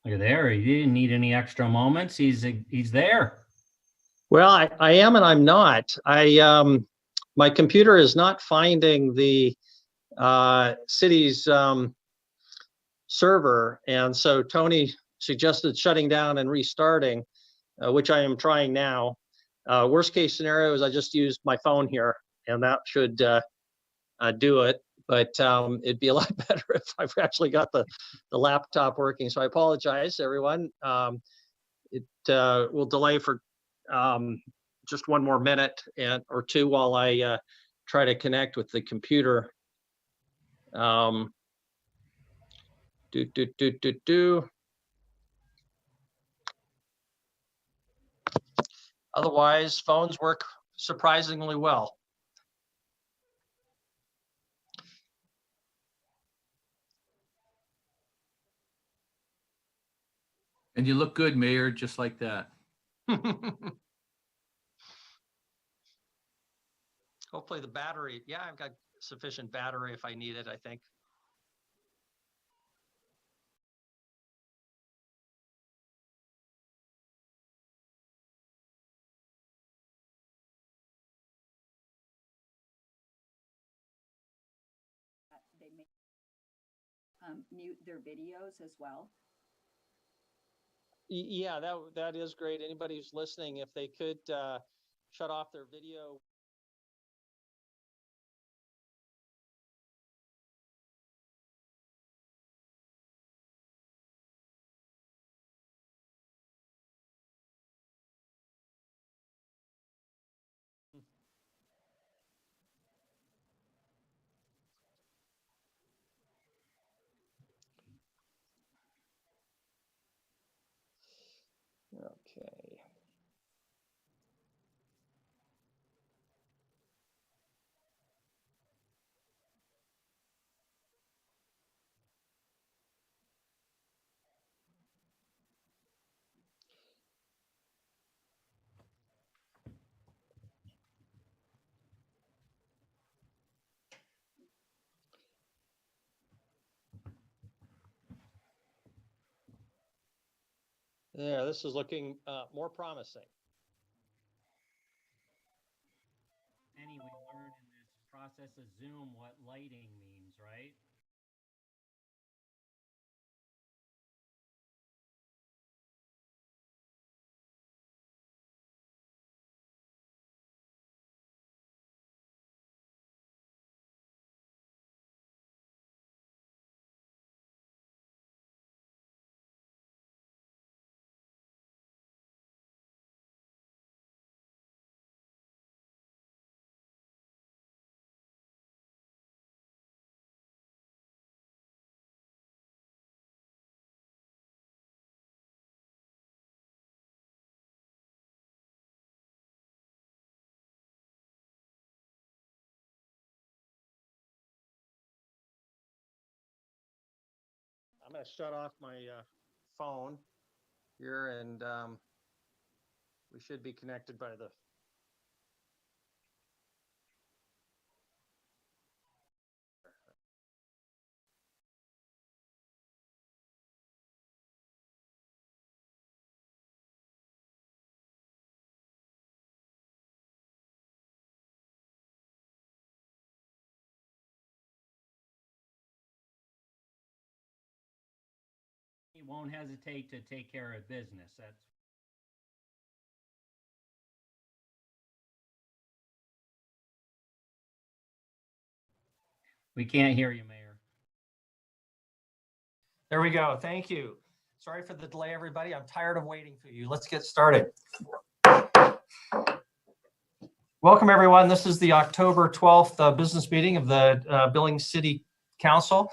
You're there. You didn't need any extra moments. He's there. Well, I am and I'm not. My computer is not finding the city's server, and so Tony suggested shutting down and restarting, which I am trying now. Worst case scenario is I just used my phone here, and that should do it. But it'd be a lot better if I've actually got the laptop working. So I apologize, everyone. It will delay for just one more minute or two while I try to connect with the computer. Otherwise, phones work surprisingly well. And you look good, Mayor, just like that. Hopefully the battery, yeah, I've got sufficient battery if I need it, I think. They may mute their videos as well. Yeah, that is great. Anybody who's listening, if they could shut off their video. Okay. There, this is looking more promising. Annie, we learned in this process of Zoom what lighting means, right? I'm going to shut off my phone here, and we should be connected by the. He won't hesitate to take care of business. That's we can't hear you, Mayor. There we go. Thank you. Sorry for the delay, everybody. I'm tired of waiting for you. Let's get started. Welcome, everyone. This is the October 12th business meeting of the Billings City Council.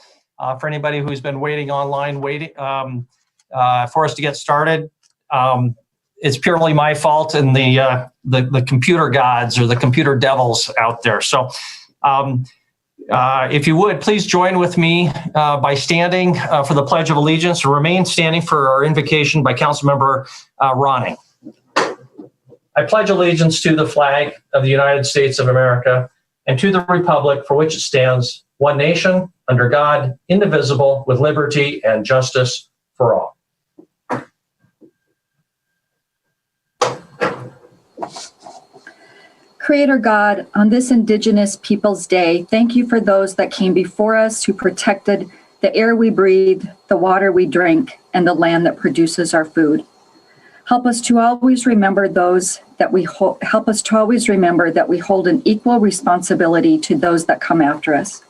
For anybody who's been waiting online, for us to get started, it's purely my fault and the computer gods or the computer devils out there. So if you would, please join with me by standing for the Pledge of Allegiance, or remain standing for our invocation by Councilmember Ronning. I pledge allegiance to the flag of the United States of America and to the republic for which it stands, one nation, under God, indivisible, with liberty and justice for all. Creator God, on this Indigenous Peoples Day, thank you for those that came before us who protected the air we breathe, the water we drink, and the land that produces our food. Help us to always remember that we hold an equal responsibility to those that come after us.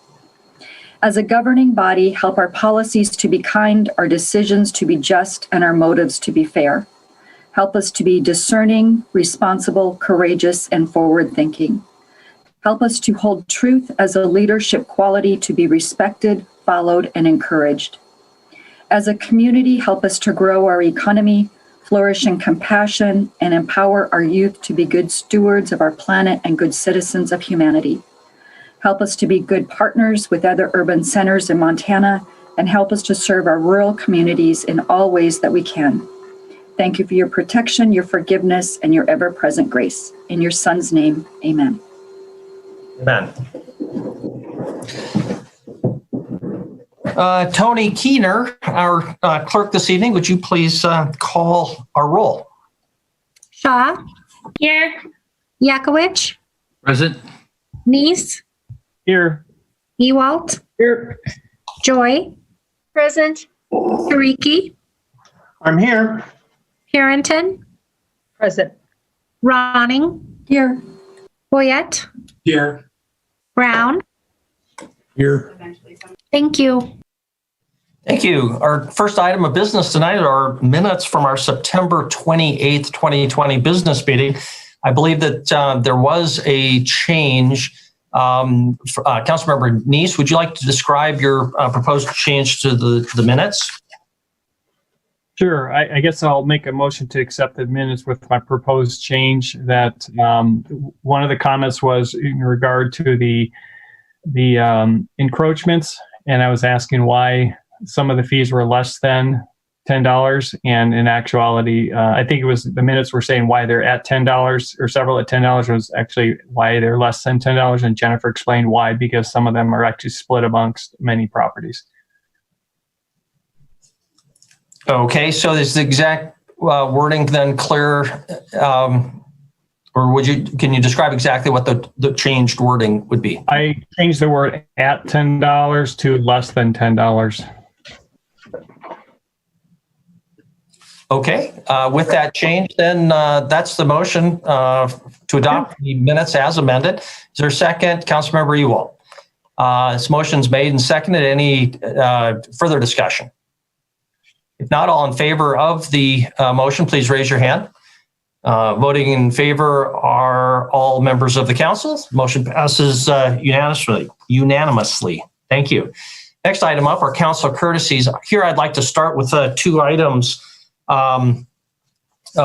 As a governing body, help our policies to be kind, our decisions to be just, and our motives to be fair. Help us to be discerning, responsible, courageous, and forward-thinking. Help us to hold truth as a leadership quality to be respected, followed, and encouraged. As a community, help us to grow our economy, flourish in compassion, and empower our youth to be good stewards of our planet and good citizens of humanity. Help us to be good partners with other urban centers in Montana, and help us to serve our rural communities in all ways that we can. Thank you for your protection, your forgiveness, and your ever-present grace. In your Son's name, amen. Amen. Tony Keener, our clerk this evening, would you please call our roll? Shaw. Here. Yakowicz. Present. Neese. Here. Ewalt. Here. Joy. Present. Tariki. I'm here. Harrington. Present. Ronning. Here. Boyette. Here. Brown. Here. Thank you. Thank you. Our first item of business tonight are minutes from our September 28th, 2020 business meeting. I believe that there was a change. Councilmember Neese, would you like to describe your proposed change to the minutes? Sure. I guess I'll make a motion to accept the minutes with my proposed change. That one of the comments was in regard to the encroachments, and I was asking why some of the fees were less than $10, and in actuality, I think it was the minutes were saying why they're at $10 or several at $10 was actually why they're less than $10, and Jennifer explained why, because some of them are actually split amongst many properties. Okay, so is the exact wording then clear, or can you describe exactly what the changed wording would be? I changed the word at $10 to less than $10. Okay, with that change, then that's the motion to adopt the minutes as amended. Is there a second? Councilmember Ewald. This motion's made and seconded. Any further discussion? If not, all in favor of the motion, please raise your hand. Voting in favor are all members of the council. Motion passes unanimously. Thank you. Next item up are council courtesies. Here I'd like to start with two items of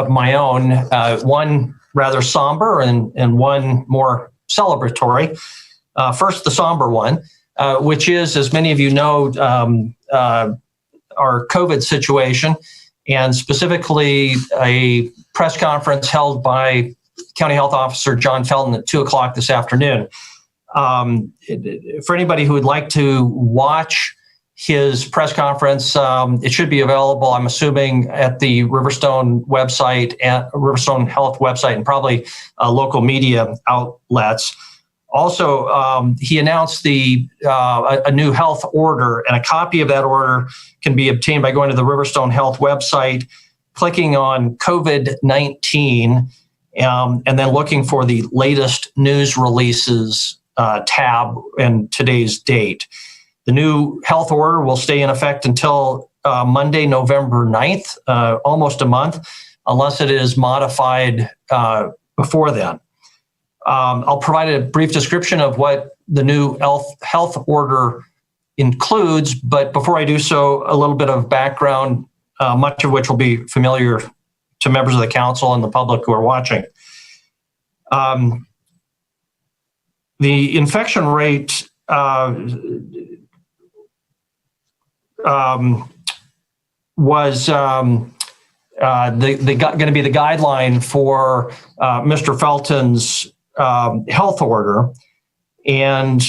my own, one rather somber and one more celebratory. First, the somber one, which is, as many of you know, our COVID situation, and specifically a press conference held by County Health Officer John Felton at 2:00 this afternoon. For anybody who would like to watch his press conference, it should be available, I'm assuming, at the Riverstone website, at Riverstone Health website, and probably local media outlets. Also, he announced a new health order, and a copy of that order can be obtained by going to the Riverstone Health website, clicking on COVID-19, and then looking for the latest news releases tab and today's date. The new health order will stay in effect until Monday, November 9th, almost a month, unless it is modified before then. I'll provide a brief description of what the new health order includes, but before I do so, a little bit of background, much of which will be familiar to members of the council and the public who are watching. The infection rate was going to be the guideline for Mr. Felton's health order, and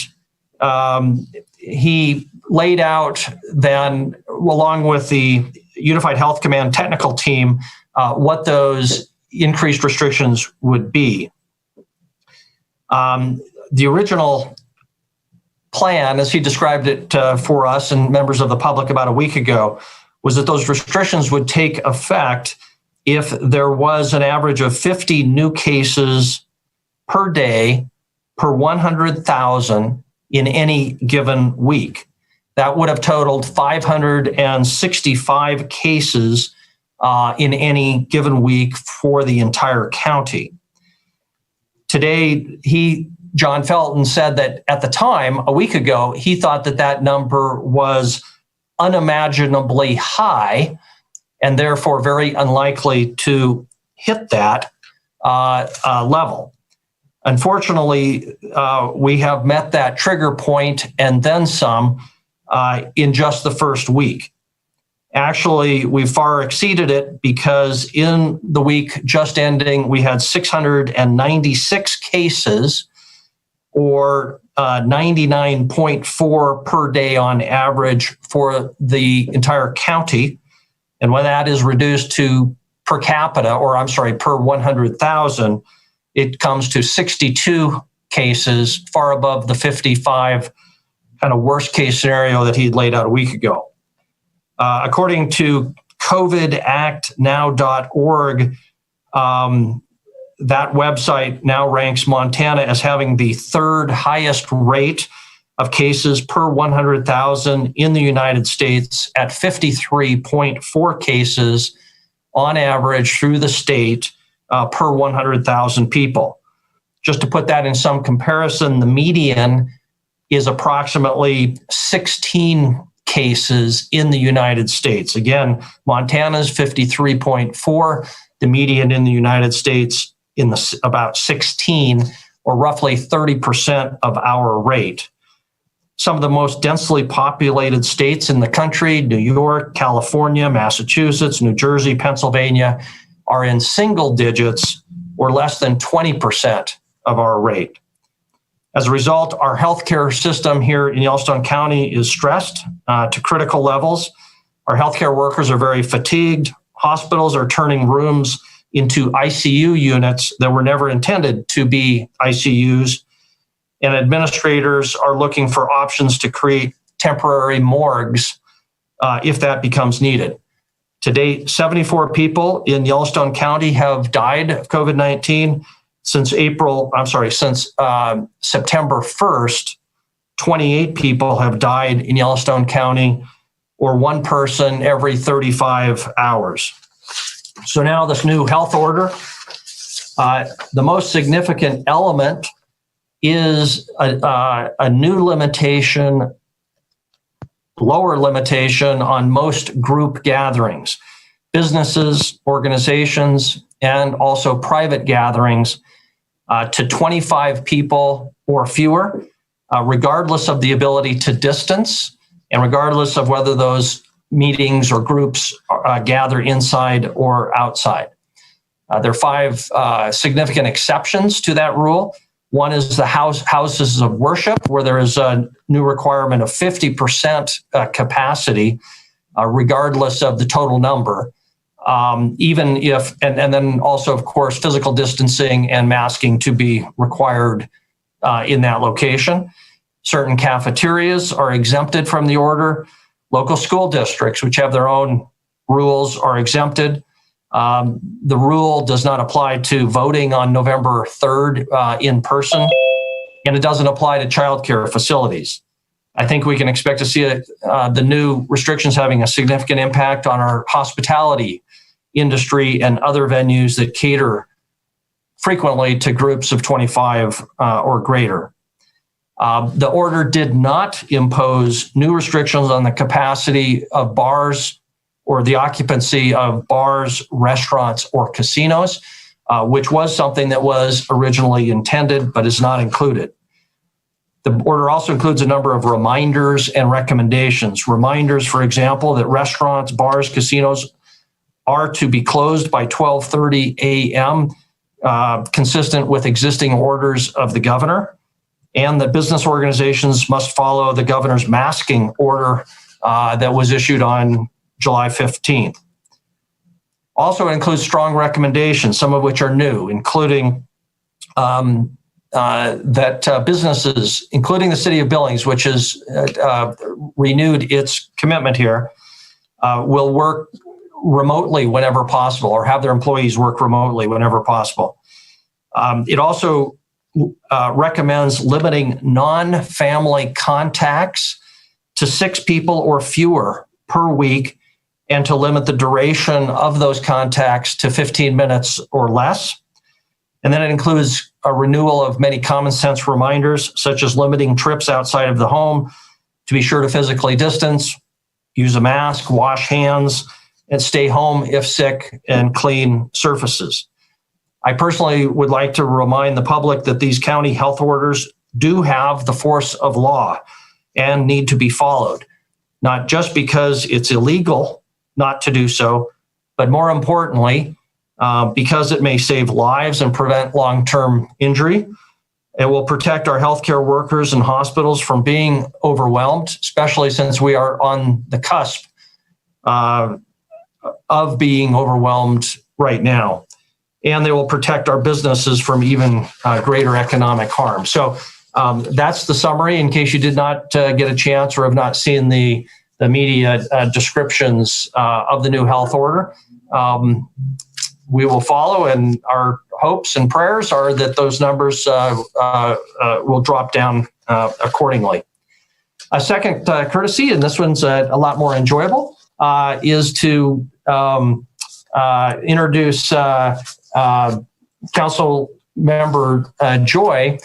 he laid out then, along with the Unified Health Command technical team, what those increased restrictions would be. The original plan, as he described it for us and members of the public about a week ago, was that those restrictions would take effect if there was an average of 50 new cases per day per 100,000 in any given week. That would have totaled 565 cases in any given week for the entire county. Today, John Felton, said that at the time, a week ago, he thought that that number was unimaginably high and therefore very unlikely to hit that level. Unfortunately, we have met that trigger point and then some in just the first week. Actually, we far exceeded it because in the week just ending, we had 696 cases, or 99.4 per day on average for the entire county. And when that is reduced to per capita, or I'm sorry, per 100,000, it comes to 62 cases, far above the 55 kind of worst case scenario that he had laid out a week ago. According to covidactnow.org, that website now ranks Montana as having the third highest rate of cases per 100,000 in the United States at 53.4 cases on average through the state per 100,000 people. Just to put that in some comparison, the median is approximately 16 cases in the United States. Again, Montana's 53.4, the median in the United States in about 16, or roughly 30% of our rate. Some of the most densely populated states in the country, New York, California, Massachusetts, New Jersey, Pennsylvania, are in single digits or less than 20% of our rate. As a result, our healthcare system here in Yellowstone County is stressed to critical levels. Our healthcare workers are very fatigued. Hospitals are turning rooms into ICU units that were never intended to be ICUs. And administrators are looking for options to create temporary morgues if that becomes needed. To date, 74 people in Yellowstone County have died of COVID-19. Since September 1st, 28 people have died in Yellowstone County, or one person every 35 hours. So now this new health order, the most significant element is a new limitation, lower limitation on most group gatherings, businesses, organizations, and also private gatherings to 25 people or fewer, regardless of the ability to distance and regardless of whether those meetings or groups gather inside or outside. There are 5 significant exceptions to that rule. One is the houses of worship, where there is a new requirement of 50% capacity, regardless of the total number. Even if, and then also, of course, physical distancing and masking to be required in that location. Certain cafeterias are exempted from the order. Local school districts, which have their own rules, are exempted. The rule does not apply to voting on November 3rd in person, and it doesn't apply to childcare facilities. I think we can expect to see the new restrictions having a significant impact on our hospitality industry and other venues that cater frequently to groups of 25 or greater. The order did not impose new restrictions on the capacity of bars or the occupancy of bars, restaurants, or casinos, which was something that was originally intended but is not included. The order also includes a number of reminders and recommendations. Reminders, for example, that restaurants, bars, casinos are to be closed by 12:30 a.m., consistent with existing orders of the governor, and that business organizations must follow the governor's masking order that was issued on July 15th. Also, it includes strong recommendations, some of which are new, including that businesses, including the city of Billings, which has renewed its commitment here, will work remotely whenever possible, or have their employees work remotely whenever possible. It also recommends limiting non-family contacts to 6 people or fewer per week, and to limit the duration of those contacts to 15 minutes or less. And then it includes a renewal of many common sense reminders, such as limiting trips outside of the home, to be sure to physically distance, use a mask, wash hands, and stay home if sick, and clean surfaces. I personally would like to remind the public that these county health orders do have the force of law and need to be followed, not just because it's illegal not to do so, but more importantly, because it may save lives and prevent long-term injury. It will protect our healthcare workers and hospitals from being overwhelmed, especially since we are on the cusp of being overwhelmed right now. And they will protect our businesses from even greater economic harm. So that's the summary, in case you did not get a chance or have not seen the media descriptions of the new health order. We will follow, and our hopes and prayers are that those numbers will drop down accordingly. A second courtesy, and this one's a lot more enjoyable, is to introduce Council Member Joy,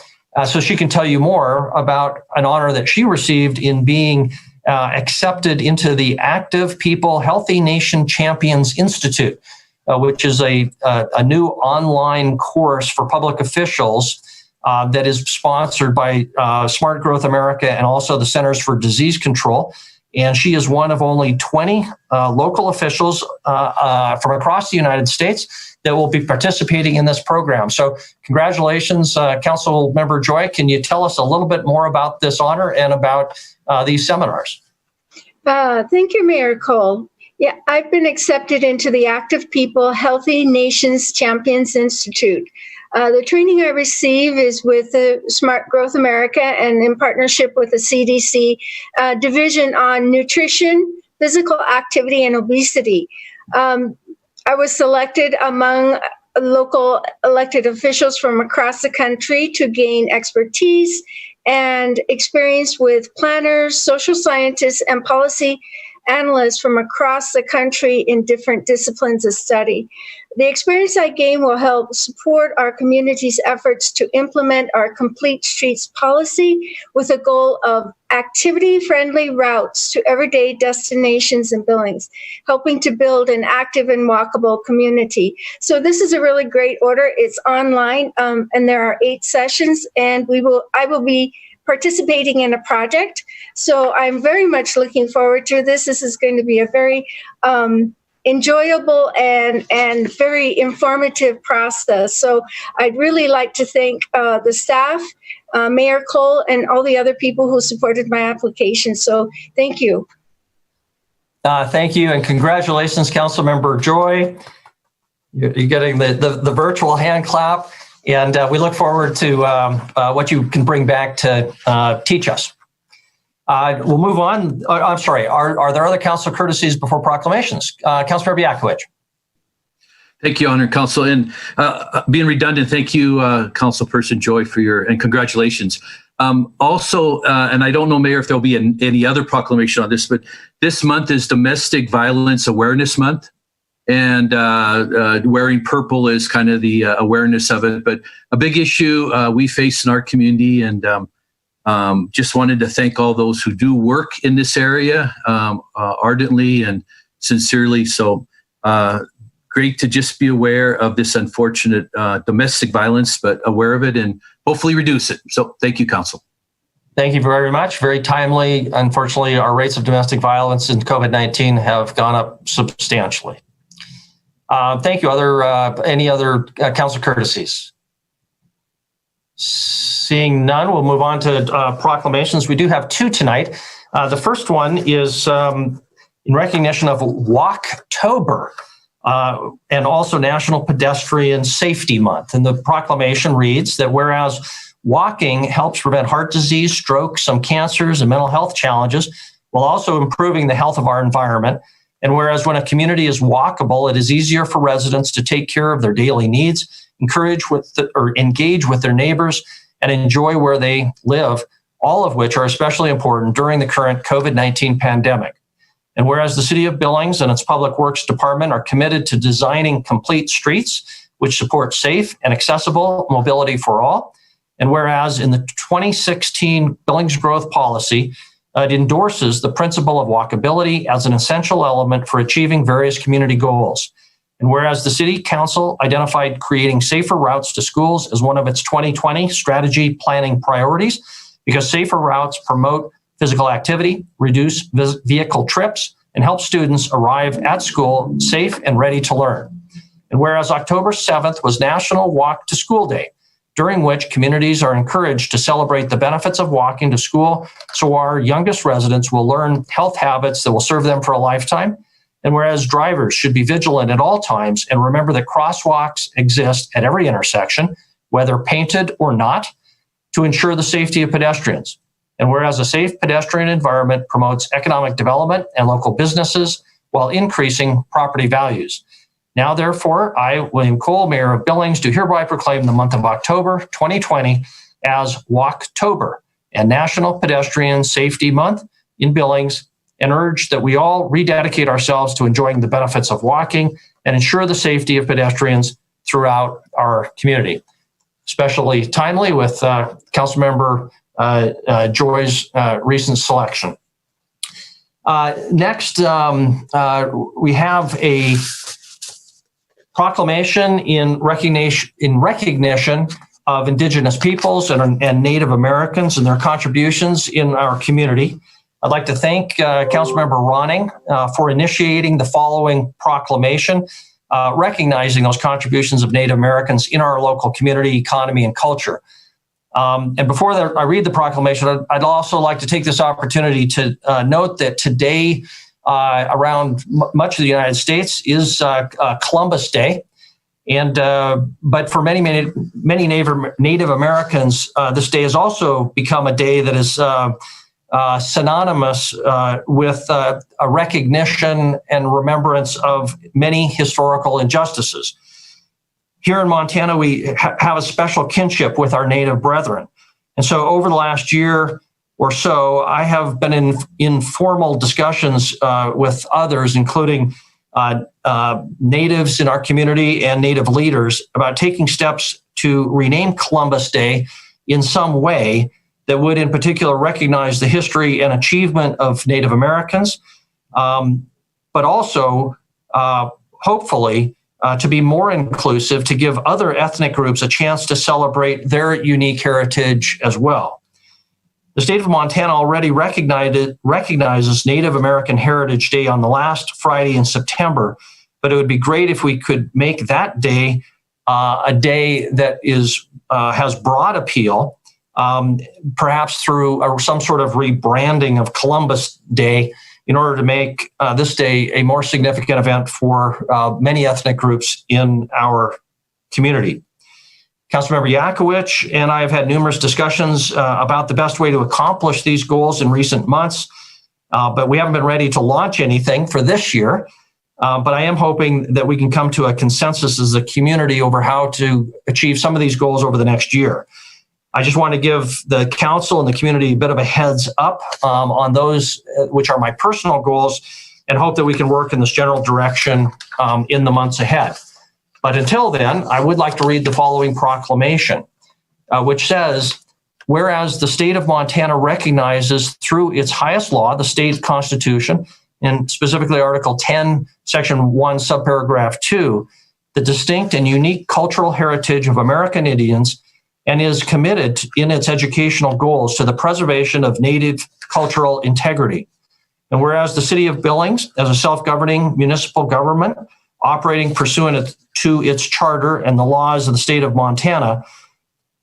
so she can tell you more about an honor that she received in being accepted into the Active People Healthy Nation Champions Institute, which is a new online course for public officials that is sponsored by Smart Growth America and also the Centers for Disease Control. And she is one of only 20 local officials from across the United States that will be participating in this program. So congratulations, Council Member Joy. Can you tell us a little bit more about this honor and about these seminars? Thank you, Mayor Cole. Yeah, I've been accepted into the Active People Healthy Nations Champions Institute. The training I receive is with the Smart Growth America and in partnership with the CDC division on nutrition, physical activity, and obesity. I was selected among local elected officials from across the country to gain expertise and experience with planners, social scientists, and policy analysts from across the country in different disciplines of study. The experience I gain will help support our community's efforts to implement our Complete Streets policy with a goal of activity-friendly routes to everyday destinations in Billings, helping to build an active and walkable community. So this is a really great order. It's online, and there are 8 sessions, and I will be participating in a project. So I'm very much looking forward to this. This is going to be a very enjoyable and very informative process. So I'd really like to thank the staff, Mayor Cole, and all the other people who supported my application. So thank you. Thank you, and congratulations, Councilmember Joy. You're getting the virtual hand clap, and we look forward to what you can bring back to teach us. We'll move on. I'm sorry. Are there other council courtesies before proclamations? Councilmember Yakovich. Thank you, Honored Council. And being redundant, thank you, Councilperson Joy, for and congratulations. Also, and I don't know, Mayor, if there'll be any other proclamation on this, but this month is Domestic Violence Awareness Month. And wearing purple is kind of the awareness of it. But a big issue we face in our community, and just wanted to thank all those who do work in this area ardently and sincerely. So great to just be aware of this unfortunate domestic violence, but aware of it and hopefully reduce it. So thank you, Council. Thank you very much. Very timely. Unfortunately, our rates of domestic violence in COVID-19 have gone up substantially. Thank you. Any other council courtesies? Seeing none, we'll move on to proclamations. We do have 2 tonight. The first one is in recognition of Walktober and also National Pedestrian Safety Month. And the proclamation reads that whereas walking helps prevent heart disease, stroke, some cancers, and mental health challenges, while also improving the health of our environment. And whereas when a community is walkable, it is easier for residents to take care of their daily needs, engage with their neighbors, and enjoy where they live, all of which are especially important during the current COVID-19 pandemic. And whereas the City of Billings and its Public Works Department are committed to designing complete streets which support safe and accessible mobility for all, and whereas in the 2016 Billings Growth Policy, it endorses the principle of walkability as an essential element for achieving various community goals. And whereas the City Council identified creating safer routes to schools as one of its 2020 strategy planning priorities, because safer routes promote physical activity, reduce vehicle trips, and help students arrive at school safe and ready to learn. And whereas October 7th was National Walk to School Day, during which communities are encouraged to celebrate the benefits of walking to school so our youngest residents will learn health habits that will serve them for a lifetime. And whereas drivers should be vigilant at all times and remember that crosswalks exist at every intersection, whether painted or not, to ensure the safety of pedestrians. And whereas a safe pedestrian environment promotes economic development and local businesses while increasing property values. Now, therefore, I, William Cole, Mayor of Billings, do hereby proclaim the month of October 2020 as Walktober and National Pedestrian Safety Month in Billings, and urge that we all rededicate ourselves to enjoying the benefits of walking and ensure the safety of pedestrians throughout our community. Especially timely with Councilmember Joy's recent selection. Next, we have a proclamation in recognition of Indigenous peoples and Native Americans and their contributions in our community. I'd like to thank Councilmember Ronning for initiating the following proclamation, recognizing those contributions of Native Americans in our local community, economy, and culture. And before I read the proclamation, I'd also like to take this opportunity to note that today, around much of the United States, is Columbus Day. And but for many Native Americans, this day has also become a day that is synonymous with a recognition and remembrance of many historical injustices. Here in Montana, we have a special kinship with our Native brethren. And so over the last year or so, I have been in informal discussions with others, including Natives in our community and Native leaders, about taking steps to rename Columbus Day in some way that would in particular recognize the history and achievement of Native Americans, but also hopefully to be more inclusive, to give other ethnic groups a chance to celebrate their unique heritage as well. The state of Montana already recognizes Native American Heritage Day on the last Friday in September, but it would be great if we could make that day a day that has broad appeal, perhaps through some sort of rebranding of Columbus Day, in order to make this day a more significant event for many ethnic groups in our community. Councilmember Yakowicz and I have had numerous discussions about the best way to accomplish these goals in recent months, but we haven't been ready to launch anything for this year. But I am hoping that we can come to a consensus as a community over how to achieve some of these goals over the next year. I just want to give the council and the community a bit of a heads up on those which are my personal goals, and hope that we can work in this general direction in the months ahead. But until then, I would like to read the following proclamation, which says, whereas the state of Montana recognizes through its highest law, the state constitution, and specifically Article 10, Section 1, subparagraph 2, the distinct and unique cultural heritage of American Indians, and is committed in its educational goals to the preservation of Native cultural integrity. And whereas the city of Billings, as a self-governing municipal government operating pursuant to its charter and the laws of the state of Montana,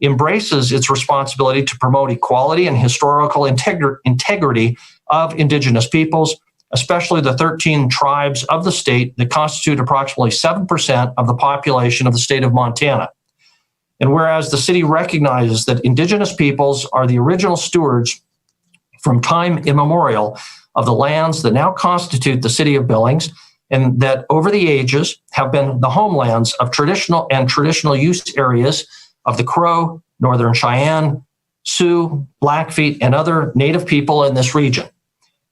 embraces its responsibility to promote equality and historical integrity of Indigenous peoples, especially the 13 tribes of the state that constitute approximately 7% of the population of the state of Montana. And whereas the city recognizes that Indigenous peoples are the original stewards from time immemorial of the lands that now constitute the city of Billings, and that over the ages have been the homelands of traditional use areas of the Crow, Northern Cheyenne, Sioux, Blackfeet, and other Native people in this region.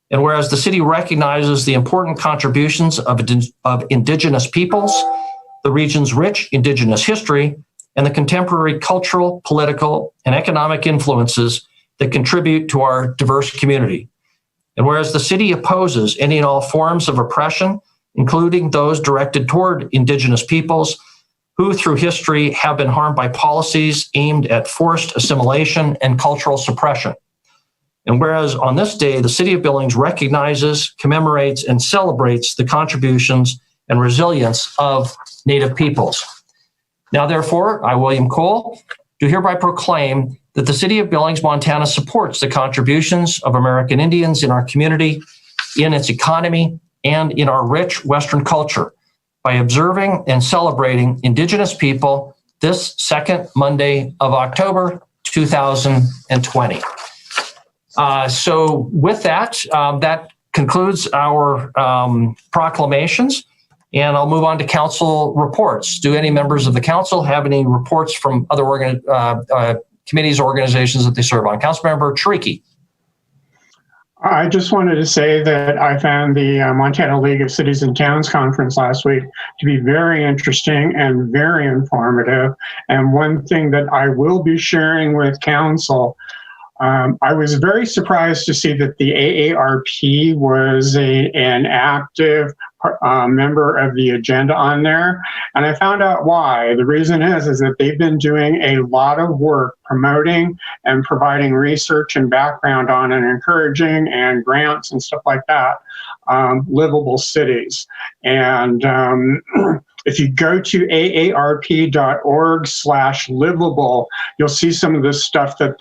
And whereas the city recognizes the important contributions of Indigenous peoples, the region's rich Indigenous history, and the contemporary cultural, political, and economic influences that contribute to our diverse community. And whereas the city opposes any and all forms of oppression, including those directed toward Indigenous peoples who through history have been harmed by policies aimed at forced assimilation and cultural suppression. And whereas on this day, the city of Billings recognizes, commemorates, and celebrates the contributions and resilience of Native peoples. Now, therefore, I, William Cole, do hereby proclaim that the city of Billings, Montana supports the contributions of American Indians in our community, in its economy, and in our rich Western culture by observing and celebrating Indigenous people this second Monday of October, 2020. So with that, that concludes our proclamations, and I'll move on to council reports. Do any members of the council have any reports from other committees or organizations that they serve on? Councilmember Chiriky. I just wanted to say that I found the Montana League of Cities and Towns conference last week to be very interesting and very informative. And one thing that I will be sharing with council, I was very surprised to see that the AARP was an active member of the agenda on there. And I found out why. The reason is that they've been doing a lot of work promoting and providing research and background on and encouraging and grants and stuff like that, livable cities. And if you go to aarp.org/livable, you'll see some of the stuff that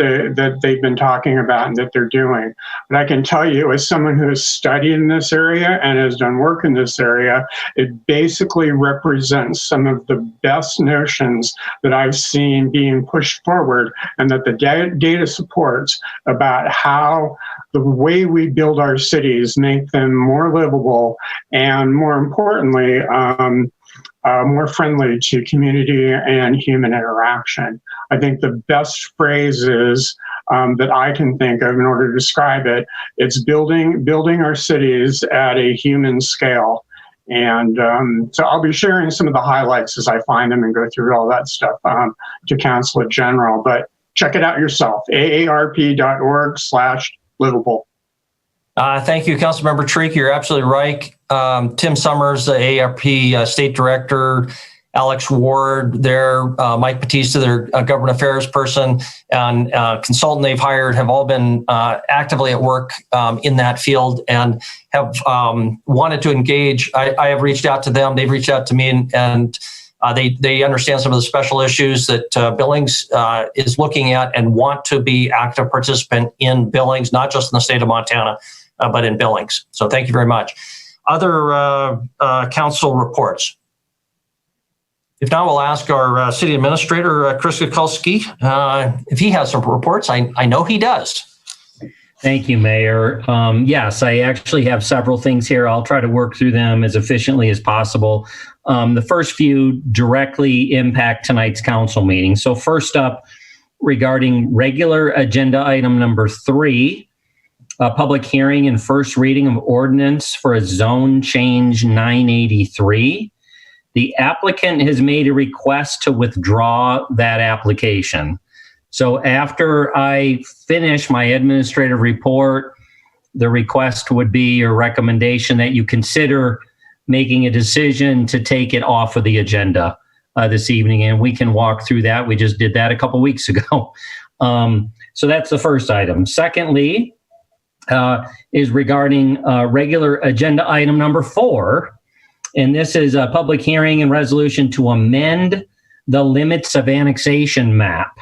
they've been talking about and that they're doing. But I can tell you, as someone who has studied in this area and has done work in this area, it basically represents some of the best notions that I've seen being pushed forward and that the data supports about how the way we build our cities make them more livable and, more importantly, more friendly to community and human interaction. I think the best phrases that I can think of in order to describe it, it's building our cities at a human scale. And so I'll be sharing some of the highlights as I find them and go through all that stuff to council in general. But check it out yourself, aarp.org/livable. Thank you, Councilmember Chiriky. You're absolutely right. Tim Summers, the AARP State Director, Alex Ward, their Mike Batista, their government affairs person, and consultant they've hired have all been actively at work in that field and have wanted to engage. I have reached out to them. They've reached out to me, and they understand some of the special issues that Billings is looking at and want to be active participant in Billings, not just in the state of Montana, but in Billings. So thank you very much. Other council reports. If not, we'll ask our city administrator, Chris Kukulski, if he has some reports. I know he does. Thank you, Mayor. Yes, I actually have several things here. I'll try to work through them as efficiently as possible. The first few directly impact tonight's council meeting. So first up, regarding regular agenda item number 3, a public hearing and first reading of ordinance for a zone change 983. The applicant has made a request to withdraw that application. So after I finish my administrative report, the request would be your recommendation that you consider making a decision to take it off of the agenda this evening, and we can walk through that. We just did that a couple weeks ago. So that's the first item. Secondly, is regarding regular agenda item number 4. And this is a public hearing and resolution to amend the limits of annexation map.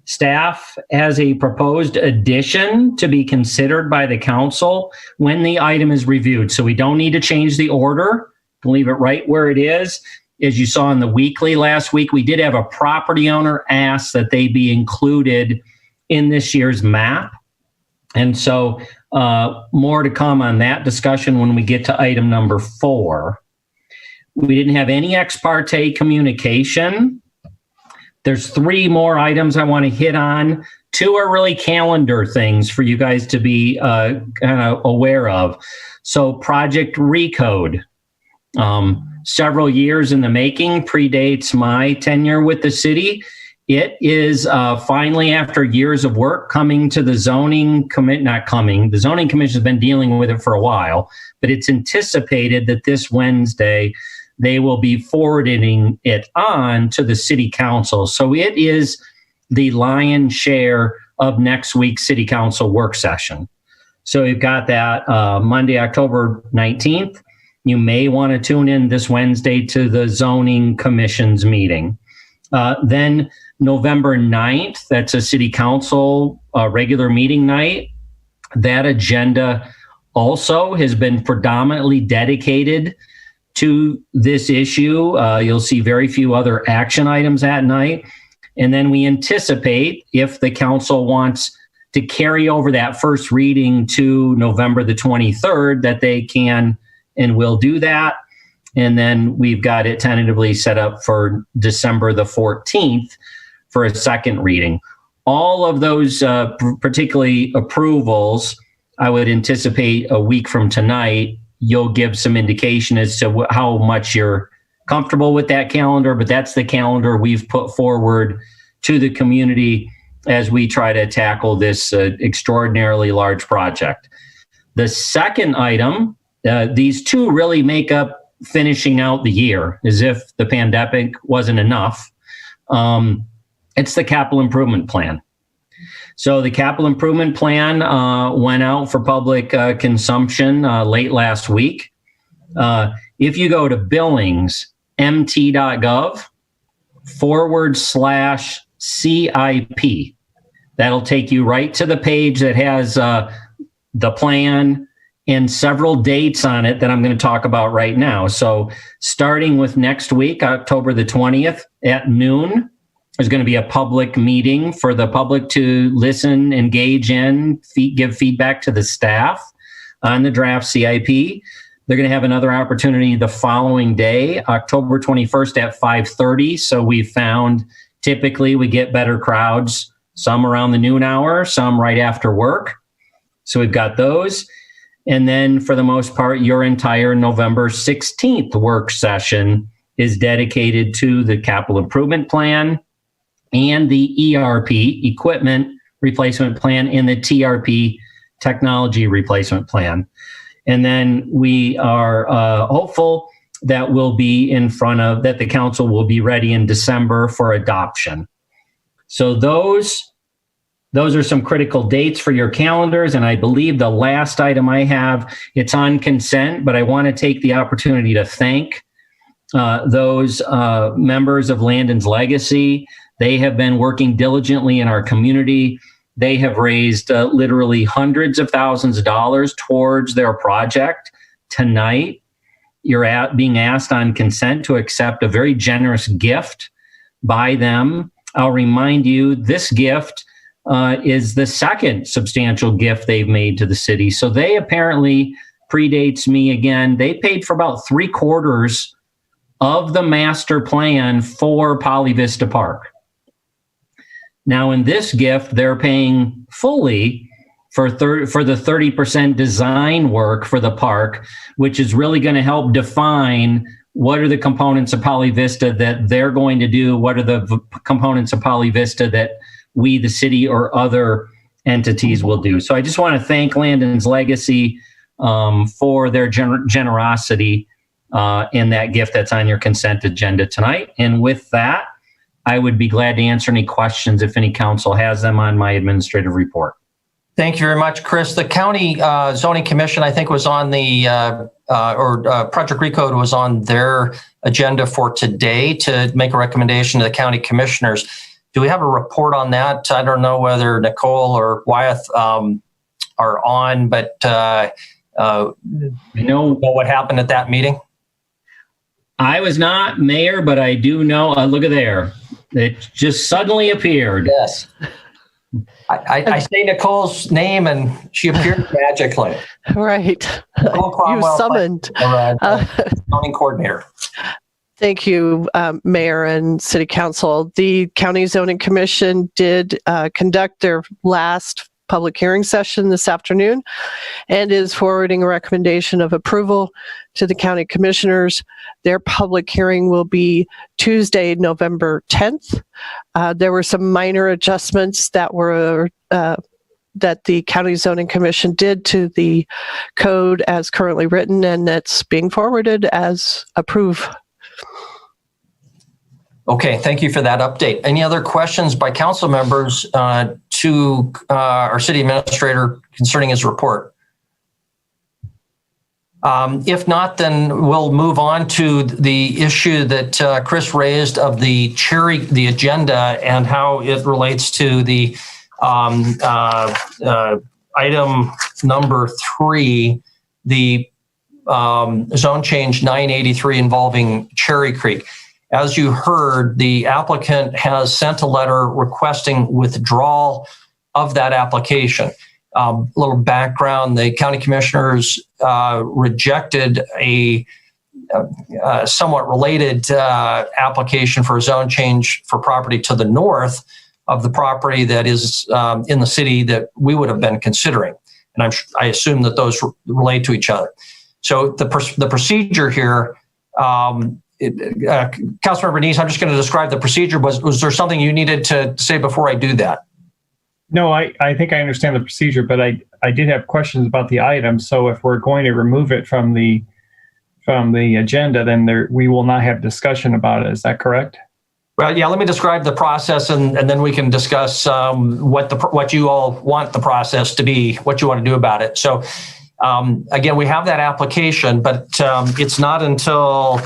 Staff has a proposed addition to be considered by the council when the item is reviewed. So we don't need to change the order. We'll leave it right where it is. as you saw in the weekly last week, we did have a property owner ask that they be included in this year's map. And so more to come on that discussion when we get to item number 4. We didn't have any ex parte communication. There's 3 more items I want to hit on. 2 are really calendar things for you guys to be kind of aware of. So Project Recode, several years in the making, predates my tenure with the city. It is finally, after years of work, coming to the zoning the zoning commission has been dealing with it for a while, but it's anticipated that this Wednesday they will be forwarding it on to the city council. So it is the lion's share of next week's city council work session. So you've got that Monday, October 19th. You may want to tune in this Wednesday to the zoning commission's meeting. Then November 9th, that's a city council regular meeting night. That agenda also has been predominantly dedicated to this issue. You'll see very few other action items that night. And then we anticipate, if the council wants to carry over that first reading to November the 23rd, that they can and will do that. And then we've got it tentatively set up for December the 14th for a second reading. All of those, particularly approvals, I would anticipate a week from tonight, you'll give some indication as to how much you're comfortable with that calendar, but that's the calendar we've put forward to the community as we try to tackle this extraordinarily large project. The second item, these 2 really make up finishing out the year, as if the pandemic wasn't enough. It's the capital improvement plan. So the capital improvement plan went out for public consumption late last week. If you go to Billings, mt.gov/CIP, that'll take you right to the page that has the plan and several dates on it that I'm going to talk about right now. So starting with next week, October the 20th at noon, there's going to be a public meeting for the public to listen, engage in, give feedback to the staff on the draft CIP. They're going to have another opportunity the following day, October 21st at 5:30. So we found typically we get better crowds, some around the noon hour, some right after work. So we've got those. And then for the most part, your entire November 16th work session is dedicated to the capital improvement plan and the ERP, equipment replacement plan, and the TRP, technology replacement plan. And then we are hopeful that we'll be that the council will be ready in December for adoption. So those are some critical dates for your calendars. And I believe the last item I have, it's on consent, but I want to take the opportunity to thank those members of Landon's Legacy. They have been working diligently in our community. They have raised literally hundreds of thousands of dollars towards their project. Tonight, you're being asked on consent to accept a very generous gift by them. I'll remind you, this gift is the second substantial gift they've made to the city. So they apparently predates me again. They paid for about 3/4 of the master plan for Poly Vista Park. Now, in this gift, they're paying fully for the 30% design work for the park, which is really going to help define what are the components of Poly Vista that they're going to do, what are the components of Poly Vista that we, the city, or other entities will do. So I just want to thank Landon's Legacy for their generosity in that gift that's on your consent agenda tonight. And with that, I would be glad to answer any questions if any council has them on my administrative report. Thank you very much, Chris. The County Zoning Commission, I think, was on the, Project Recode was on their agenda for today to make a recommendation to the county commissioners. Do we have a report on that? I don't know whether Nicole or Wyeth are on, but you know what happened at that meeting? I was not mayor, but I do know, look at there. It just suddenly appeared. Yes. I say Nicole's name and she appeared magically. Right. Nicole You Cromwell, summoned. zoning coordinator. Thank you, Mayor and City Council. The County Zoning Commission did conduct their last public hearing session this afternoon and is forwarding a recommendation of approval to the County Commissioners. Their public hearing will be Tuesday, November 10th. There were some minor adjustments that were that the County Zoning Commission did to the code as currently written, and that's being forwarded as approved. Okay, thank you for that update. Any other questions by council members to our city administrator concerning his report? If not, then we'll move on to the issue that Chris raised of the agenda and how it relates to the item number 3, the zone change 983 involving Cherry Creek. As you heard, the applicant has sent a letter requesting withdrawal of that application. A little background, the county commissioners rejected a somewhat related application for a zone change for property to the north of the property that is in the city that we would have been considering. And I assume that those relate to each other. So the procedure here, Councilmember Neese, I'm just going to describe the procedure. Was there something you needed to say before I do that? No, I think I understand the procedure, but I did have questions about the item. So if we're going to remove it from the agenda, then we will not have discussion about it. Is that correct? Well, yeah, let me describe the process and then we can discuss what you all want the process to be, what you want to do about it. So again, we have that application, but it's not until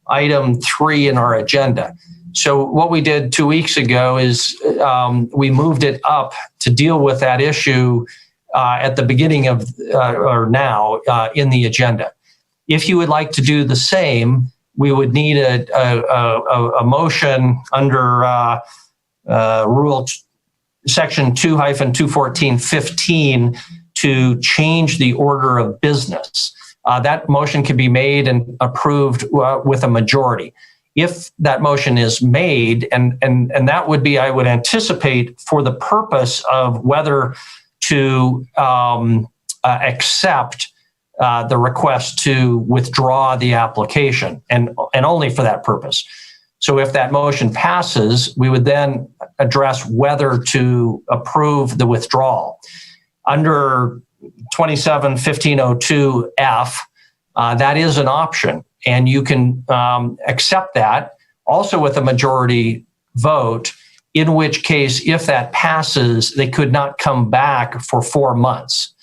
item 3 in our agenda. So what we did 2 weeks ago is we moved it up to deal with that issue at the beginning of or now in the agenda. If you would like to do the same, we would need a motion under rule section 2-214-15 to change the order of business. That motion can be made and approved with a majority. If that motion is made, and that would be, I would anticipate, for the purpose of whether to accept the request to withdraw the application, and only for that purpose. So if that motion passes, we would then address whether to approve the withdrawal. Under 27-1502F, that is an option, and you can accept that also with a majority vote, in which case, if that passes, they could not come back for 4 months.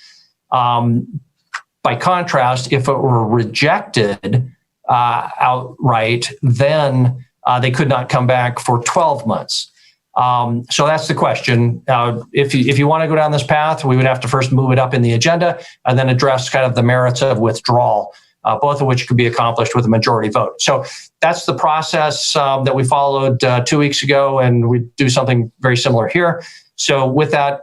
By contrast, if it were rejected outright, then they could not come back for 12 months. So that's the question. If you want to go down this path, we would have to first move it up in the agenda and then address kind of the merits of withdrawal, both of which could be accomplished with a majority vote. So that's the process that we followed 2 weeks ago, and we do something very similar here. So with that,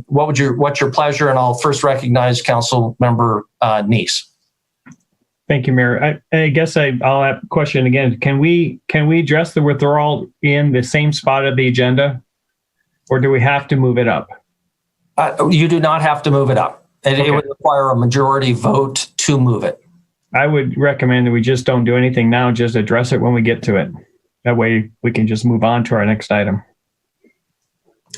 what's your pleasure? And I'll first recognize Council Member Neese. Thank you, Mayor. I guess I'll ask a question again. Can we address the withdrawal in the same spot of the agenda, or do we have to move it up? You do not have to move it up. It would require a majority vote to move it. I would recommend that we just don't do anything now, just address it when we get to it. That way we can just move on to our next item.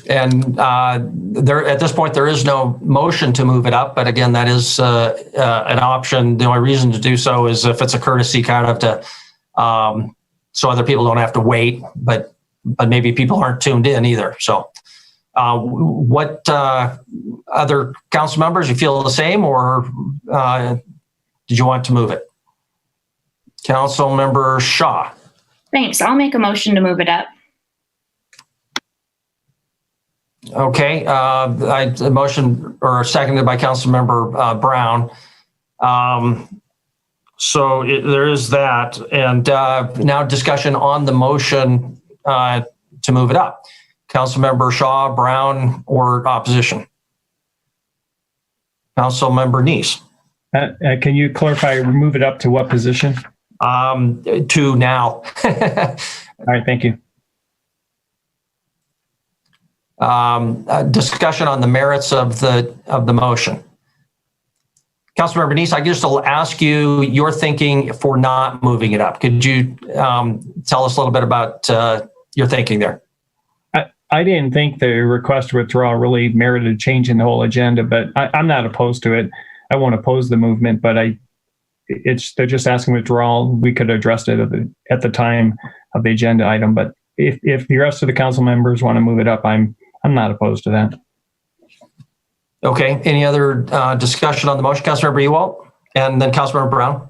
And at this point, there is no motion to move it up. But again, that is an option. The only reason to do so is if it's a courtesy kind of to, so other people don't have to wait, but maybe people aren't tuned in either. So what other council members, you feel the same, or did you want to move it? Council Member Shaw. Thanks. I'll make a motion to move it up. Okay, a motion or seconded by Councilmember Brown. So there is that. And now discussion on the motion to move it up. Councilmember Shaw, Brown, or opposition? Councilmember Neese. Can you clarify, move it up to what position? To now. All right, thank you. Discussion on the merits of the motion. Councilmember Neese, I just will ask you your thinking for not moving it up. Could you tell us a little bit about your thinking there? I didn't think the request to withdraw really merited changing the whole agenda, but I'm not opposed to it. I won't oppose the movement, but they're just asking withdrawal. We could address it at the time of the agenda item, but if the rest of the council members want to move it up, I'm not opposed to that. Okay. Any other discussion on the motion? Councilmember Ewald and then Councilmember Brown.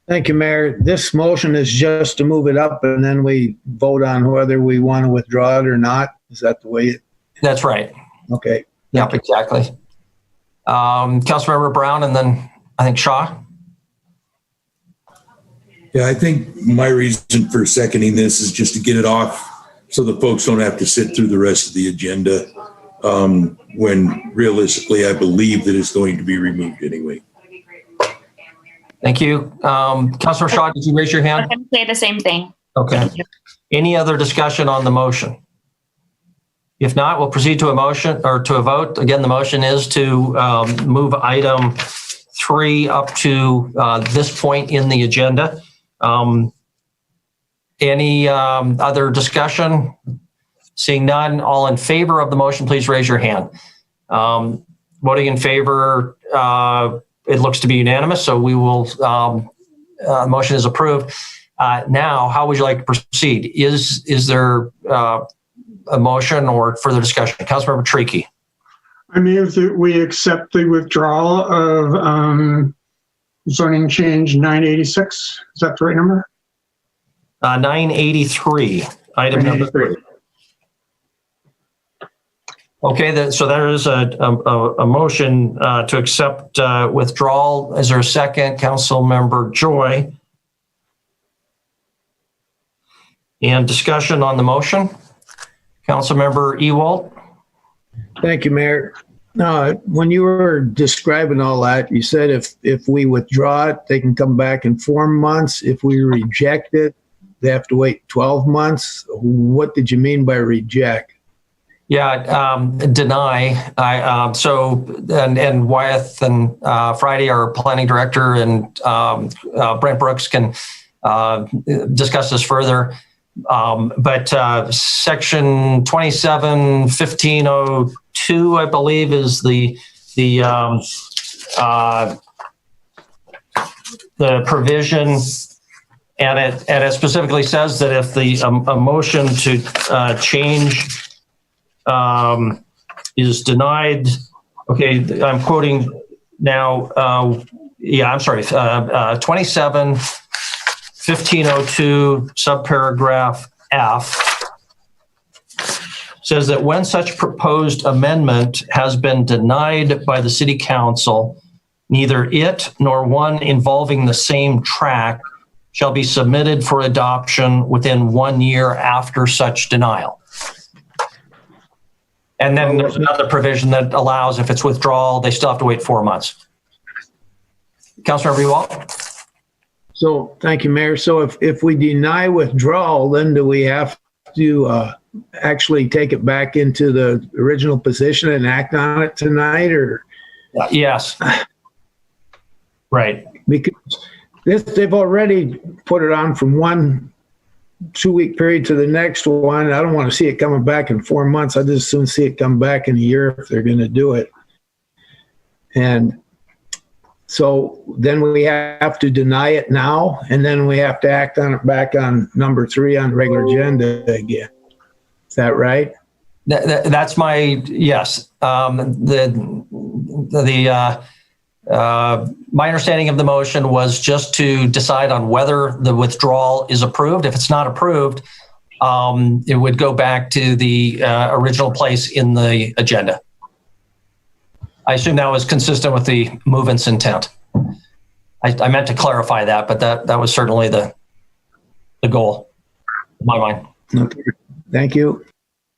Thank you, Mayor. This motion is just to move it up and then we vote on whether we want to withdraw it or not. Is that the way? That's right. Okay. Yep, exactly. Councilmember Brown and then I think Shaw. Yeah, I think my reason for seconding this is just to get it off so the folks don't have to sit through the rest of the agenda when realistically I believe that it's going to be removed anyway. Thank you. Councilor Shaw, did you raise your hand? I'm going to say the same thing. Okay. Any other discussion on the motion? If not, we'll proceed to a motion or to a vote. Again, the motion is to move item 3 up to this point in the agenda. Any other discussion? Seeing none, all in favor of the motion, please raise your hand. Voting in favor, it looks to be unanimous, so we will, motion is approved. Now, how would you like to proceed? Is there a motion or further discussion? Councilmember Treaky. I move that we accept the withdrawal of zoning change 986. Is that the right number? 983, item number 3. Okay, so there is a motion to accept withdrawal. Is there a second? Councilmember Joy. And discussion on the motion. Councilmember Ewald. Thank you, Mayor. When you were describing all that, you said if we withdraw it, they can come back in 4 months. If we reject it, they have to wait 12 months. What did you mean by reject? Yeah, deny. And Wyeth and Friday, our planning director, and Brent Brooks can discuss this further. But section 27-1502, I believe, is the provision, and it specifically says that if a motion to change is denied. Okay, I'm quoting now. I'm sorry. 27-1502 subparagraph F says that when such proposed amendment has been denied by the city council, neither it nor one involving the same tract shall be submitted for adoption within 1 year after such denial. And then there's another provision that allows, if it's withdrawal, they still have to wait 4 months. Councilmember Ewald. So, thank you, Mayor. So if we deny withdrawal, then do we have to actually take it back into the original position and act on it tonight, or? Yes. Right. Because they've already put it on from 1 2-week period to the next one. I don't want to see it coming back in 4 months. I just soon see it come back in a year if they're going to do it. And so then we have to deny it now, and then we have to act on it back on number 3 on the regular agenda again. Is that right? That's my, yes. My understanding of the motion was just to decide on whether the withdrawal is approved. If it's not approved, it would go back to the original place in the agenda. I assume that was consistent with the movement's intent. I meant to clarify that, but that was certainly the goal in my mind. Okay. Thank you.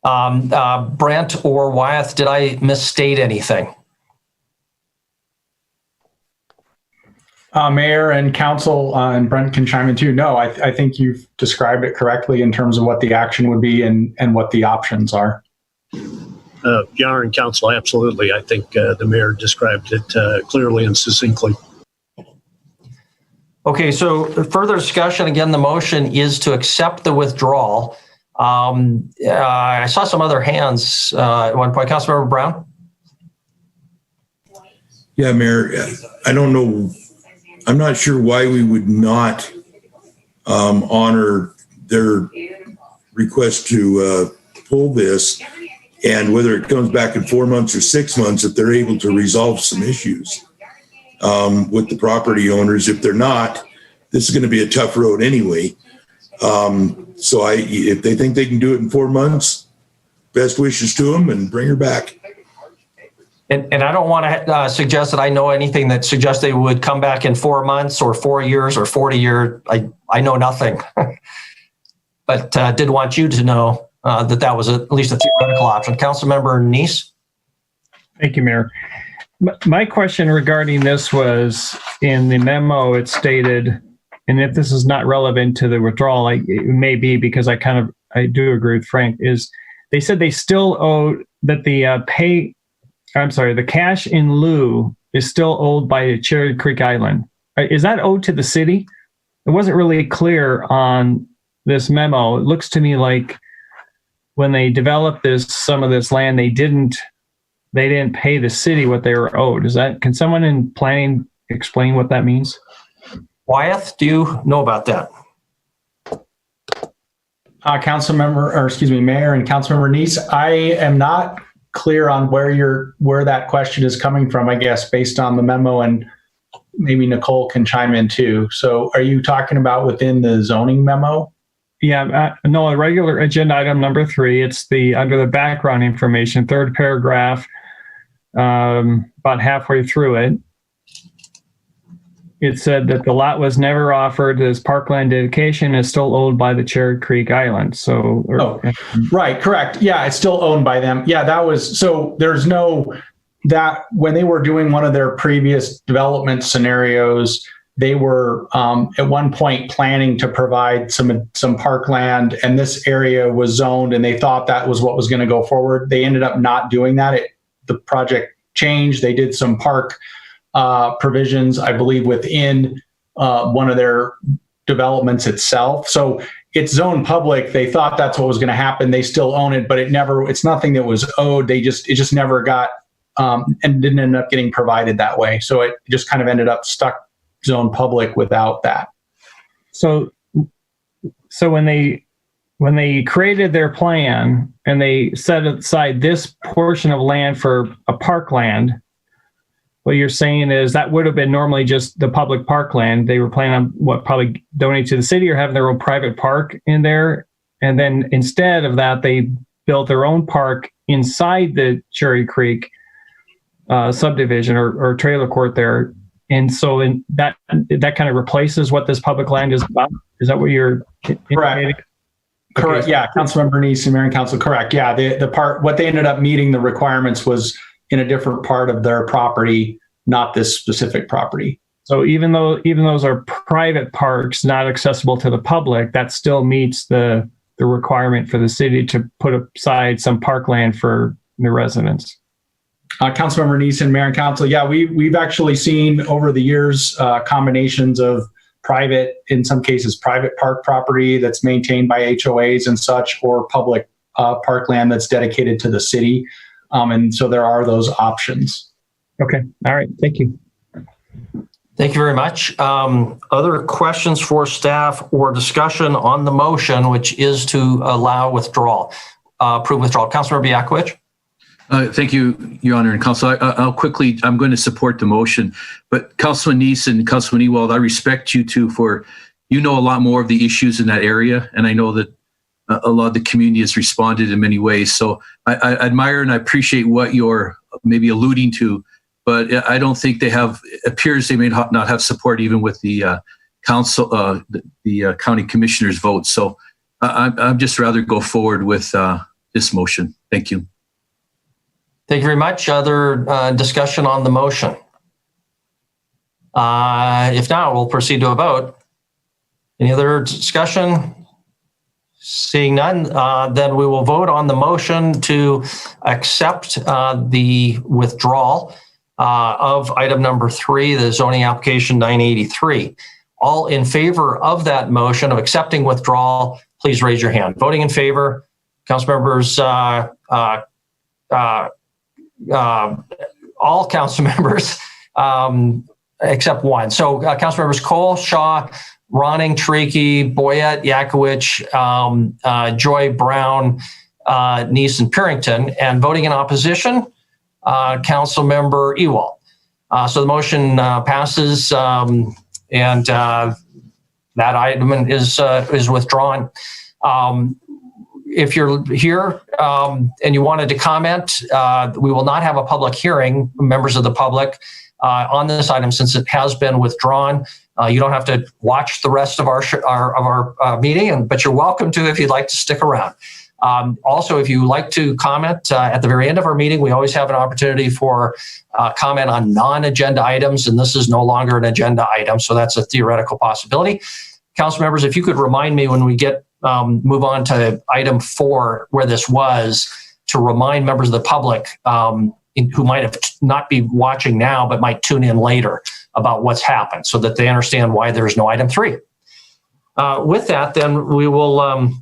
Brent or Wyeth, did I misstate anything? Mayor and council, and Brent can chime in too. No, I think you've described it correctly in terms of what the action would be and what the options are. Your and council, absolutely. I think the mayor described it clearly and succinctly. Okay, so further discussion. Again, the motion is to accept the withdrawal. I saw some other hands at one point. Councilmember Brown? Yeah, Mayor, I don't know. I'm not sure why we would not honor their request to pull this, and whether it comes back in 4 months or 6 months, if they're able to resolve some issues with the property owners. If they're not, this is going to be a tough road anyway. So if they think they can do it in 4 months, best wishes to them and bring her back. And I don't want to suggest that I know anything that suggests they would come back in 4 months or 4 years or 40 years. I know nothing, but did want you to know that was at least a theoretical option. Councilmember Neese? Thank you, Mayor. My question regarding this was, in the memo, it stated, and if this is not relevant to the withdrawal, it may be, because I do agree with Frank, is they said they still owe, that the cash in lieu is still owed by Cherry Creek Island. Is that owed to the city? It wasn't really clear on this memo. It looks to me like when they developed some of this land, they didn't pay the city what they were owed. Can someone in planning explain what that means? Wyeth, do you know about that? Mayor and Councilmember Neese, I am not clear on where that question is coming from, I guess, based on the memo, and maybe Nicole can chime in too. So are you talking about within the zoning memo? Yeah, no, a regular agenda item number 3. It's under the background information, third paragraph, about halfway through it. It said that the lot was never offered as parkland dedication, is still owned by the Cherry Creek Island. Right, correct. Yeah, it's still owned by them. Yeah, there's that when they were doing one of their previous development scenarios, they were at one point planning to provide some parkland, and this area was zoned, and they thought that was what was going to go forward. They ended up not doing that. The project changed. They did some park provisions, I believe, within one of their developments itself. So it's zoned public. They thought that's what was going to happen. They still own it, but it's nothing that was owed. It just never got and didn't end up getting provided that way. So it just kind of ended up stuck zoned public without that. So when they created their plan and they set aside this portion of land for a parkland, what you're saying is that would have been normally just the public parkland. They were planning on probably donate to the city or have their own private park in there. And then instead of that, they built their own park inside the Cherry Creek subdivision or trailer court there. And so that kind of replaces what this public land is about. Is that what you're indicating? Correct. Yeah, Councilmember Neese and Mayor and Council, correct. Yeah, the part, what they ended up meeting the requirements was in a different part of their property, not this specific property. So even those are private parks, not accessible to the public, that still meets the requirement for the city to put aside some parkland for the residents. Councilmember Neese and Mayor and Council, yeah, we've actually seen over the years combinations of private, in some cases, private park property that's maintained by HOAs and such, or public parkland that's dedicated to the city. And so there are those options. Okay. All right. Thank you. Thank you very much. Other questions for staff or discussion on the motion, which is to allow withdrawal, approve withdrawal? Councilmember Biakovich. Thank you, Your Honor and Council. I'm going to support the motion, but Councilman Neese and Councilman Ewald, I respect you two you know a lot more of the issues in that area, and I know that a lot of the community has responded in many ways. So I admire and I appreciate what you're maybe alluding to, but I don't think they have, appears they may not have support even with the council, the county commissioners vote. So I'm just rather go forward with this motion. Thank you. Thank you very much. Other discussion on the motion? If not, we'll proceed to a vote. Any other discussion? Seeing none, then we will vote on the motion to accept the withdrawal of item number 3, the zoning application 983. All in favor of that motion of accepting withdrawal, please raise your hand. Voting in favor, council members, all council members except one. So council members Cole, Shaw, Ronning, Tricky, Boyette, Yakowicz, Joy, Brown, Neese, and Purrington. And voting in opposition, council member Ewald. So the motion passes, and that item is withdrawn. If you're here and you wanted to comment, we will not have a public hearing, members of the public, on this item since it has been withdrawn. You don't have to watch the rest of our meeting, but you're welcome to if you'd like to stick around. Also, if you like to comment at the very end of our meeting, we always have an opportunity for comment on non-agenda items, and this is no longer an agenda item, so that's a theoretical possibility. Council members, if you could remind me when we move on to item 4, where this was, to remind members of the public who might have not be watching now, but might tune in later about what's happened so that they understand why there's no item 3. With that, then we will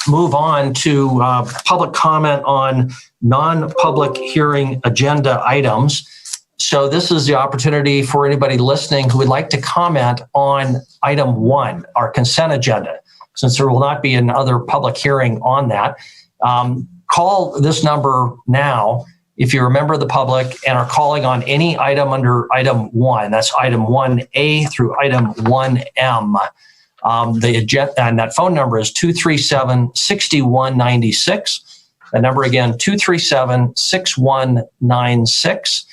move on to public comment on non-public hearing agenda items. So this is the opportunity for anybody listening who would like to comment on item 1, our consent agenda. Since there will not be another public hearing on that, call this number now if you're a member of the public and are calling on any item under item 1. That's item 1A through item 1M. The agenda, and that phone number is 237-6196. That number again, 237-6196.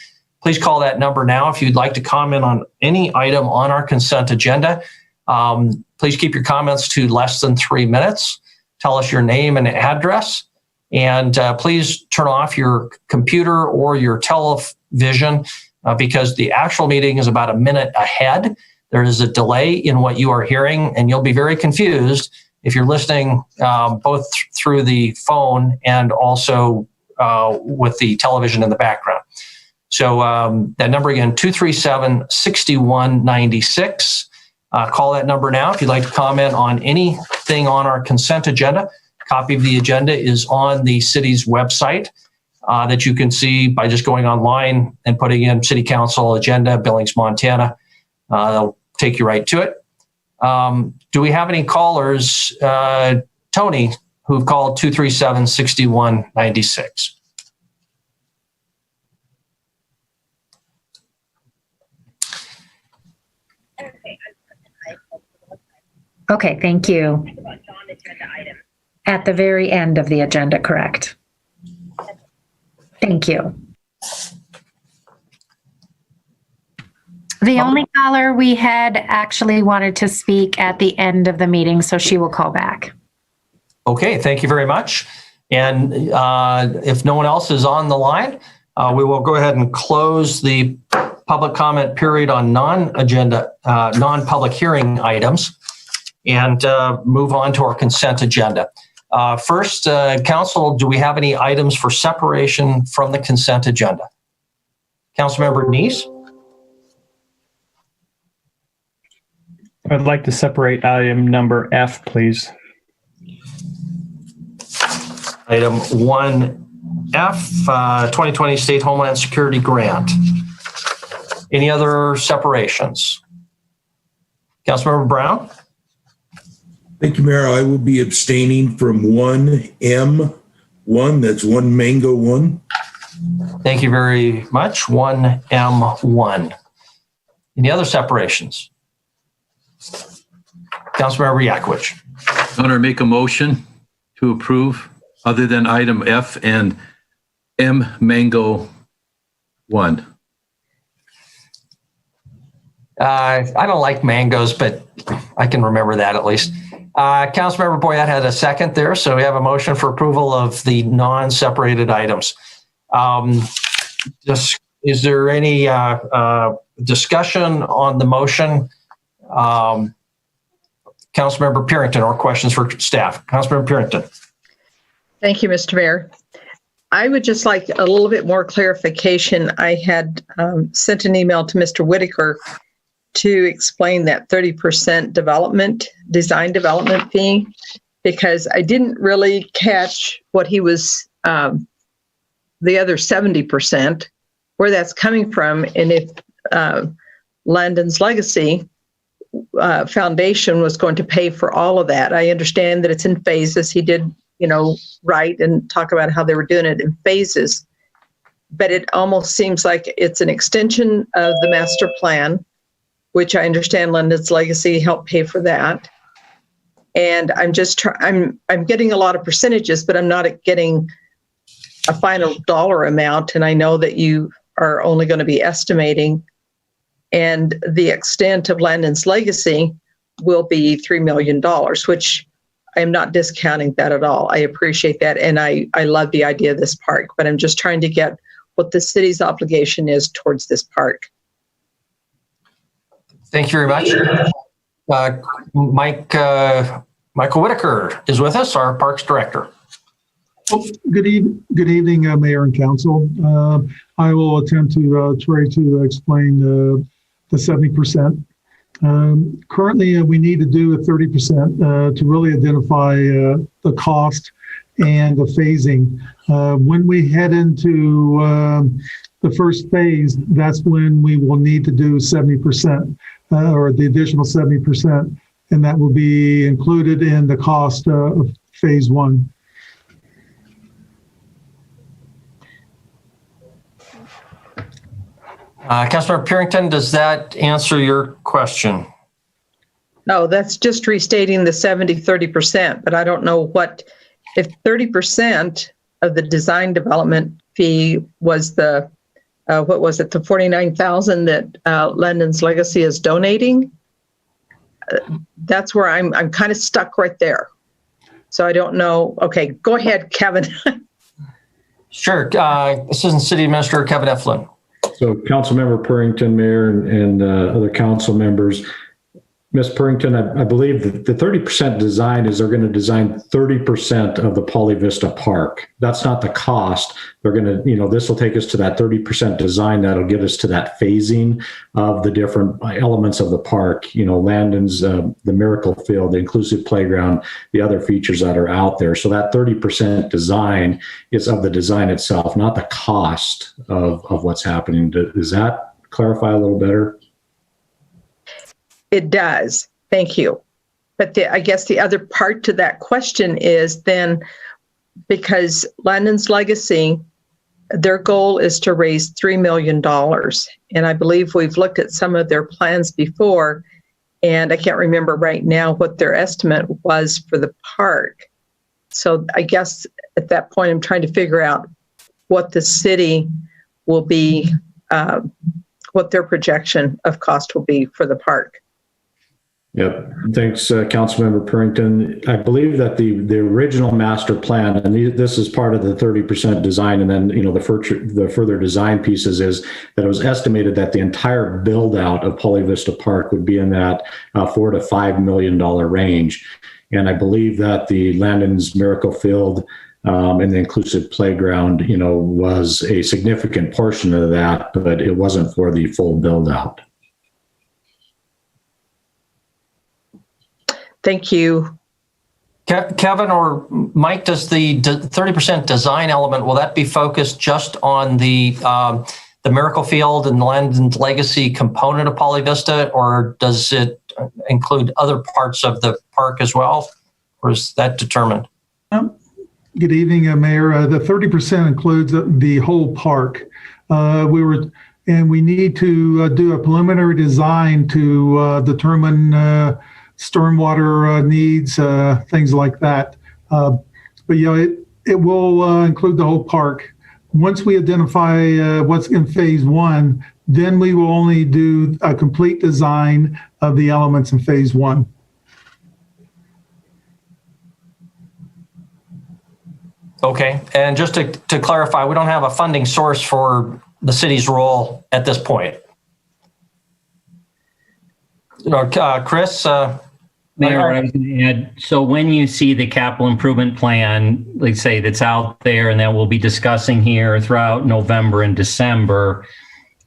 Please call that number now if you'd like to comment on any item on our consent agenda. Please keep your comments to less than 3 minutes. Tell us your name and address. And please turn off your computer or your television because the actual meeting is about a minute ahead. There is a delay in what you are hearing, and you'll be very confused if you're listening both through the phone and also with the television in the background. So that number again, 237-6196. Call that number now if you'd like to comment on anything on our consent agenda. Copy of the agenda is on the city's website that you can see by just going online and putting in City Council agenda, Billings, Montana. They'll take you right to it. Do we have any callers, Tony, who've called 237-6196? Okay, thank you. At the very end of the agenda, correct? Thank you. The only caller we had actually wanted to speak at the end of the meeting, so she will call back. Okay, thank you very much. And if no one else is on the line, we will go ahead and close the public comment period on non-agenda, non-public hearing items and move on to our consent agenda. First, Council, do we have any items for separation from the consent agenda? Councilmember Neese? I'd like to separate item number F, please. Item 1F, 2020 State Homeland Security Grant. Any other separations? Councilmember Brown? Thank you, Mayor. I will be abstaining from 1M1. That's 1 Mango 1. Thank you very much. 1M1. Any other separations? Councilmember Yakowicz. Honor, make a motion to approve other than item F and M Mango 1. I don't like mangoes, but I can remember that at least. Councilmember Boyette had a second there, so we have a motion for approval of the non-separated items. Is there any discussion on the motion? Councilmember Purington, or questions for staff? Councilmember Purington. Thank you, Mr. Mayor. I would just like a little bit more clarification. I had sent an email to Mr. Whitaker to explain that 30% design development fee, because I didn't really catch what he was, the other 70%, where that's coming from, and if Landon's Legacy Foundation was going to pay for all of that. I understand that it's in phases. He did, write and talk about how they were doing it in phases, but it almost seems like it's an extension of the master plan, which I understand Landon's Legacy helped pay for that. And I'm just I'm getting a lot of percentages, but I'm not getting a final dollar amount. And I know that you are only going to be estimating, and the extent of Landon's Legacy will be $3 million, which I am not discounting that at all. I appreciate that. And I love the idea of this park, but I'm just trying to get what the city's obligation is towards this park. Thank you very much. Michael Whitaker is with us, our Parks Director. Good evening, Mayor and Council. I will attempt to try to explain the 70%. Currently, we need to do a 30% to really identify the cost and the phasing. When we head into the first phase, that's when we will need to do 70% or the additional 70%, and that will be included in the cost of phase one. Councilmember Purington, does that answer your question? No, that's just restating the 30%, but I don't know if 30% of the design development fee was the, what was it, the $49,000 that Landon's Legacy is donating? That's where I'm kind of stuck right there. So I don't know. Okay, go ahead, Kevin. Sure. Assistant City Administrator Kevin Eflin. So Councilmember Purington, Mayor, and other council members, Ms. Purington, I believe that the 30% design is they're going to design 30% of the Poly Vista Park. That's not the cost. They're going to, this will take us to that 30% design. That'll get us to that phasing of the different elements of the park, Landon's, the Miracle Field, the inclusive playground, the other features that are out there. So that 30% design is of the design itself, not the cost of what's happening. Does that clarify a little better? It does. Thank you. But I guess the other part to that question is then, because Landon's Legacy, their goal is to raise $3 million. And I believe we've looked at some of their plans before, and I can't remember right now what their estimate was for the park. So I guess at that point, I'm trying to figure out what the city will be, what their projection of cost will be for the park. Yep. Thanks, Councilmember Purington. I believe that the original master plan, and this is part of the 30% design, and then the further design pieces is that it was estimated that the entire build out of Poly Vista Park would be in that $4 to $5 million range. And I believe that the Landon's Miracle Field and the inclusive playground, was a significant portion of that, but it wasn't for the full build out. Thank you. Kevin or Mike, does the 30% design element, will that be focused just on the Miracle Field and Landon's Legacy component of Poly Vista, or does it include other parts of the park as well, or is that determined? Good evening, Mayor. The 30% includes the whole park. We need to do a preliminary design to determine stormwater needs, things like that. But it will include the whole park. Once we identify what's in phase one, then we will only do a complete design of the elements in phase 1. Okay, and just to clarify, we don't have a funding source for the city's role at this point. Chris? Mayor, I was going to add, so when you see the capital improvement plan, like say that's out there and that we'll be discussing here throughout November and December,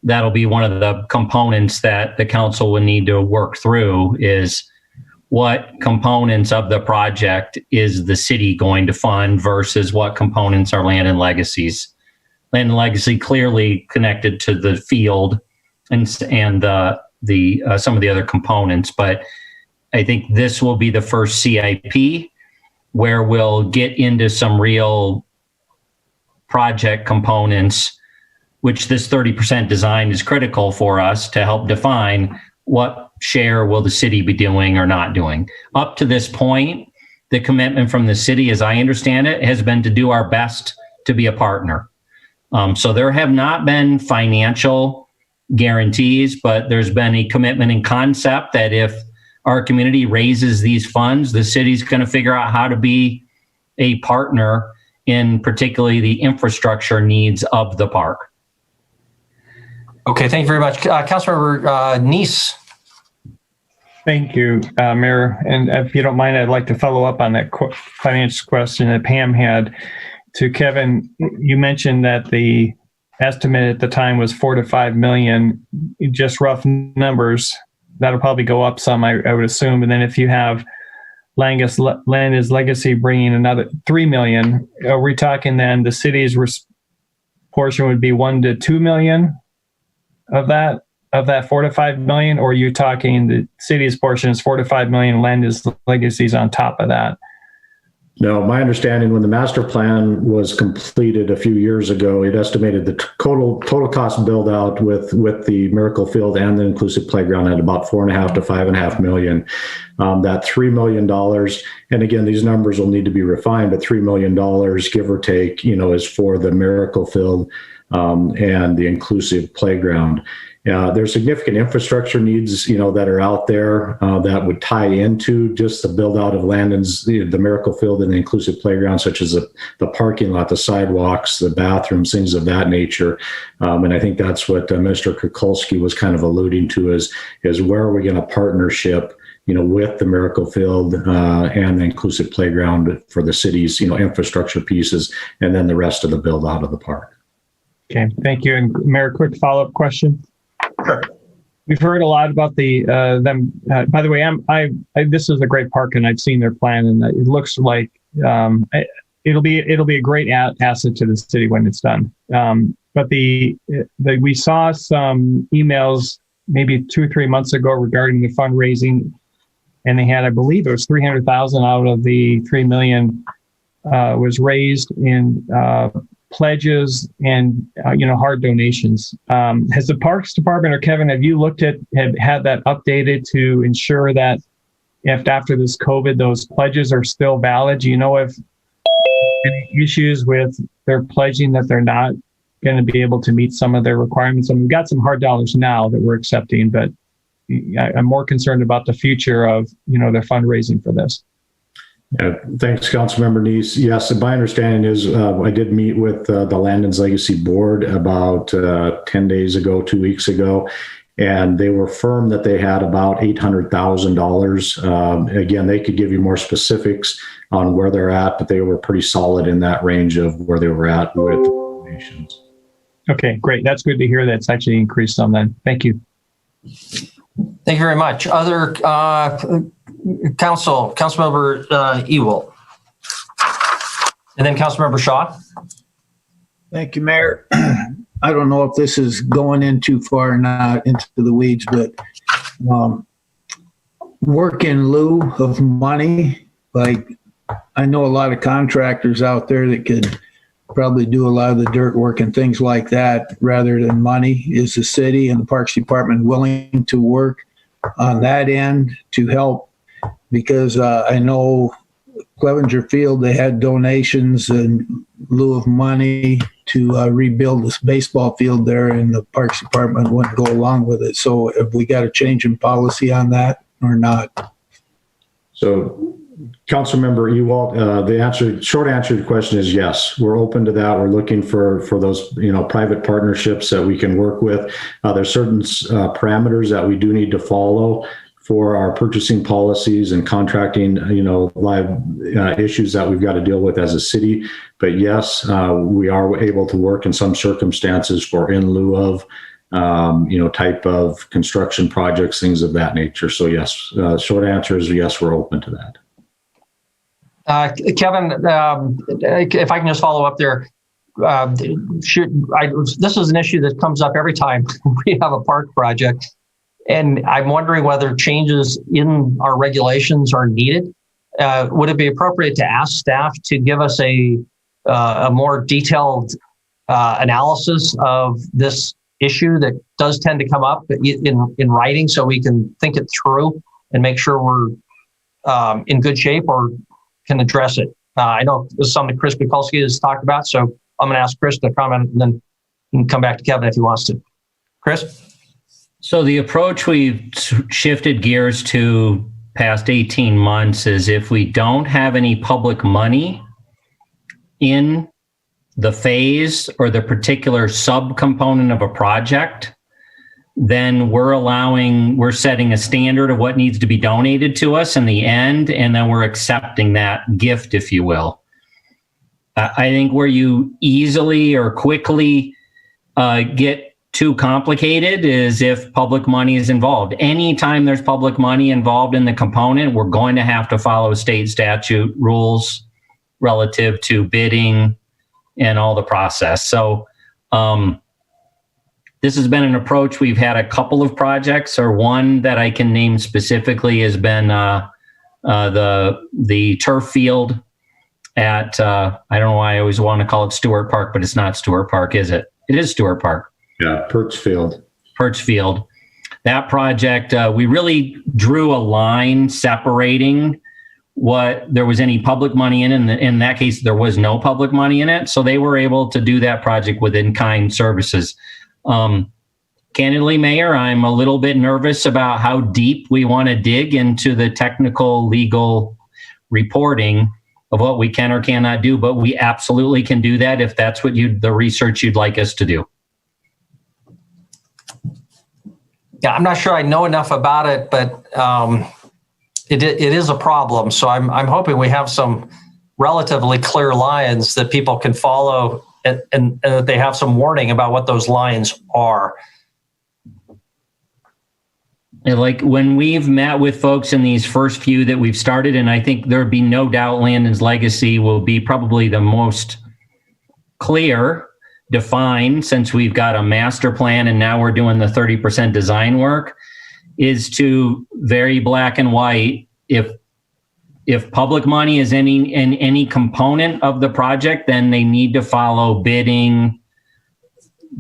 that'll be one of the components that the council will need to work through is what components of the project is the city going to fund versus what components are Land and Legacy's. Land and Legacy clearly connected to the field and some of the other components, but I think this will be the first CIP where we'll get into some real project components, which this 30% design is critical for us to help define what share will the city be doing or not doing. Up to this point, the commitment from the city, as I understand it, has been to do our best to be a partner. So there have not been financial guarantees, but there's been a commitment in concept that if our community raises these funds, the city's going to figure out how to be a partner in particularly the infrastructure needs of the park. Okay, thank you very much. Councilmember Neese. Thank you, Mayor. And if you don't mind, I'd like to follow up on that finance question that Pam had to Kevin. You mentioned that the estimate at the time was $4 to $5 million, just rough numbers. That'll probably go up some, I would assume. And then if you have Land is Legacy bringing another $3 million, are we talking then the city's portion would be $1 to $2 million of that $4 to $5 million, or are you talking the city's portion is $4 to $5 million, Land is Legacy's on top of that? No, my understanding when the master plan was completed a few years ago, it estimated the total cost build out with the Miracle Field and the inclusive playground at about $4.5 to $5.5 million. That $3 million, and again, these numbers will need to be refined, but $3 million, give or take, is for the Miracle Field and the inclusive playground. There's significant infrastructure needs, that are out there that would tie into just the build out of Landon's, the Miracle Field and the inclusive playground, such as the parking lot, the sidewalks, the bathrooms, things of that nature. And I think that's what Mr. Kukulski was kind of alluding to is where are we going to partnership, with the Miracle Field and the inclusive playground for the city's, infrastructure pieces, and then the rest of the build out of the park. Okay, thank you. And Mayor, quick follow-up question. Sure. We've heard a lot about them. By the way, this is a great park, and I've seen their plan, and it looks like it'll be a great asset to the city when it's done. But we saw some emails maybe 2 or 3 months ago regarding the fundraising, and they had, I believe, it was $300,000 out of the $3 million was raised in pledges and hard donations. Has the Parks Department, or Kevin, have you had that updated to ensure that if after this COVID those pledges are still valid? Do you know if any issues with their pledging that they're not going to be able to meet some of their requirements? And we've got some hard dollars now that we're accepting, but I'm more concerned about the future of their fundraising for this. Yeah, thanks, Councilmember Neese. Yes, my understanding is I did meet with the Land and Legacy Board about 10 days ago, 2 weeks ago, and they were firm that they had about $800,000. Again, they could give you more specifics on where they're at, but they were pretty solid in that range of where they were at with donations. Okay, great. That's good to hear. That's actually increased some then. Thank you. Thank you very much. Other Councilmember Ewell, and then Councilmember Shaw. Thank you, Mayor. I don't know if this is going in too far or not into the weeds, but work in lieu of money, like I know a lot of contractors out there that could probably do a lot of the dirt work and things like that rather than money. Is the city and the Parks Department willing to work on that end to help? Because I know Clevenger Field, they had donations in lieu of money to rebuild this baseball field there, and the Parks Department wouldn't go along with it. So have we got a change in policy on that or not? So, Councilmember Ewald, short answer to the question is yes. We're open to that. We're looking for those, private partnerships that we can work with. There's certain parameters that we do need to follow for our purchasing policies and contracting, live issues that we've got to deal with as a city. But yes, we are able to work in some circumstances for in lieu of, type of construction projects, things of that nature. So yes, short answer is yes, we're open to that. Kevin, if I can just follow up there, this is an issue that comes up every time we have a park project, and I'm wondering whether changes in our regulations are needed. Would it be appropriate to ask staff to give us a more detailed analysis of this issue that does tend to come up in writing, so we can think it through and make sure we're in good shape or can address it? I know this is something Chris Mikulski has talked about, so I'm going to ask Chris to comment, and then he can come back to Kevin if he wants to. Chris? So the approach we've shifted gears to past 18 months is if we don't have any public money in the phase or the particular subcomponent of a project, then we're setting a standard of what needs to be donated to us in the end, and then we're accepting that gift, if you will. I think where you easily or quickly get too complicated is if public money is involved. Anytime there's public money involved in the component, we're going to have to follow state statute rules relative to bidding and all the process. So, this has been an approach. We've had a couple of projects, or one that I can name specifically has been the turf field at, I don't know why I always want to call it Stewart Park, but it's not Stewart Park, is it? It is Stewart Park. Yeah, Perch Field. That project, we really drew a line separating what there was any public money in. In that case, there was no public money in it. So they were able to do that project with in-kind services. Candidly, Mayor, I'm a little bit nervous about how deep we want to dig into the technical legal reporting of what we can or cannot do, but we absolutely can do that if that's what the research you'd like us to do. Yeah, I'm not sure I know enough about it, but it is a problem. So I'm hoping we have some relatively clear lines that people can follow, and that they have some warning about what those lines are. And like when we've met with folks in these first few that we've started, and I think there'd be no doubt Landon's legacy will be probably the most clear, defined, since we've got a master plan and now we're doing the 30% design work, is to very black and white. If public money is in any component of the project, then they need to follow bidding,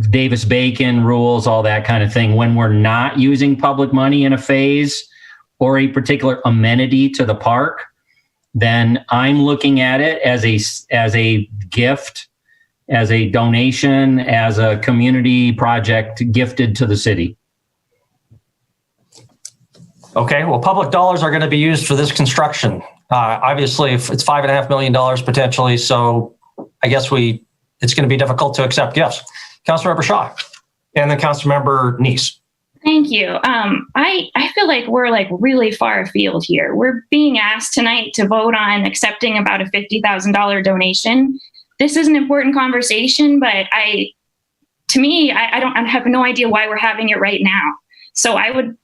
Davis-Bacon rules, all that kind of thing. When we're not using public money in a phase or a particular amenity to the park, then I'm looking at it as a gift, as a donation, as a community project gifted to the city. Okay, well, public dollars are going to be used for this construction. Obviously, if it's $5.5 million potentially, so I guess it's going to be difficult to accept gifts. Councilmember Shaw, and then Councilmember Neese. Thank you. I feel like we're really far afield here. We're being asked tonight to vote on accepting about a $50,000 donation. This is an important conversation, but I have no idea why we're having it right now. So I'm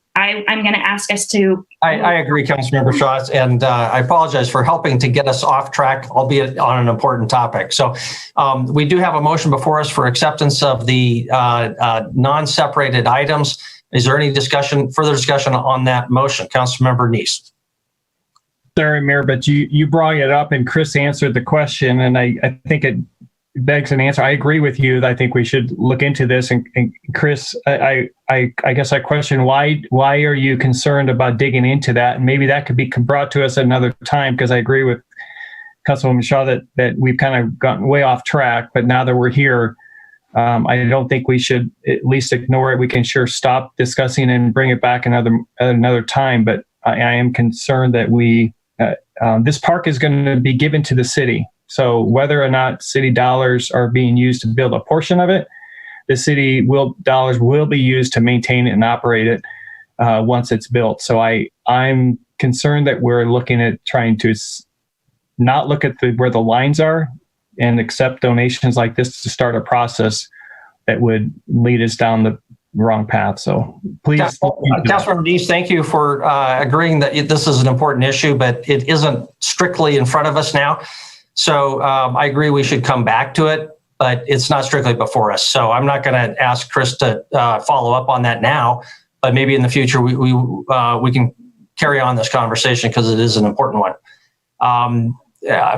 going to ask us to. I agree, Councilmember Shaw, and I apologize for helping to get us off track, albeit on an important topic. So we do have a motion before us for acceptance of the non-separated items. Is there any further discussion on that motion? Councilmember Neese. Sorry, Mayor, but you brought it up and Chris answered the question, and I think it begs an answer. I agree with you. I think we should look into this. And Chris, I guess I question why are you concerned about digging into that? And maybe that could be brought to us at another time, because I agree with Councilwoman Shaw, that we've kind of gotten way off track, but now that we're here, I don't think we should at least ignore it. We can sure stop discussing and bring it back another time, but I am concerned that this park is going to be given to the city. So whether or not city dollars are being used to build a portion of it, the city dollars will be used to maintain it and operate it once it's built. So I'm concerned that we're looking at trying to not look at where the lines are and accept donations like this to start a process that would lead us down the wrong path. So please. Councilmember Dees, thank you for agreeing that this is an important issue, but it isn't strictly in front of us now. So I agree we should come back to it, but it's not strictly before us. So I'm not going to ask Chris to follow up on that now, but maybe in the future we can carry on this conversation because it is an important one.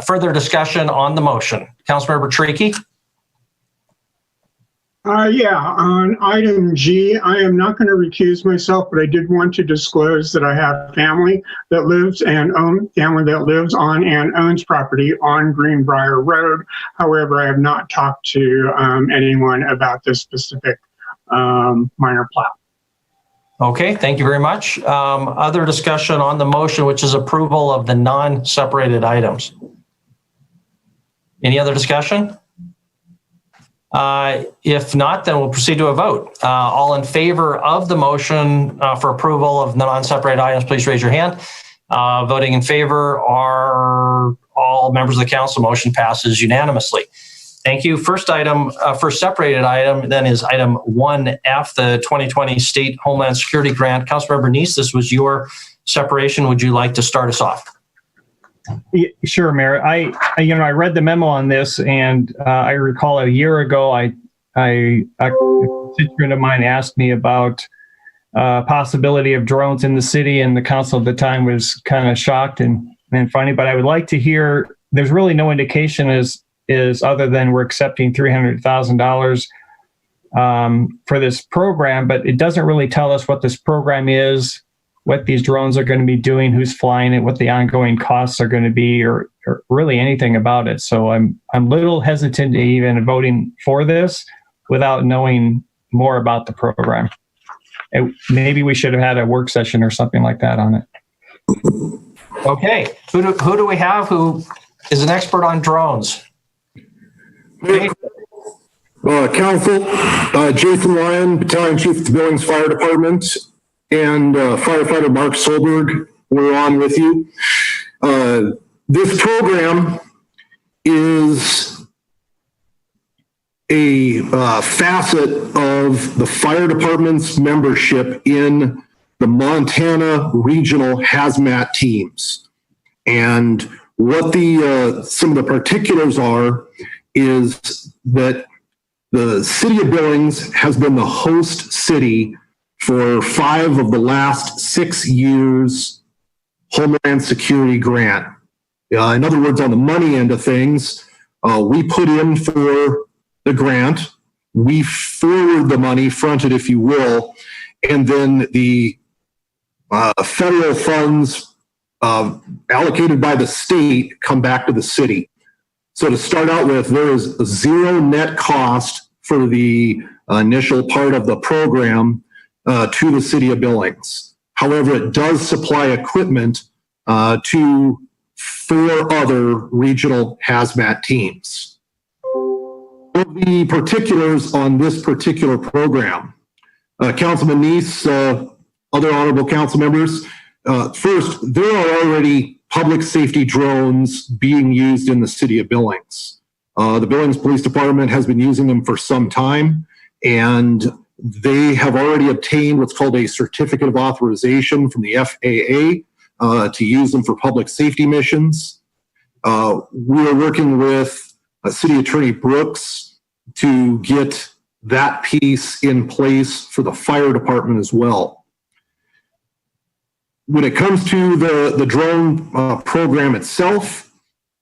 Further discussion on the motion. Councilmember Tricky? On item G, I am not going to recuse myself, but I did want to disclose that I have family that lives on and owns property on Greenbrier Road. However, I have not talked to anyone about this specific minor plat. Okay, thank you very much. Other discussion on the motion, which is approval of the non-separated items. Any other discussion? If not, then we'll proceed to a vote. All in favor of the motion for approval of the non-separated items, please raise your hand. Voting in favor are all members of the council. Motion passes unanimously. Thank you. First item, first separated item, then is item 1F, the 2020 State Homeland Security Grant. Councilmember Neese, this was your separation. Would you like to start us off? Yeah, sure, Mayor. I read the memo on this, and I recall a year ago, a constituent of mine asked me about possibility of drones in the city, and the council at the time was kind of shocked and funny. But I would like to hear. There's really no indication is other than we're accepting $300,000 for this program, but it doesn't really tell us what this program is, what these drones are going to be doing, who's flying it, what the ongoing costs are going to be, or really anything about it. So I'm a little hesitant to even voting for this without knowing more about the program. Maybe we should have had a work session or something like that on it. Okay, who do we have who is an expert on drones? Council, Jason Lyon, Battalion Chief of the Billings Fire Department, and firefighter Mark Solberg, we're on with you. This program is a facet of the fire department's membership in the Montana regional hazmat teams. And what some of the particulars are is that the city of Billings has been the host city for 5 of the last 6 years Homeland Security grant. In other words, on the money end of things, we put in for the grant, we forward the money, fronted if you will, and then the federal funds allocated by the state come back to the city. So to start out with, there is 0 net cost for the initial part of the program to the city of Billings. However, it does supply equipment to 4 other regional hazmat teams. The particulars on this particular program, Councilman Neese, other honorable council members, first, there are already public safety drones being used in the city of Billings. The Billings Police Department has been using them for some time, and they have already obtained what's called a certificate of authorization from the FAA to use them for public safety missions. We are working with City Attorney Brooks to get that piece in place for the fire department as well. When it comes to the drone program itself,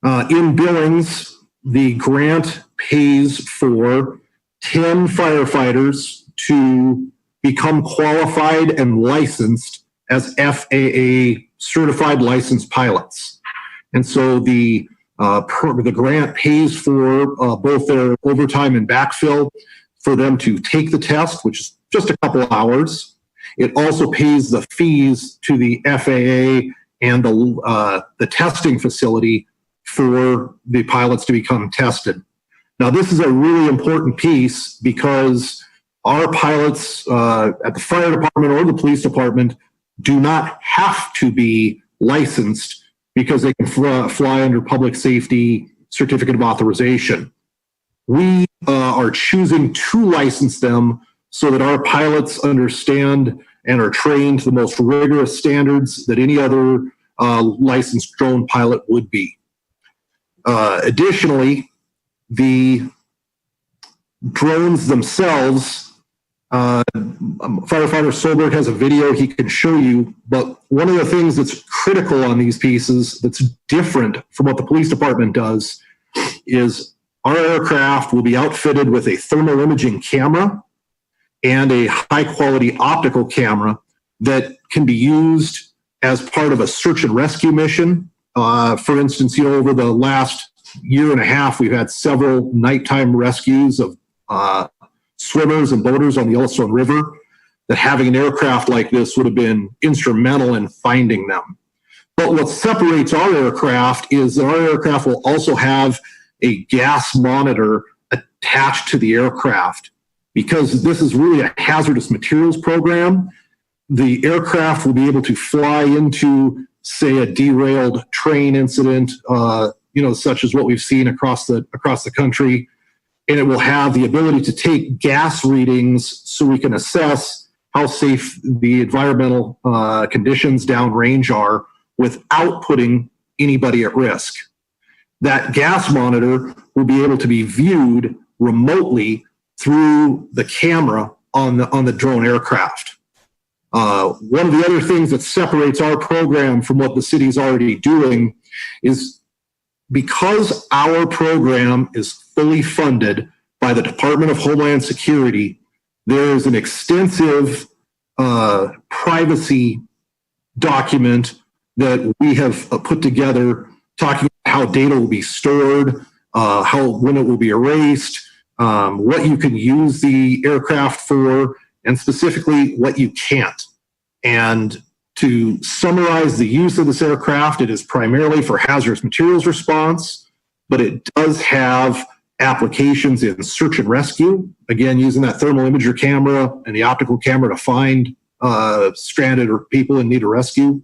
in Billings, the grant pays for 10 firefighters to become qualified and licensed as FAA certified licensed pilots. And so the The grant pays for both their overtime and backfill for them to take the test, which is just a couple of hours. It also pays the fees to the FAA and the testing facility for the pilots to become tested. Now, this is a really important piece because our pilots at the fire department or the police department do not have to be licensed because they can fly under public safety certificate of authorization. We are choosing to license them so that our pilots understand and are trained to the most rigorous standards that any other licensed drone pilot would be. Additionally, the drones themselves, Firefighter Solberg has a video he can show you, but one of the things that's critical on these pieces that's different from what the police department does is our aircraft will be outfitted with a thermal imaging camera and a high quality optical camera that can be used as part of a search and rescue mission. For instance, over the last year and a half, we've had several nighttime rescues of swimmers and boaters on the Yellowstone River, that having an aircraft like this would have been instrumental in finding them. But what separates our aircraft is that our aircraft will also have a gas monitor attached to the aircraft. Because this is really a hazardous materials program, the aircraft will be able to fly into, say, a derailed train incident, such as what we've seen across the country, and it will have the ability to take gas readings so we can assess how safe the environmental conditions downrange are without putting anybody at risk. That gas monitor will be able to be viewed remotely through the camera on the drone aircraft. One of the other things that separates our program from what the city's already doing is because our program is fully funded by the Department of Homeland Security, there is an extensive privacy document that we have put together talking about how data will be stored, when it will be erased, what you can use the aircraft for, and specifically what you can't. And to summarize the use of this aircraft, it is primarily for hazardous materials response, but it does have applications in search and rescue, again, using that thermal imager camera and the optical camera to find stranded or people in need of rescue,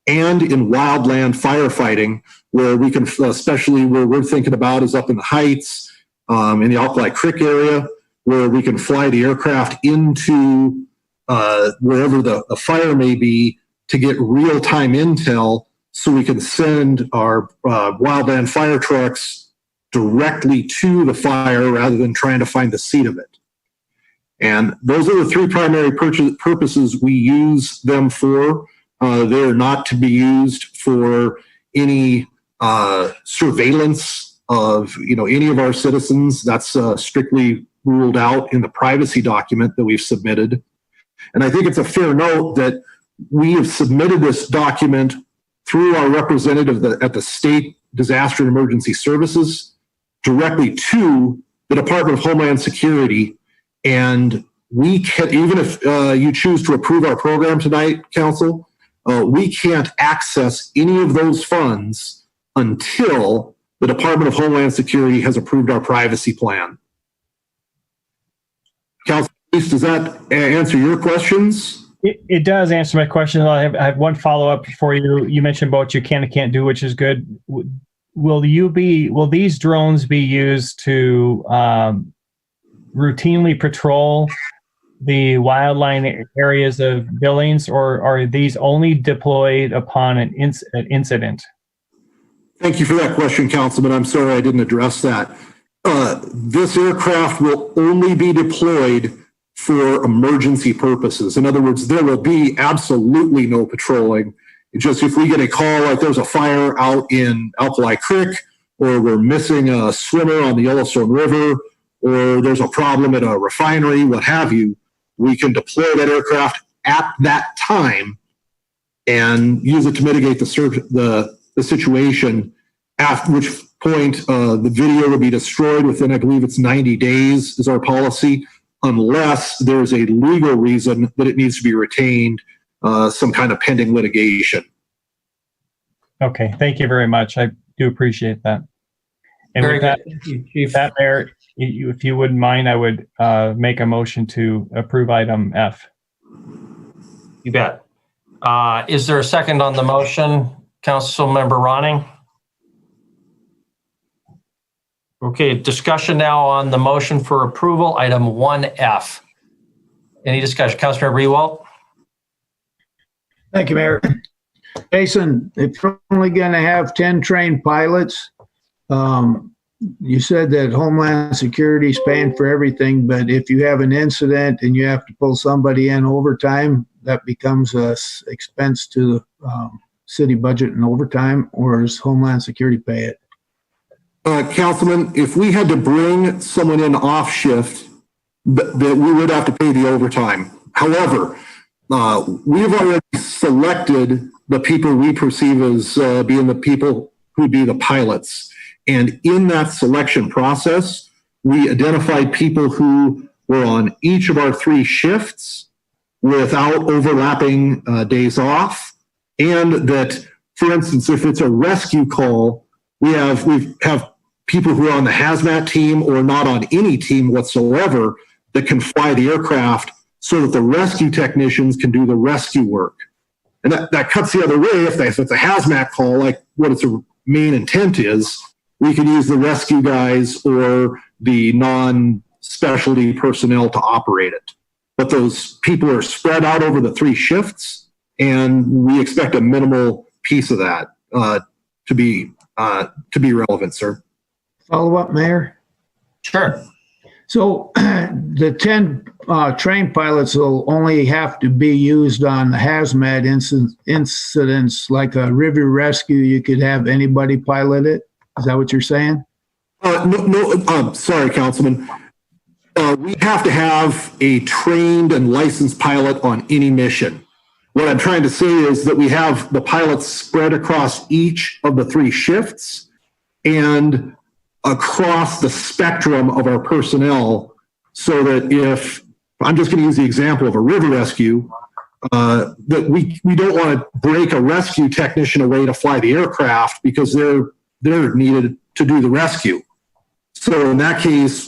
and in wildland firefighting, where we can, especially where we're thinking about is up in the heights, in the Alkali Creek area, where we can fly the aircraft into wherever the fire may be to get real-time intel so we can send our wildland fire trucks directly to the fire rather than trying to find the seat of it. And those are the three primary purposes we use them for. They're not to be used for any surveillance of any of our citizens. That's strictly ruled out in the privacy document that we've submitted. And I think it's a fair note that we have submitted this document through our representative at the State Disaster and Emergency Services directly to the Department of Homeland Security. And we can, even if you choose to approve our program tonight, Council, we can't access any of those funds until the Department of Homeland Security has approved our privacy plan. Council, does that answer your questions? It does answer my question. I have one follow-up for you. You mentioned about you can and can't do, which is good. Will these drones be used to routinely patrol the wildland areas of Billings, or are these only deployed upon an incident? Thank you for that question, Councilman. I'm sorry I didn't address that. This aircraft will only be deployed for emergency purposes. In other words, there will be absolutely no patrolling. It's just if we get a call like there's a fire out in Alkali Creek, or we're missing a swimmer on the Yellowstone River, or there's a problem at a refinery, what have you, we can deploy that aircraft at that time and use it to mitigate the situation, which point, the video will be destroyed within, I believe it's 90 days is our policy, unless there's a legal reason that it needs to be retained, some kind of pending litigation. Okay, thank you very much. I do appreciate that. And Very with that, good. Thank you, Chief. that, Mayor, if you wouldn't mind, I would make a motion to approve item F. You bet. Is there a second on the motion? Councilmember Ronning? Okay, discussion now on the motion for approval, item 1F. Any discussion? Councilmember Ewald? Thank you, Mayor. Jason, if you're only going to have 10 trained pilots, you said that Homeland Security is paying for everything, but if you have an incident and you have to pull somebody in overtime, that becomes a expense to the city budget and overtime, or does Homeland Security pay it? Councilman, if we had to bring someone in off shift, that we would have to pay the overtime. However, we've already selected the people we perceive as being the people who'd be the pilots. And in that selection process, we identified people who were on each of our 3 shifts without overlapping days off. And that, for instance, if it's a rescue call, we have people who are on the hazmat team or not on any team whatsoever that can fly the aircraft so that the rescue technicians can do the rescue work. And that cuts the other way. If it's a hazmat call, like what its main intent is, we can use the rescue guys or the non-specialty personnel to operate it. But those people are spread out over the 3 shifts, and we expect a minimal piece of that to be relevant, sir. Follow up, Mayor? Sure. So the 10 trained pilots will only have to be used on hazmat incidents like a river rescue. You could have anybody pilot it. Is that what you're saying? No, sorry, Councilman. We have to have a trained and licensed pilot on any mission. What I'm trying to say is that we have the pilots spread across each of the 3 shifts and across the spectrum of our personnel, so that if, I'm just going to use the example of a river rescue, that we don't want to break a rescue technician away to fly the aircraft because they're needed to do the rescue. So in that case,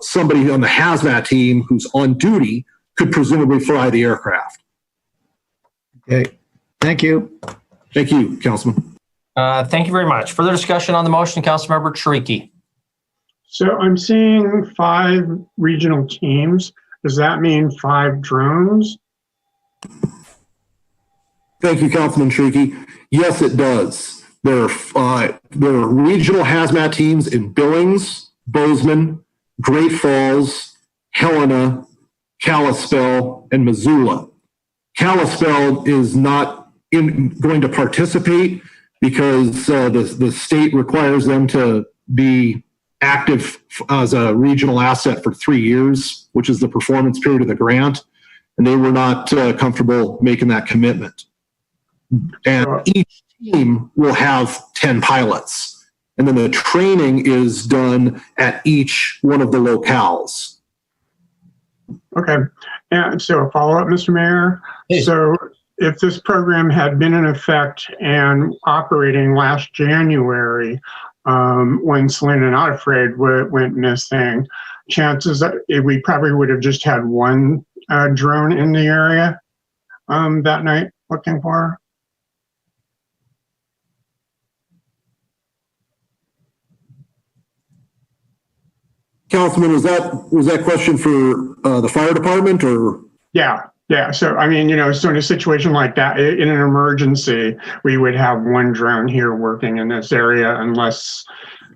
somebody on the hazmat team who's on duty could presumably fly the aircraft. Okay, thank you. Thank you, Councilman. Thank you very much. Further discussion on the motion, Councilmember Chiriky. So I'm seeing 5 regional teams. Does that mean 5 drones? Thank you, Councilman Chiriky. Yes, it does. There are regional hazmat teams in Billings, Bozeman, Great Falls, Helena, Kalispell, and Missoula. Kalispell is not going to participate because the state requires them to be active as a regional asset for 3 years, which is the performance period of the grant. And they were not comfortable making that commitment. And each team will have 10 pilots. And then the training is done at each one of the locales. Okay. And so a follow-up, Mr. Mayor. Hey. So if this program had been in effect and operating last January, when Selena and Otterfred went in this thing, chances that we probably would have just had 1 drone in the area that night looking for her. Councilman, was that question for the fire department or? Yeah. So, I mean, so in a situation like that, in an emergency, we would have 1 drone here working in this area unless,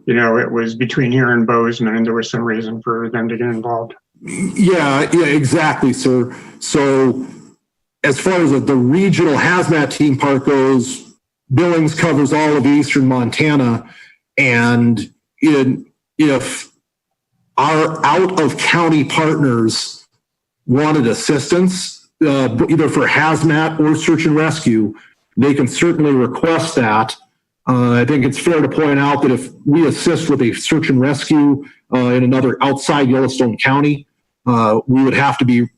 it was between here and Bozeman and there was some reason for them to get involved. Yeah, exactly, sir. So as far as the regional hazmat team part goes, Billings covers all of eastern Montana. And if our out-of-county partners wanted assistance, either for hazmat or search and rescue, they can certainly request that. I think it's fair to point out that if we assist with a search and rescue in another outside Yellowstone County, we would need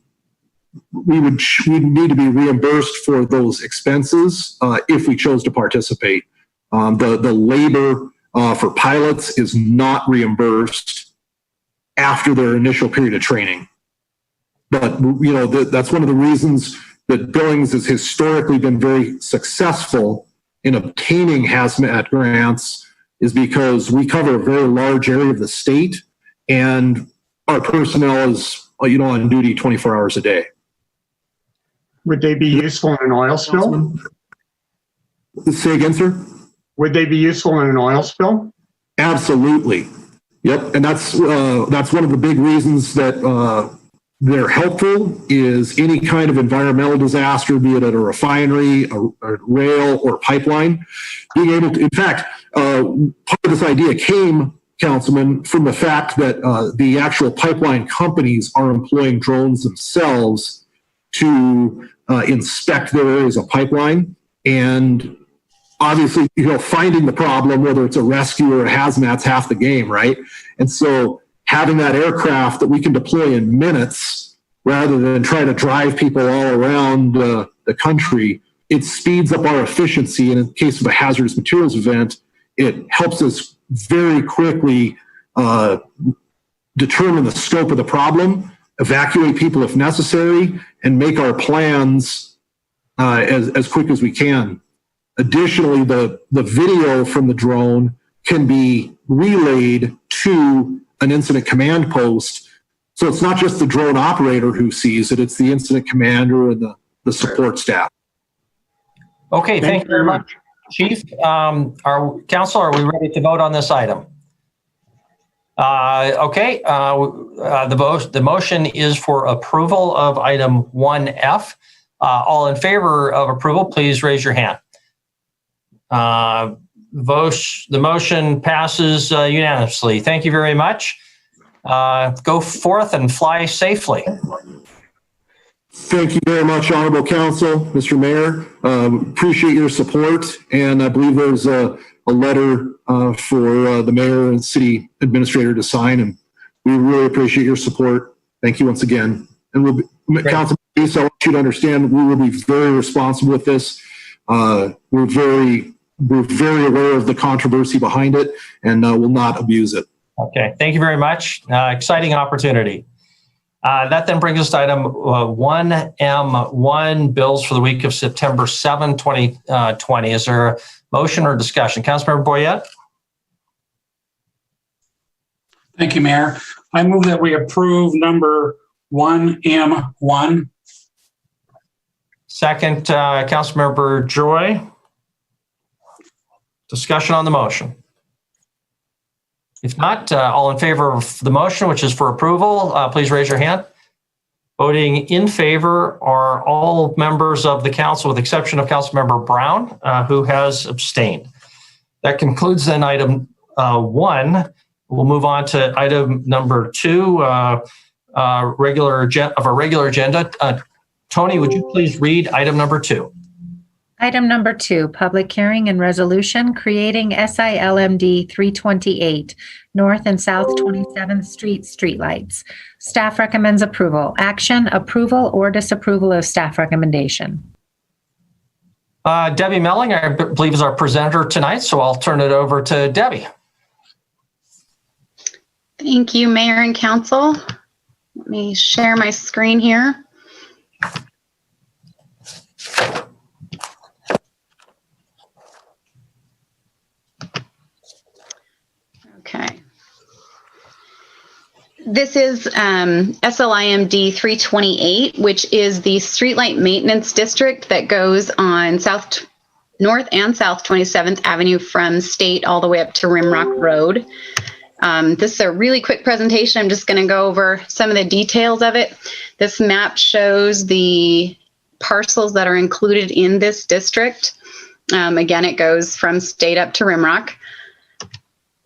to be reimbursed for those expenses if we chose to participate. The labor for pilots is not reimbursed after their initial period of training. But that's one of the reasons that Billings has historically been very successful in obtaining hazmat grants, is because we cover a very large area of the state, and our personnel is on duty 24 hours a day. Would they be useful in an oil spill? Say again, sir? Would they be useful in an oil spill? Absolutely. Yep. And that's one of the big reasons that they're helpful, is any kind of environmental disaster, be it at a refinery, a rail, or pipeline. Being able to, in fact, part of this idea came, Councilman, from the fact that the actual pipeline companies are employing drones themselves to inspect their areas of pipeline. And obviously, finding the problem, whether it's a rescue or a hazmat's half the game, right? And so having that aircraft that we can deploy in minutes rather than try to drive people all around the country, it speeds up our efficiency. And in the case of a hazardous materials event, it helps us very quickly determine the scope of the problem, evacuate people if necessary, and make our plans as quick as we can. Additionally, the video from the drone can be relayed to an incident command post. So it's not just the drone operator who sees it, it's the incident commander and the support staff. Okay, thank you very much. Chief, our council, are we ready to vote on this item? Okay, the motion is for approval of item 1F. All in favor of approval, please raise your hand. The motion passes unanimously. Thank you very much. Go forth and fly safely. Thank you very much, Honorable Council, Mr. Mayor. Appreciate your support, and I believe there's a letter for the mayor and city administrator to sign, and we really appreciate your support. Thank you once again. And Council, I want you to understand we will be very responsible with this. We're very aware of the controversy behind it, and will not abuse it. Okay, thank you very much. Exciting opportunity. That then brings us to item 1M1, bills for the week of September 7, 2020. Is there a motion or discussion? Councilmember Boyette? Thank you, Mayor. I move that we approve number 1M1. Second, Councilmember Joy. Discussion on the motion. If not, all in favor of the motion, which is for approval, please raise your hand. Voting in favor are all members of the council, with the exception of Councilmember Brown, who has abstained. That concludes then item 1. We'll move on to item number 2, regular agenda. Tony, would you please read item number 2? Item number 2, public hearing and resolution creating SILMD 328 North and South 27th Street streetlights. Staff recommends approval. Action, approval or disapproval of staff recommendation. Debbie Melling, I believe, is our presenter tonight, so I'll turn it over to Debbie. Thank you, Mayor and Council. Let me share my screen here. Okay. This is SLIMD 328, which is the streetlight maintenance district that goes on North and South 27th Avenue from State all the way up to Rimrock Road. This is a really quick presentation. I'm just going to go over some of the details of it. This map shows the parcels that are included in this district. Again, it goes from State up to Rimrock.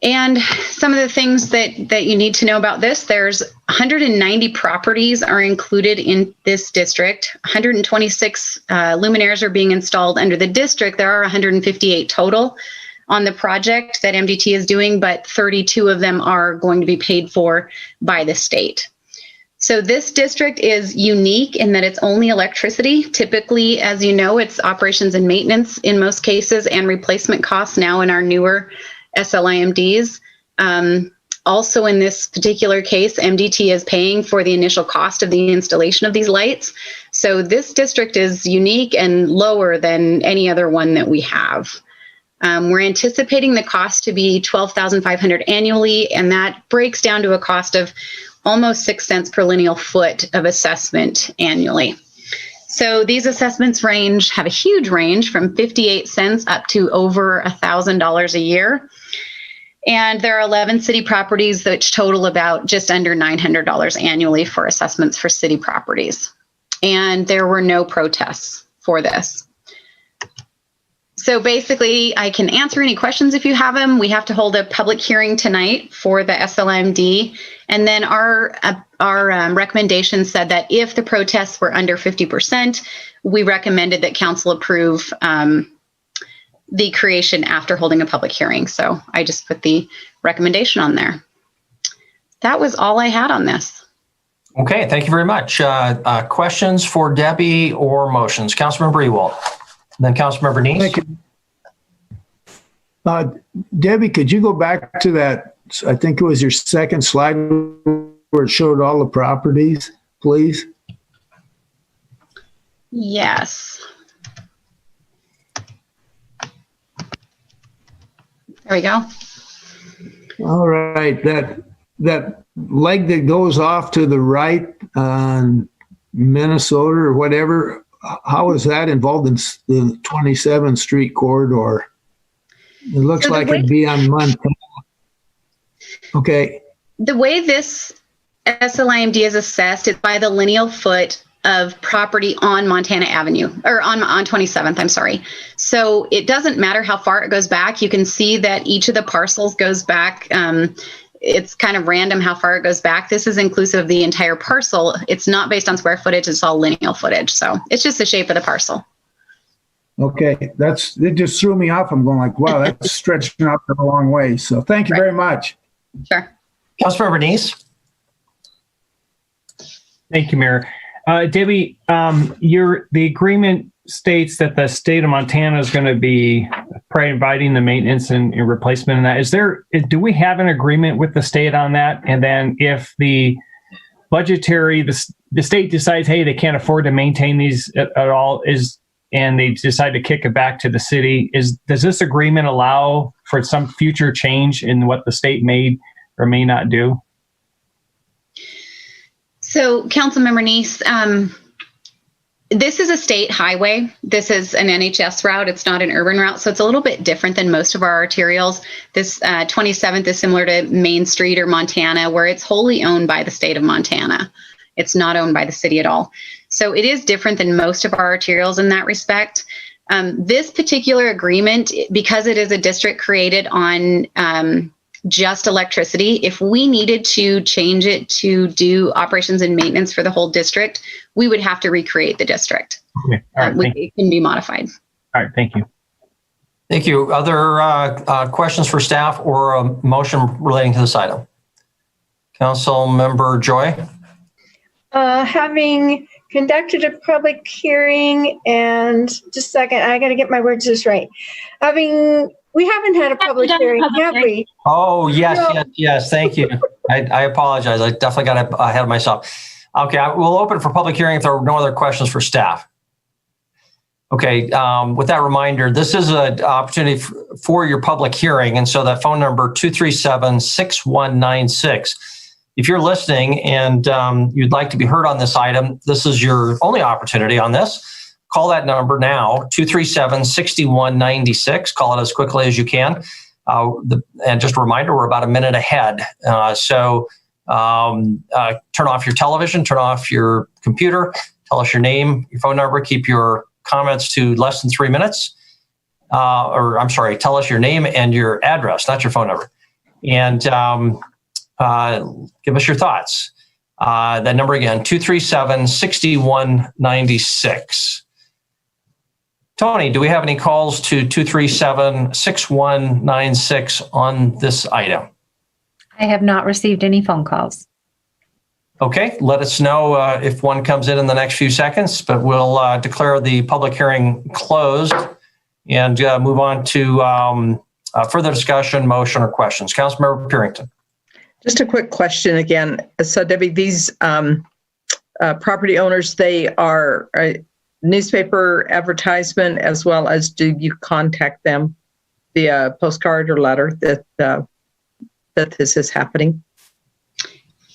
And some of the things that you need to know about this, there's 190 properties are included in this district. 126 luminaires are being installed under the district. There are 158 total. on the project that MDT is doing, but 32 of them are going to be paid for by the state. So this district is unique in that it's only electricity. Typically, as you know, it's operations and maintenance in most cases and replacement costs now in our newer SLIMDs. Also in this particular case, MDT is paying for the initial cost of the installation of these lights. So this district is unique and lower than any other one that we have. We're anticipating the cost to be $12,500 annually, and that breaks down to a cost of almost 6 cents per lineal foot of assessment annually. So these assessments have a huge range from 58 cents up to over $1,000 a year. And there are 11 city properties which total about just under $900 annually for assessments for city properties. And there were no protests for this. So basically, I can answer any questions if you have them. We have to hold a public hearing tonight for the SLMD. And then our recommendation said that if the protests were under 50%, we recommended that council approve the creation after holding a public hearing. So I just put the recommendation on there. That was all I had on this. Okay, thank you very much. Questions for Debbie or motions? Councilmember Ewald, then Councilmember Neese. Thank you. Debbie, could you go back to that? I think it was your second slide where it showed all the properties, please. Yes. There we go. All right, that leg that goes off to the right on Minnesota or whatever, how is that involved in the 27th Street corridor? It looks So like it'd be on Montana. Okay. The way this SLIMD is assessed is by the lineal foot of property on Montana Avenue, or on 27th, I'm sorry. So it doesn't matter how far it goes back. You can see that each of the parcels goes back. It's kind of random how far it goes back. This is inclusive of the entire parcel. It's not based on square footage, it's all lineal footage. So it's just the shape of the parcel. Okay, it just threw me off. I'm going like, wow, that's stretching out a long way. So thank you very much. Sure. Councilmember Neese. Thank you, Mayor. Debbie, the agreement states that the state of Montana is going to be providing the maintenance and replacement. And that do we have an agreement with the state on that? And then if the state decides, hey, they can't afford to maintain these at all, and they decide to kick it back to the city, does this agreement allow for some future change in what the state may or may not do? So, Councilmember Neese, this is a state highway. This is an NHS route. It's not an urban route. So it's a little bit different than most of our arterials. This 27th is similar to Main Street or Montana, where it's wholly owned by the state of Montana. It's not owned by the city at all. So it is different than most of our arterials in that respect. This particular agreement, because it is a district created on just electricity, if we needed to change it to do operations and maintenance for the whole district, we would have to recreate the district. Okay. All right, it can be modified. All right, thank you. Thank you. Other questions for staff or a motion relating to this item? Councilmember Joy. Having conducted a public hearing and just a second, I got to get my words just right. We haven't had a public hearing, have we? Oh, yes. Thank you. I apologize. I definitely got ahead of myself. Okay, we'll open for public hearing if there are no other questions for staff. Okay, with that reminder, this is an opportunity for your public hearing. And so that phone number 237-6196. If you're listening and you'd like to be heard on this item, this is your only opportunity on this. Call that number now, 237-6196. Call it as quickly as you can. And just a reminder, we're about a minute ahead. So turn off your television, turn off your computer, tell us your name, your phone number, keep your comments to less than 3 minutes. Tell us your name and your address, not your phone number. And give us your thoughts. That number again, 237-6196. Tony, do we have any calls to 237-6196 on this item? I have not received any phone calls. Okay, let us know if one comes in the next few seconds, but we'll declare the public hearing closed and move on to further discussion, motion, or questions. Councilmember Purington. Just a quick question again. So Debbie, these property owners, they are a newspaper advertisement, as well as do you contact them via postcard or letter that this is happening?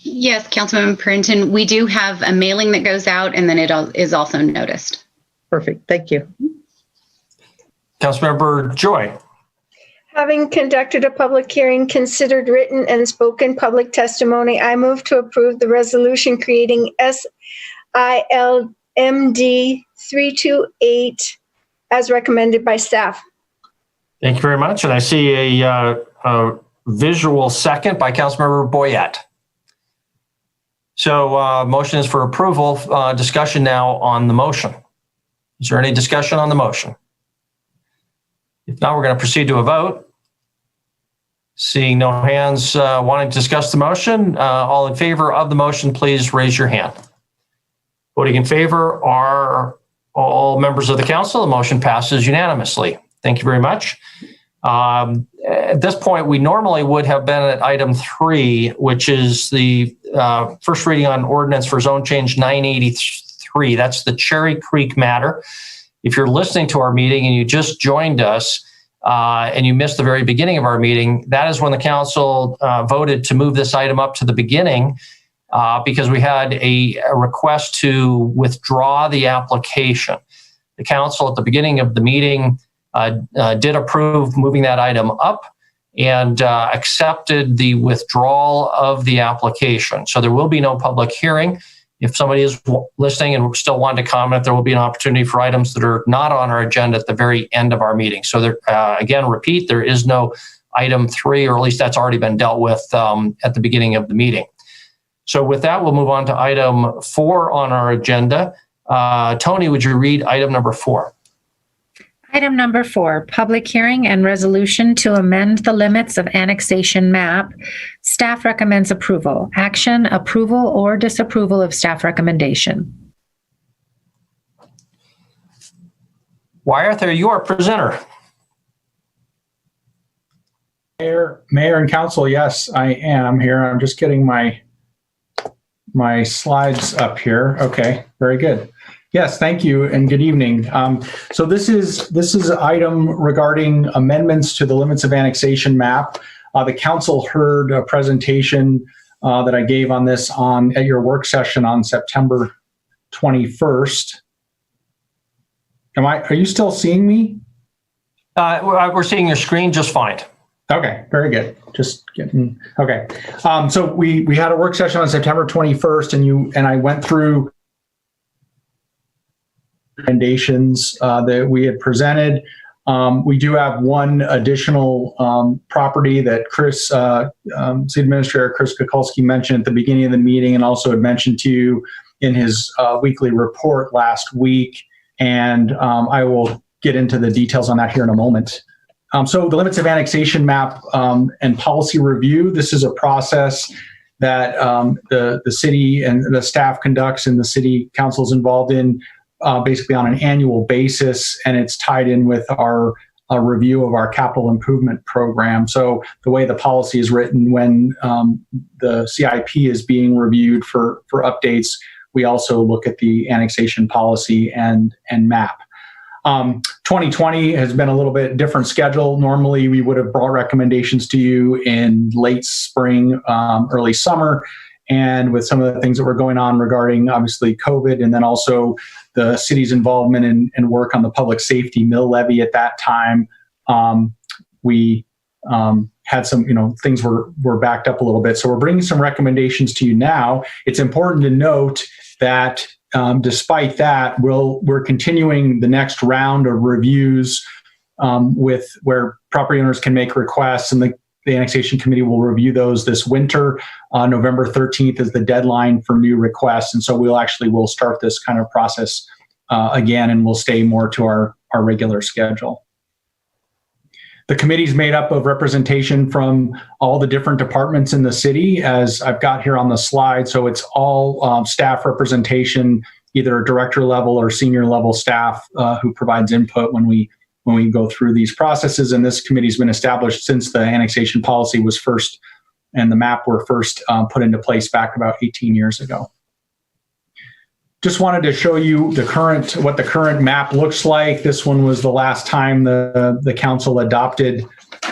Yes, Councilmember Purington, we do have a mailing that goes out, and then it is also noticed. Perfect. Thank you. Councilmember Joy. Having conducted a public hearing, considered written and spoken public testimony, I move to approve the resolution creating SILMD 328 as recommended by staff. Thank you very much. And I see a visual second by Councilmember Boyette. So motion is for approval. Discussion now on the motion. Is there any discussion on the motion? If not, we're going to proceed to a vote. Seeing no hands wanting to discuss the motion, all in favor of the motion, please raise your hand. Voting in favor are all members of the council. The motion passes unanimously. Thank you very much. At this point, we normally would have been at item 3, which is the first reading on ordinance for zone change 983. That's the Cherry Creek matter. If you're listening to our meeting and you just joined us and you missed the very beginning of our meeting, that is when the council voted to move this item up to the beginning because we had a request to withdraw the application. The council at the beginning of the meeting did approve moving that item up and accepted the withdrawal of the application. So there will be no public hearing. If somebody is listening and still wanting to comment, there will be an opportunity for items that are not on our agenda at the very end of our meeting. So there, again, repeat, there is no item 3, or at least that's already been dealt with at the beginning of the meeting. So with that, we'll move on to item 4 on our agenda. Tony, would you read item number 4? Item number 4, public hearing and resolution to amend the limits of annexation map. Staff recommends approval. Action, approval, or disapproval of staff recommendation. Wyeth, are you our presenter? Mayor and council, yes, I am here. I'm just getting my slides up here. Okay, very good. Yes, thank you and good evening. So this is an item regarding amendments to the limits of annexation map. The council heard a presentation that I gave on this at your work session on September 21st. Are you still seeing me? We're seeing your screen just fine. Okay, very good. Just getting, okay. So we had a work session on September 21st and I went through recommendations that we had presented. We do have one additional property that Chris, City Administrator Chris Kukulski mentioned at the beginning of the meeting and also had mentioned to you in his weekly report last week. And I will get into the details on that here in a moment. So the limits of annexation map and policy review, this is a process that the city and the staff conducts and the city council is involved in basically on an annual basis, and it's tied in with our review of our capital improvement program. So the way the policy is written, when the CIP is being reviewed for updates, we also look at the annexation policy and map. 2020 has been a little bit different schedule. Normally, we would have brought recommendations to you in late spring, early summer, and with some of the things that were going on regarding obviously COVID, and then also the city's involvement in work on the public safety mill levy at that time, we had some, things were backed up a little bit. So we're bringing some recommendations to you now. It's important to note that despite that, we're continuing the next round of reviews with where property owners can make requests, and the annexation committee will review those this winter. November 13th is the deadline for new requests, and so we'll start this kind of process again, and we'll stay more to our regular schedule. The committee is made up of representation from all the different departments in the city, as I've got here on the slide. So it's all staff representation, either director level or senior level staff who provides input when we go through these processes. And this committee's been established since the annexation policy was first and the map were first put into place back about 18 years ago. Just wanted to show you what the current map looks like. This one was the last time the council adopted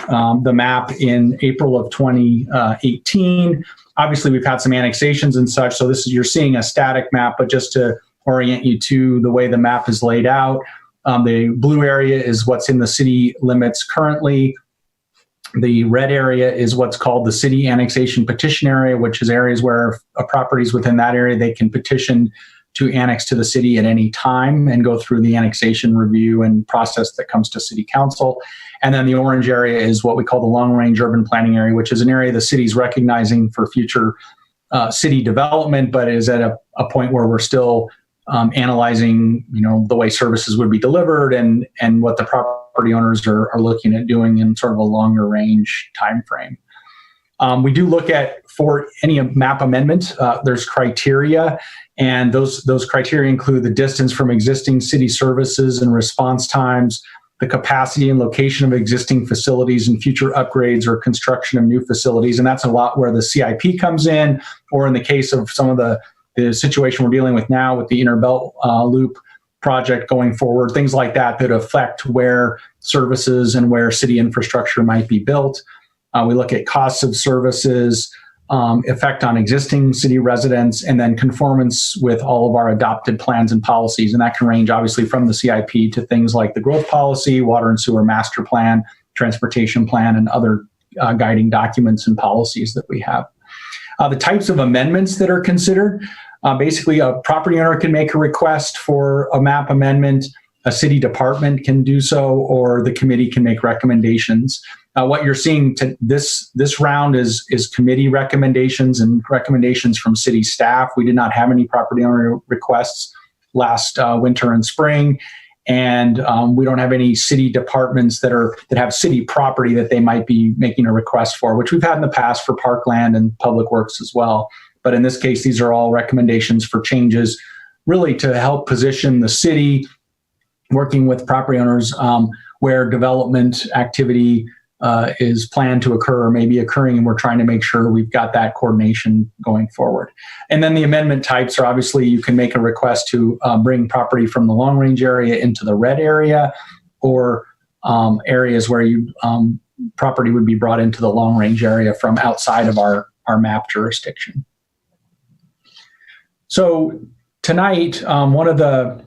the map in April of 2018. Obviously, we've had some annexations and such, so you're seeing a static map, but just to orient you to the way the map is laid out, the blue area is what's in the city limits currently. The red area is what's called the city annexation petition area, which is areas where a property is within that area, they can petition to annex to the city at any time and go through the annexation review and process that comes to city council. And then the orange area is what we call the long range urban planning area, which is an area the city's recognizing for future city development, but is at a point where we're still analyzing, the way services would be delivered and what the property owners are looking at doing in sort of a longer range time frame. We do look at, for any map amendment, there's criteria, and those criteria include the distance from existing city services and response times, the capacity and location of existing facilities and future upgrades or construction of new facilities. And that's a lot where the CIP comes in, or in the case of some of the situation we're dealing with now with the Inner Belt Loop project going forward, things like that affect where services and where city infrastructure might be built. We look at costs of services, effect on existing city residents, and then conformance with all of our adopted plans and policies. And that can range obviously from the CIP to things like the growth policy, water and sewer master plan, transportation plan, and other guiding documents and policies that we have. The types of amendments that are considered, basically a property owner can make a request for a map amendment, a city department can do so, or the committee can make recommendations. What you're seeing this round is committee recommendations and recommendations from city staff. We did not have any property owner requests last winter and spring, and we don't have any city departments that have city property that they might be making a request for, which we've had in the past for parkland and public works as well. But in this case, these are all recommendations for changes, really to help position the city, working with property owners where development activity is planned to occur or may be occurring, and we're trying to make sure we've got that coordination going forward. And then the amendment types are obviously you can make a request to bring property from the long range area into the red area, or areas where property would be brought into the long range area from outside of our map jurisdiction. So tonight, one of the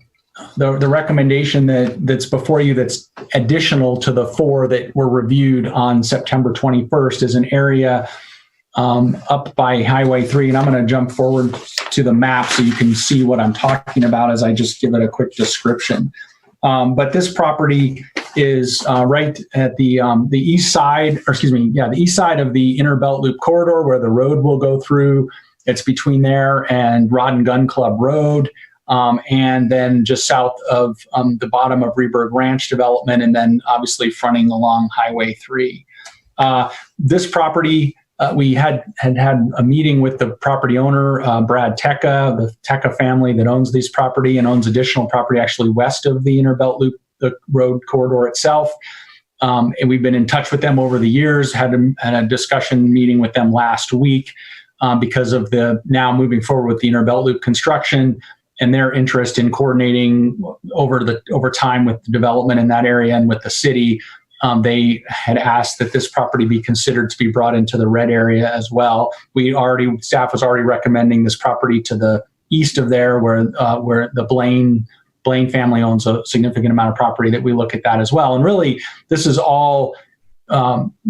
recommendation that's before you that's additional to the 4 that were reviewed on September 21st is an area up by Highway 3. And I'm going to jump forward to the map so you can see what I'm talking about as I just give it a quick description. But this property is right at the east side, the east side of the Inner Belt Loop corridor where the road will go through. It's between there and Rod and Gun Club Road. And then just south of the bottom of Reberg Ranch development, and then obviously fronting along Highway 3. This property, we had a meeting with the property owner, Brad Tecca, the Tecca family that owns this property and owns additional property actually west of the Inner Belt Loop, the road corridor itself. And we've been in touch with them over the years, had a discussion meeting with them last week because of the now moving forward with the Inner Belt Loop construction and their interest in coordinating over time with the development in that area and with the city. They had asked that this property be considered to be brought into the red area as well. Staff was already recommending this property to the east of there, where the Blaine family owns a significant amount of property, that we look at that as well. And really, this is all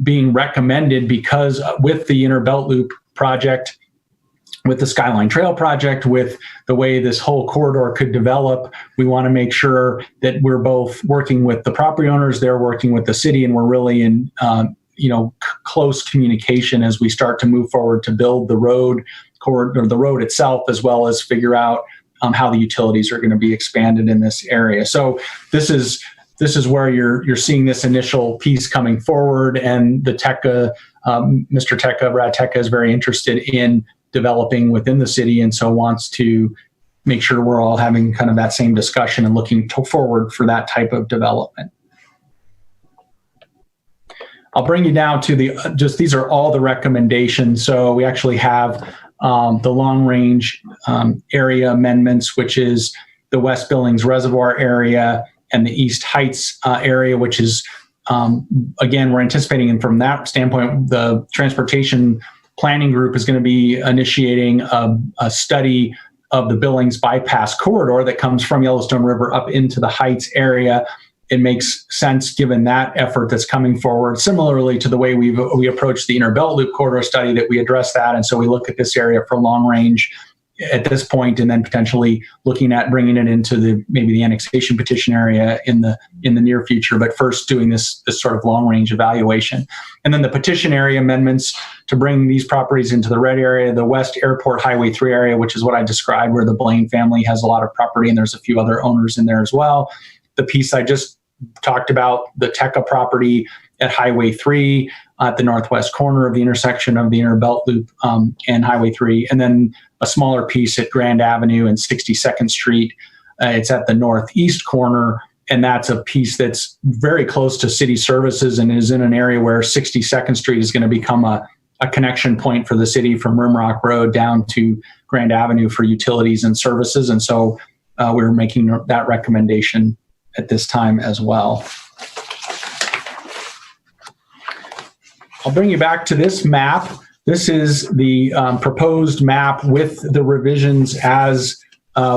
being recommended because with the Inner Belt Loop project, with the Skyline Trail project, with the way this whole corridor could develop, we want to make sure that we're both working with the property owners, they're working with the city, and we're really in close communication as we start to move forward to build the road corridor, the road itself, as well as figure out how the utilities are going to be expanded in this area. So this is where you're seeing this initial piece coming forward, and the TECA, Mr. TECA, Brad TECA, is very interested in developing within the city, and so wants to make sure we're all having kind of that same discussion and looking forward for that type of development. I'll bring you down to these are all the recommendations. So we actually have the long range area amendments, which is the West Billings Reservoir area and the East Heights area, which is, again, we're anticipating, and from that standpoint, the Transportation Planning Group is going to be initiating a study of the Billings bypass corridor that comes from Yellowstone River up into the Heights area. It makes sense given that effort that's coming forward. Similarly to the way we approached the Inner Belt Loop corridor study, that we address that. And so we look at this area for long range at this point, and then potentially looking at bringing it into maybe the annexation petition area in the near future. But first doing this sort of long range evaluation. And then the petition area amendments to bring these properties into the red area, the West Airport Highway 3 area, which is what I described, where the Blaine family has a lot of property, and there's a few other owners in there as well. The piece I just talked about, the TECA property at Highway 3 at the northwest corner of the intersection of the Inner Belt Loop and Highway 3, and then a smaller piece at Grand Avenue and 62nd Street. It's at the northeast corner, and that's a piece that's very close to city services and is in an area where 62nd Street is going to become a connection point for the city from Rimrock Road down to Grand Avenue for utilities and services. And so we're making that recommendation at this time as well. I'll bring you back to this map. This is the proposed map with the revisions as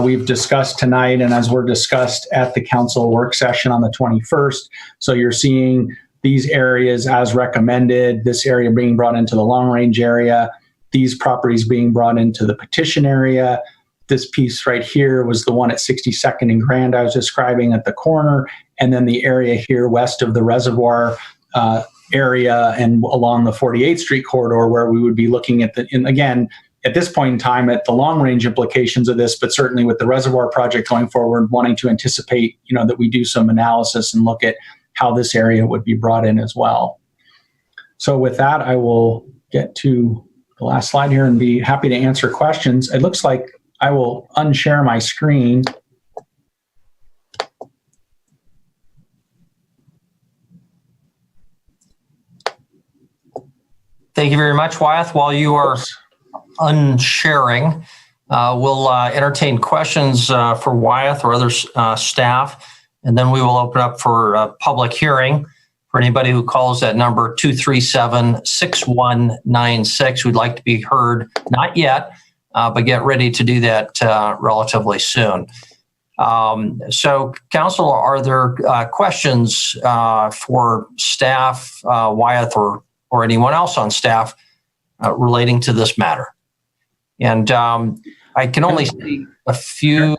we've discussed tonight and as were discussed at the council work session on the 21st. So you're seeing these areas as recommended, this area being brought into the long range area, these properties being brought into the petition area. This piece right here was the one at 62nd and Grand I was describing at the corner, and then the area here west of the reservoir area and along the 48th Street corridor, where we would be looking at again, at this point in time, at the long range implications of this, but certainly with the reservoir project going forward, wanting to anticipate, that we do some analysis and look at how this area would be brought in as well. So with that, I will get to the last slide here and be happy to answer questions. It looks like I will unshare my screen. Thank you very much, Wyeth. While you are unsharing, we'll entertain questions for Wyeth or other staff, and then we will open up for a public hearing for anybody who calls that number 237-6196. We'd like to be heard, not yet, but get ready to do that relatively soon. So, Council, are there questions for staff, Wyeth, or anyone else on staff relating to this matter? And I can only see a few.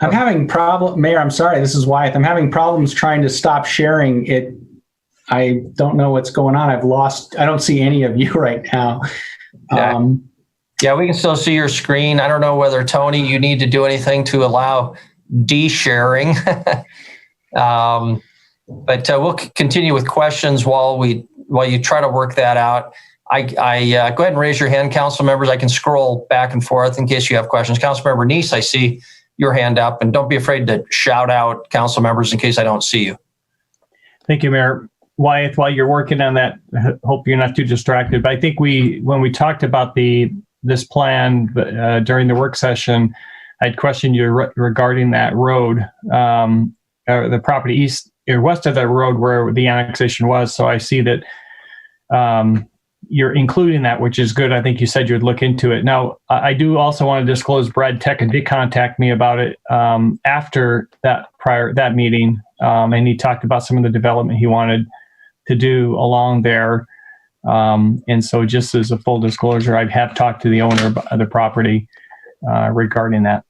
I'm having Mayor, I'm sorry, this is Wyeth. I'm having problems trying to stop sharing it. I don't know what's going on. I don't see any of you right now. Yeah, we can still see your screen. I don't know whether, Tony, you need to do anything to allow de-sharing. But we'll continue with questions while you try to work that out. I go ahead and raise your hand, council members. I can scroll back and forth in case you have questions. Councilmember Neese, I see your hand up, and don't be afraid to shout out council members in case I don't see you. Thank you, Mayor. Wyeth, while you're working on that, hope you're not too distracted. But I think when we talked about this plan during the work session, I'd questioned you regarding that road, the property east or west of that road where the annexation was. So I see that you're including that, which is good. I think you said you would look into it. Now, I do also want to disclose Brad TECA did contact me about it after that meeting, and he talked about some of the development he wanted to do along there. And so just as a full disclosure, I have talked to the owner of the property regarding that.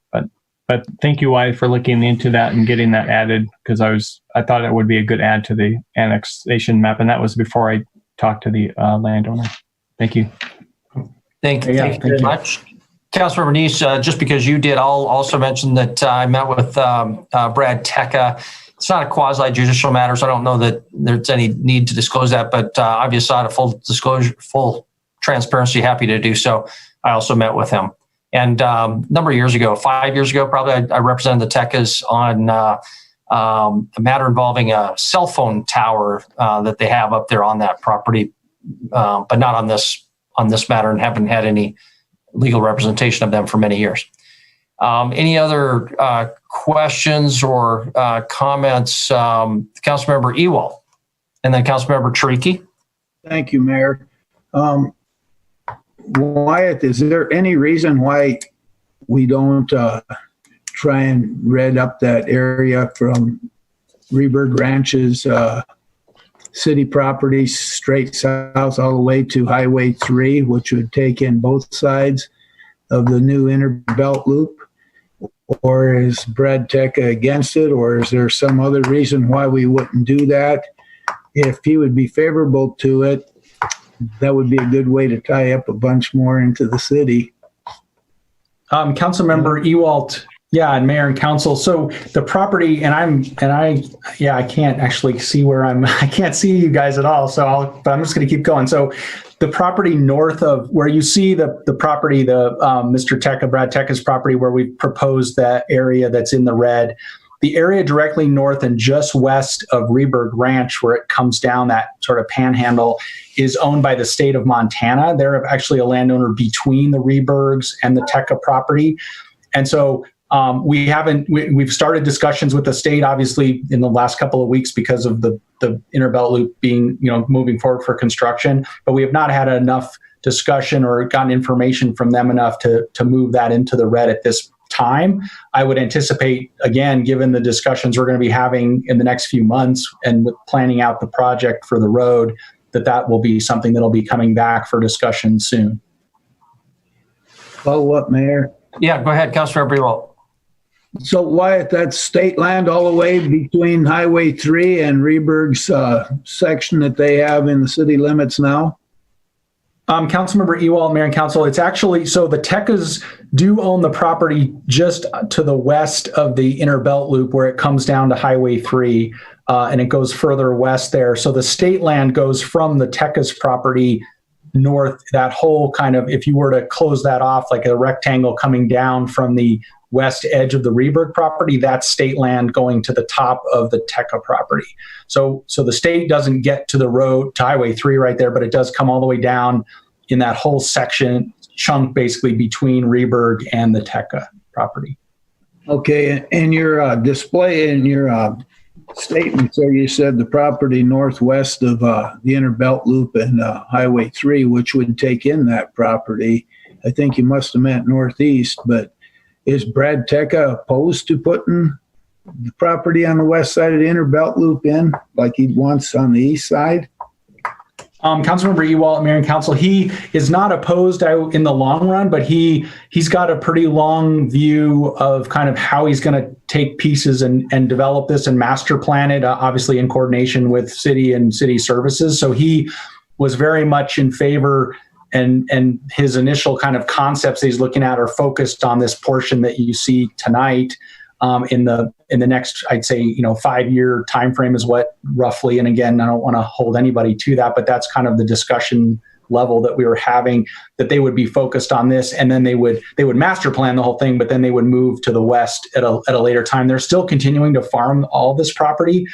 But thank you, Wyeth, for looking into that and getting that added, because I thought it would be a good add to the annexation map, and that was before I talked to the landowner. Thank you. Thank you very much. Councilmember Neese, just because you did, I'll also mention that I met with Brad Tecca. It's not a quasi-judicial matter, so I don't know that there's any need to disclose that, but obviously out of full disclosure, full transparency, happy to do so. I also met with him. And a number of years ago, 5 years ago, probably, I represented the Teccas on a matter involving a cell phone tower that they have up there on that property, but not on this matter, and haven't had any legal representation of them for many years. Any other questions or comments? Councilmember Ewald, and then Councilmember Tariki. Thank you, Mayor. Wyatt, is there any reason why we don't try and red up that area from Reberg Ranch's city property straight south all the way to Highway 3, which would take in both sides of the new inner belt loop? Or is Brad Tecca against it, or is there some other reason why we wouldn't do that? If he would be favorable to it, that would be a good way to tie up a bunch more into the city. Councilmember Ewald, yeah, and Mayor and Council. So the property, I can't actually see I can't see you guys at all. But I'm just going to keep going. So the property north of where you see the property, Mr. Tecca, Brad Tecca's property, where we proposed that area that's in the red, the area directly north and just west of Reberg Ranch, where it comes down that sort of panhandle, is owned by the state of Montana. They're actually a landowner between the Rebergs and the Tecca property. And so we've started discussions with the state, obviously, in the last couple of weeks because of the inner belt loop being, moving forward for construction, but we have not had enough discussion or gotten information from them enough to move that into the red at this time. I would anticipate, again, given the discussions we're going to be having in the next few months and with planning out the project for the road, that will be something that'll be coming back for discussion soon. Follow up, Mayor. Yeah, go ahead, Councilor Brewell. So Wyatt, that's state land all the way between Highway 3 and Reberg's section that they have in the city limits now? Councilmember Ewald, Mayor and Council, it's actually, so the Teccas do own the property just to the west of the inner belt loop where it comes down to Highway 3 and it goes further west there. So the state land goes from the Teccas property north, that whole kind of, if you were to close that off like a rectangle coming down from the west edge of the Reberg property, that's state land going to the top of the Tecca property. So the state doesn't get to the road, to Highway 3 right there, but it does come all the way down in that whole section, chunk basically between Reberg and the Tecca property. Okay, in your display, in your statement there, you said the property northwest of the inner belt loop and Highway 3, which would take in that property. I think you must have meant northeast, but is Brad Tecca opposed to putting the property on the west side of the inner belt loop in like he wants on the east side? Councilmember Ewald, Mayor and Council, he is not opposed in the long run, but he's got a pretty long view of kind of how he's going to take pieces and develop this and master plan it, obviously in coordination with city and city services. So he was very much in favor, and his initial kind of concepts that he's looking at are focused on this portion that you see tonight. In the next, I'd say, 5-year time frame is what roughly, and again, I don't want to hold anybody to that, but that's kind of the discussion level that we were having, that they would be focused on this, and then they would master plan the whole thing, but then they would move to the west at a later time. They're still continuing to farm all this property,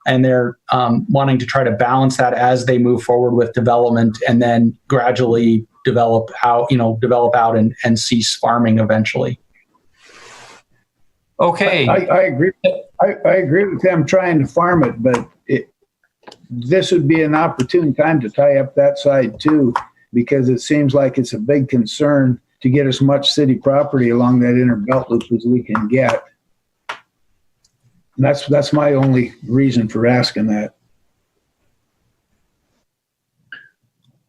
and they're wanting to try to balance that as they move forward with development, and then gradually develop out and cease farming eventually. Okay. I agree. I agree with them trying to farm it, but this would be an opportune time to tie up that side too, because it seems like it's a big concern to get as much city property along that inner belt loop as we can get. And that's my only reason for asking that.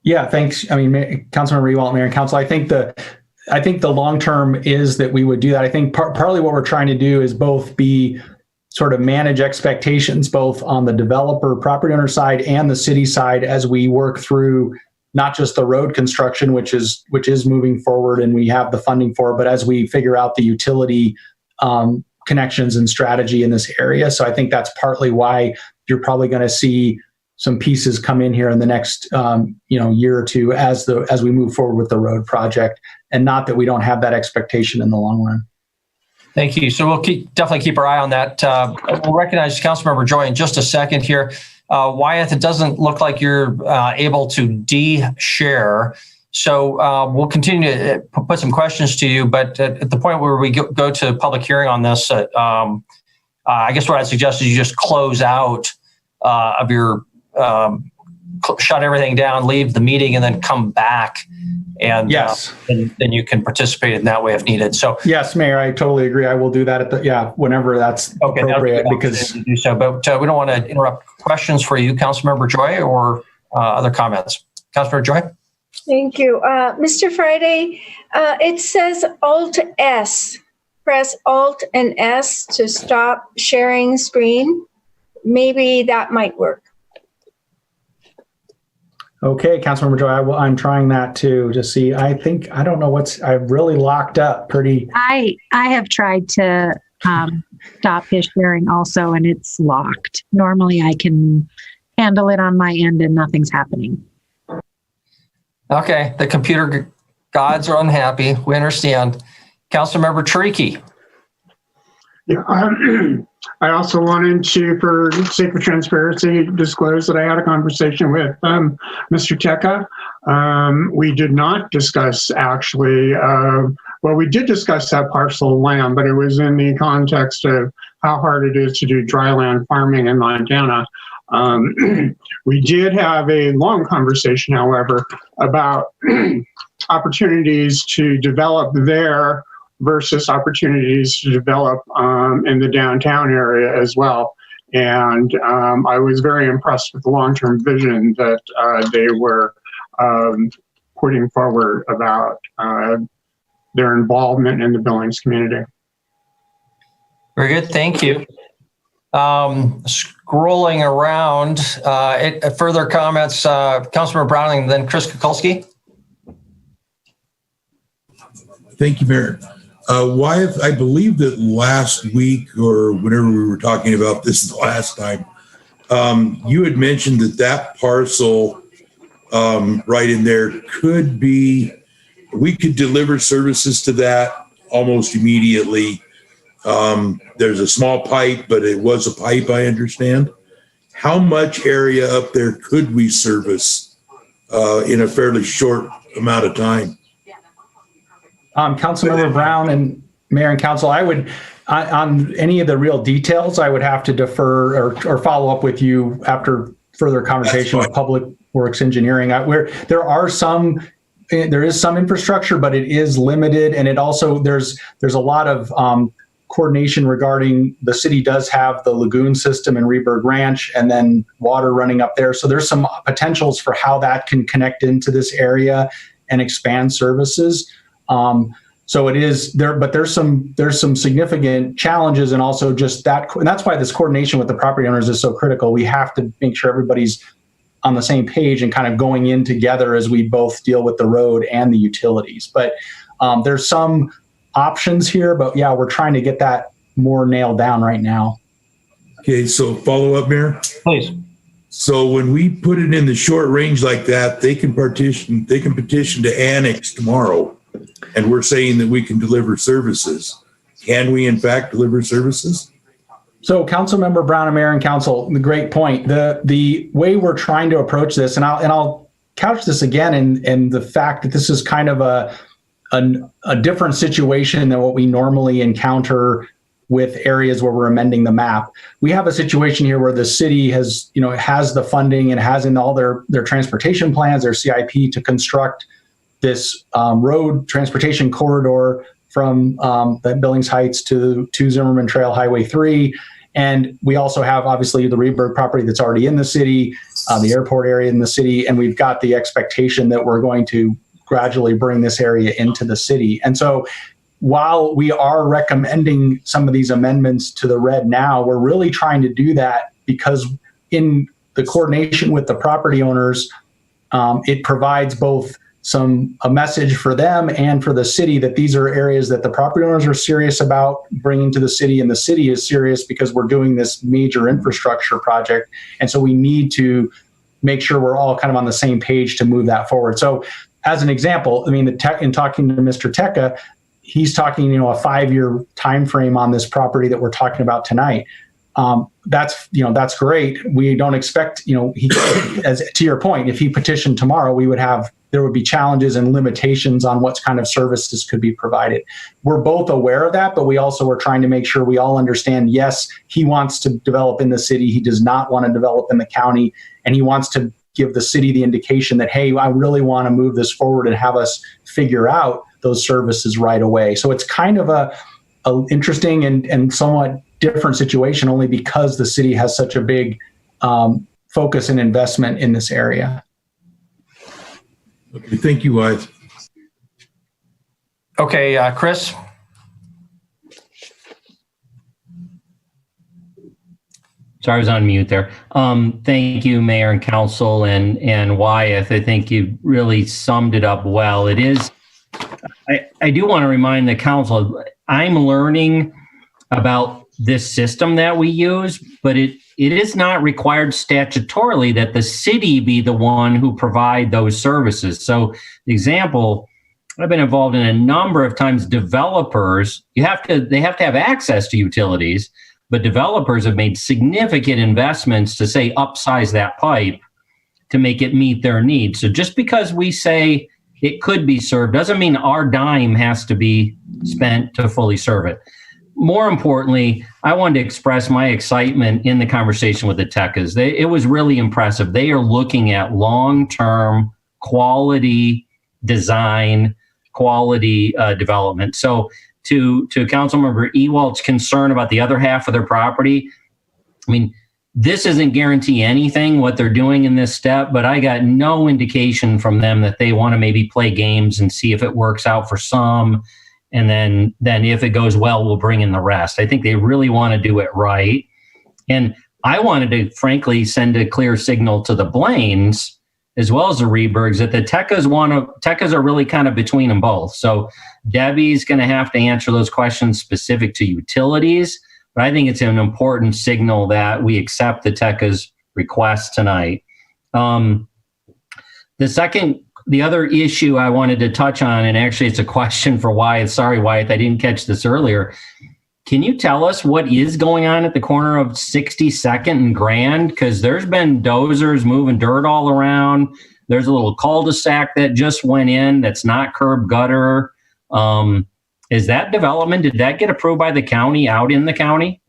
Yeah, thanks. I mean, Councilmember Ewald, Mayor and Council, I think the long term is that we would do that. I think partly what we're trying to do is both be sort of manage expectations both on the developer property owner side and the city side as we work through not just the road construction, which is moving forward and we have the funding for, but as we figure out the utility connections and strategy in this area. So I think that's partly why you're probably going to see some pieces come in here in the next year or two as we move forward with the road project, and not that we don't have that expectation in the long run. Thank you. So we'll definitely keep our eye on that. We'll recognize Councilmember Joy in just a second here. Wyeth, it doesn't look like you're able to de-share. So we'll continue to put some questions to you, but at the point where we go to public hearing on this, I guess what I'd suggest is you just close out of your, shut everything down, leave the meeting, and then come back. And yes, and then you can participate in that way if needed. So yes, Mayor, I totally agree. I will do that whenever that's appropriate, because to do so. But we don't want to interrupt questions for you, Councilmember Joy, or other comments. Councilmember Joy. Thank you, Mr. Friday. It says Alt S. Press Alt and S to stop sharing screen. Maybe that might work. Okay, Councilmember Joy, I'm trying that too to see. I don't know I've really locked up pretty. I have tried to stop his sharing also, and it's locked. Normally I can handle it on my end and nothing's happening. Okay, the computer gods are unhappy. We understand. Councilmember Tariki. Yeah, I also wanted to, for sake of transparency, disclose that I had a conversation with Mr. Teka. We did not discuss actually, well, we did discuss that parcel of land, but it was in the context of how hard it is to do dry land farming in Montana. We did have a long conversation, however, about opportunities to develop there versus opportunities to develop in the downtown area as well. And I was very impressed with the long-term vision that they were putting forward about their involvement in the Billings community. Very good, thank you. Scrolling around, further comments, Councilmember Browning, then Chris Kukulski. Thank you, Mayor. Wyeth, I believe that last week or whenever we were talking about this the last time, you had mentioned that parcel right in there we could deliver services to that almost immediately. There's a small pipe, but it was a pipe, I understand. How much area up there could we service in a fairly short amount of time? Councilmember Brown and Mayor and Council, I would, on any of the real details, I would have to defer or follow up with you after further conversation with Public Works Engineering. There is some infrastructure, but it is limited, and it also there's a lot of coordination regarding the city does have the lagoon system in Reberg Ranch and then water running up there. So there's some potentials for how that can connect into this area and expand services. So it is there, but there's some significant challenges, and also just that, and that's why this coordination with the property owners is so critical. We have to make sure everybody's on the same page and kind of going in together as we both deal with the road and the utilities. But there's some options here, but yeah, we're trying to get that more nailed down right now. Okay, so follow up, Mayor. Please. So when we put it in the short range like that, they can petition to annex tomorrow. And we're saying that we can deliver services. Can we in fact deliver services? So Councilmember Brown and Mayor and Council, the great point. The way we're trying to approach this, and I'll couch this again in the fact that this is kind of a different situation than what we normally encounter with areas where we're amending the map. We have a situation here where the city has the funding and has in all their transportation plans, their CIP, to construct this road transportation corridor from the Billings Heights to Zimmerman Trail Highway 3. And we also have obviously the Reberg property that's already in the city, the airport area in the city, and we've got the expectation that we're going to gradually bring this area into the city. And so while we are recommending some of these amendments to the red now, we're really trying to do that because in the coordination with the property owners, it provides both a message for them and for the city that these are areas that the property owners are serious about bringing to the city, and the city is serious because we're doing this major infrastructure project. And so we need to make sure we're all kind of on the same page to move that forward. So as an example, I mean, in talking to Mr. Tecca, he's talking, a 5-year time frame on this property that we're talking about tonight. That's great. We don't expect, as to your point, if he petitioned tomorrow, there would be challenges and limitations on what kind of services could be provided. We're both aware of that, but we also are trying to make sure we all understand, yes, he wants to develop in the city. He does not want to develop in the county, and he wants to give the city the indication that, hey, I really want to move this forward and have us figure out those services right away. So it's kind of a interesting and somewhat different situation, only because the city has such a big focus and investment in this area. Okay, thank you, Wyeth. Okay, Chris. Sorry, I was on mute there. Thank you, Mayor and Council and Wyeth. I think you really summed it up well. It is, I do want to remind the Council, I'm learning about this system that we use, but it is not required statutorily that the city be the one who provide those services. So the example, I've been involved in a number of times, developers, they have to have access to utilities, but developers have made significant investments to say upsize that pipe to make it meet their needs. So just because we say it could be served doesn't mean our dime has to be spent to fully serve it. More importantly, I wanted to express my excitement in the conversation with the Teccas. It was really impressive. They are looking at long-term quality design, quality development. So to Councilmember Ewald's concern about the other half of their property, I mean, this isn't guarantee anything what they're doing in this step, but I got no indication from them that they want to maybe play games and see if it works out for some. And then if it goes well, we'll bring in the rest. I think they really want to do it right. And I wanted to, frankly, send a clear signal to the Blaines, as well as the Rebergs, that the Teccas are really kind of between them both. So Debbie's going to have to answer those questions specific to utilities, but I think it's an important signal that we accept the Teccas' request tonight. The other issue I wanted to touch on, and actually it's a question for Wyeth. Sorry, Wyeth, I didn't catch this earlier. Can you tell us what is going on at the corner of 62nd and Grand? Because there's been dozers moving dirt all around. There's a little cul-de-sac that just went in that's not curb gutter. Is that development, did that get approved by the county out in the county?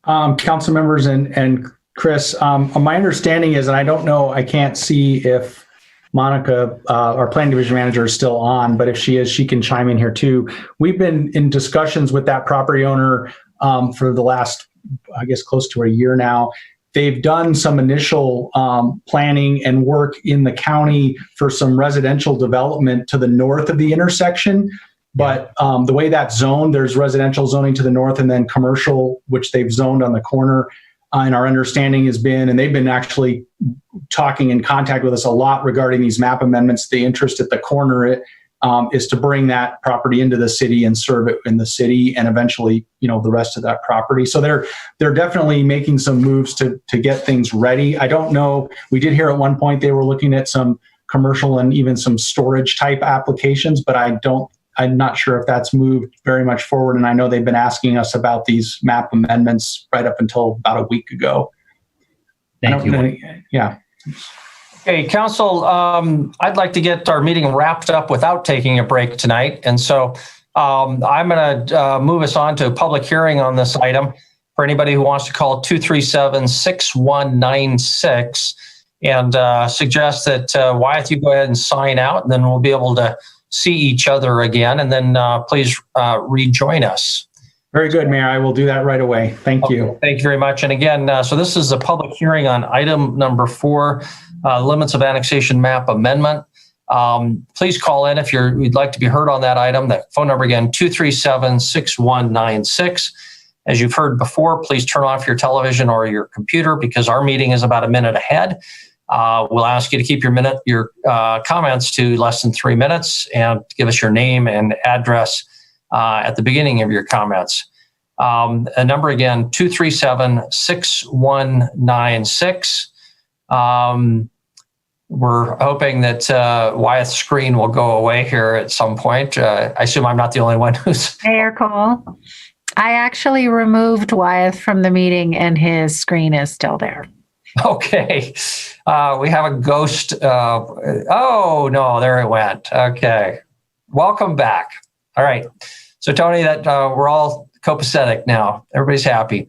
Council members and Chris, my understanding is, and I don't know, I can't see if Monica, our planning division manager, is still on, but if she is, she can chime in here too. We've been in discussions with that property owner for the last, I guess, close to a year now. They've done some initial planning and work in the county for some residential development to the north of the intersection. But the way that's zoned, there's residential zoning to the north and then commercial, which they've zoned on the corner. And our understanding has been, and they've been actually talking in contact with us a lot regarding these map amendments. The interest at the corner is to bring that property into the city and serve it in the city, and eventually, the rest of that property. So they're definitely making some moves to get things ready. I don't know. We did hear at one point they were looking at some commercial and even some storage type applications, but I'm not sure if that's moved very much forward. And I know they've been asking us about these map amendments right up until about a week ago. Thank you. Yeah. Okay, Council, I'd like to get our meeting wrapped up without taking a break tonight. And so I'm going to move us on to a public hearing on this item for anybody who wants to call 237-6196 and suggest that Wyeth, you go ahead and sign out, and then we'll be able to see each other again, and then please rejoin us. Very good, Mayor. I will do that right away. Thank you. Thank you very much. And again, so this is a public hearing on item number 4, limits of annexation map amendment. Please call in if you'd like to be heard on that item. That phone number again, 237-6196. As you've heard before, please turn off your television or your computer because our meeting is about a minute ahead. We'll ask you to keep your comments to less than 3 minutes and give us your name and address at the beginning of your comments. A number again, 237-6196. We're hoping that Wyatt's screen will go away here at some point. I assume I'm not the only one who's... Mayor Cole, I actually removed Wyeth from the meeting and his screen is still there. Okay. We have a ghost. Oh, no, there it went. Okay. Welcome back. All right. So, Tony, that we're all copacetic now. Everybody's happy.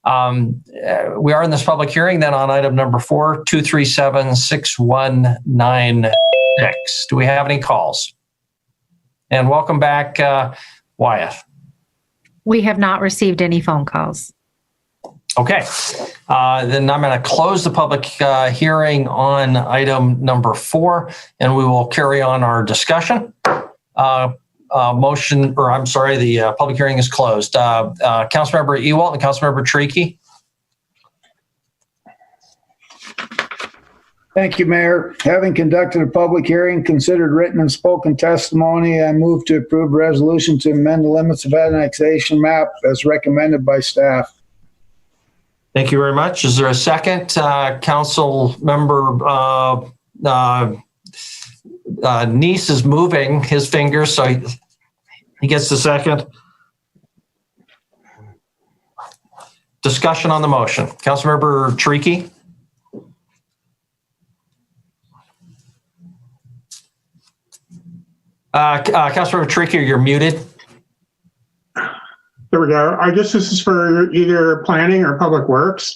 We are in this public hearing then on item number 4, 237-6196. Do we have any calls? And welcome back, Wyatt. We have not received any phone calls. Okay. Then I'm going to close the public hearing on item number 4, and we will carry on our discussion. The public hearing is closed. Councilmember Ewalt and Councilmember Treaky. Thank you, Mayor. Having conducted a public hearing, considered written and spoken testimony, I move to approve a resolution to amend the limits of annexation map as recommended by staff. Thank you very much. Is there a second? Council member Neese is moving his finger, so he gets the second. Discussion on the motion. Councilmember Treaky. Councilmember Treaky, you're muted. There we go. I guess this is for either planning or public works.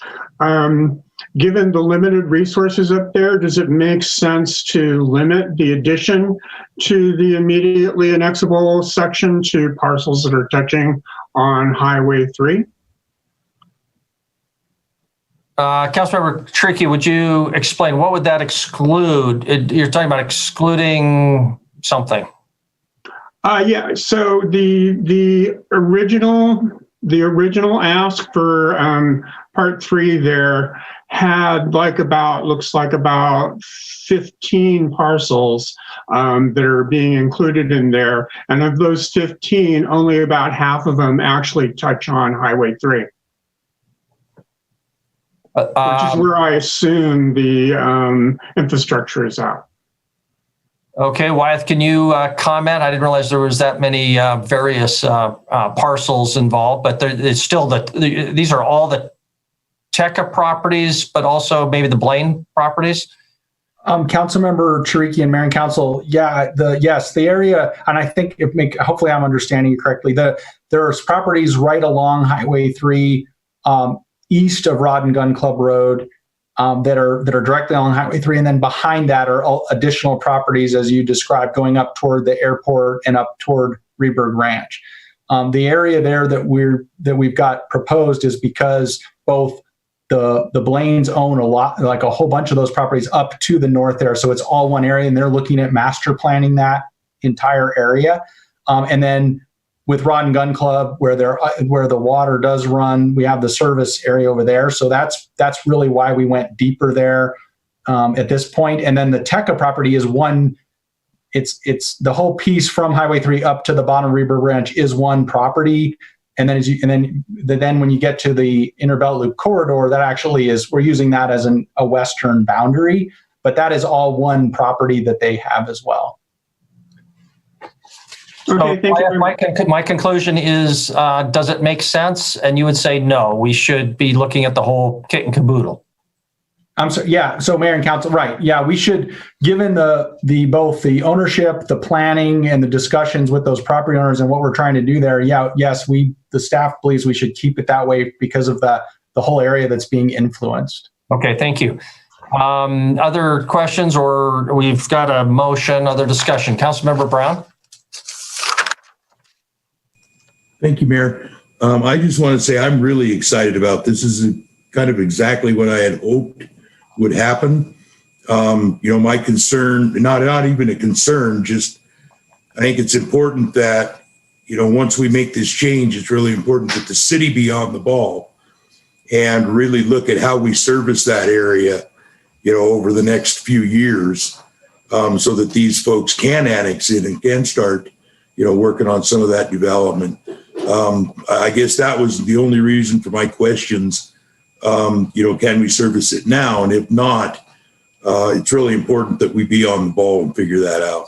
Given the limited resources up there, does it make sense to limit the addition to the immediately annexable section to parcels that are touching on Highway 3? Councilmember Treaky, would you explain what would that exclude? You're talking about excluding something. Yeah. So the original ask for part 3 there had looks like about 15 parcels that are being included in there, and of those 15, only about half of them actually touch on Highway 3. Which is where I assume the infrastructure is at. Okay, Wyeth, can you comment? I didn't realize there was that many various parcels involved, but it's still these are all the Tekka properties, but also maybe the Blaine properties. Councilmember Chariki and Mayor and Council, the area, and I think hopefully I'm understanding you correctly. There's properties right along Highway 3, east of Rod and Gun Club Road. That are directly along Highway 3, and then behind that are all additional properties, as you described, going up toward the airport and up toward Reberg Ranch. The area there that we've got proposed is because both the Blaines own a whole bunch of those properties up to the north there, so it's all one area, and they're looking at master planning that entire area, and then with Rod and Gun Club, where the water does run, we have the service area over there. So that's really why we went deeper there at this point. And then the Tekka property is one. It's the whole piece from Highway 3 up to the bottom of Reberg Ranch is one property. And then when you get to the Inner Belt Loop corridor, that actually is, we're using that as a western boundary, but that is all one property that they have as well. Okay, so my conclusion is, does it make sense? And you would say, no, we should be looking at the whole kit and caboodle. I'm sorry. Yeah. So Mayor and Council, right. Yeah, we should, given both the ownership, the planning, and the discussions with those property owners and what we're trying to do there. Yeah. Yes, the staff believes we should keep it that way because of the whole area that's being influenced. Okay. Thank you. Other questions, or we've got a motion, other discussion. Councilmember Brown. Thank you, Mayor. I just want to say I'm really excited about this. This is kind of exactly what I had hoped would happen. My concern, not even a concern, just I think it's important that, once we make this change, it's really important that the city be on the ball and really look at how we service that area over the next few years, so that these folks can annex in and can start, working on some of that development. I guess that was the only reason for my questions. Can we service it now? And if not, it's really important that we be on the ball and figure that out.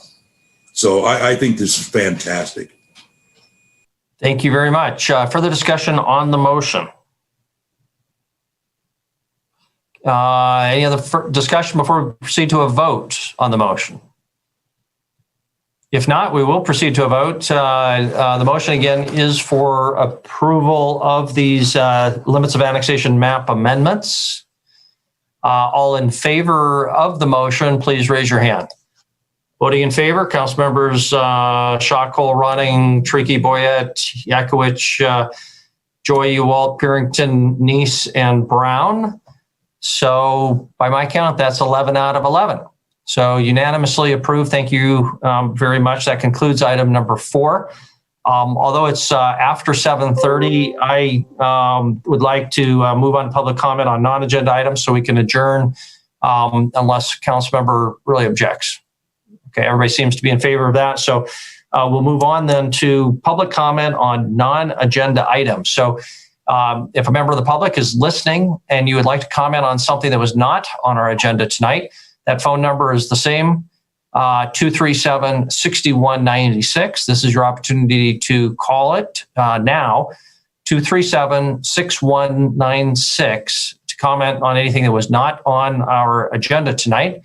So I think this is fantastic. Thank you very much. Further discussion on the motion? Any other discussion before we proceed to a vote on the motion? If not, we will proceed to a vote. The motion again is for approval of these limits of annexation map amendments. All in favor of the motion, please raise your hand. Voting in favor, council members Shaw, Cole, Ronning, Tricky, Boyette, Yakowicz, Joy, Ewald, Purington, Neese, and Brown. So by my count, that's 11 out of 11. So unanimously approved. Thank you very much. That concludes item number 4. Although it's after 7:30, I would like to move on to public comment on non-agenda items so we can adjourn unless council member really objects. Okay, everybody seems to be in favor of that. So we'll move on then to public comment on non-agenda items. So if a member of the public is listening and you would like to comment on something that was not on our agenda tonight, that phone number is the same, 237-6196. This is your opportunity to call it now, 237-6196, to comment on anything that was not on our agenda tonight.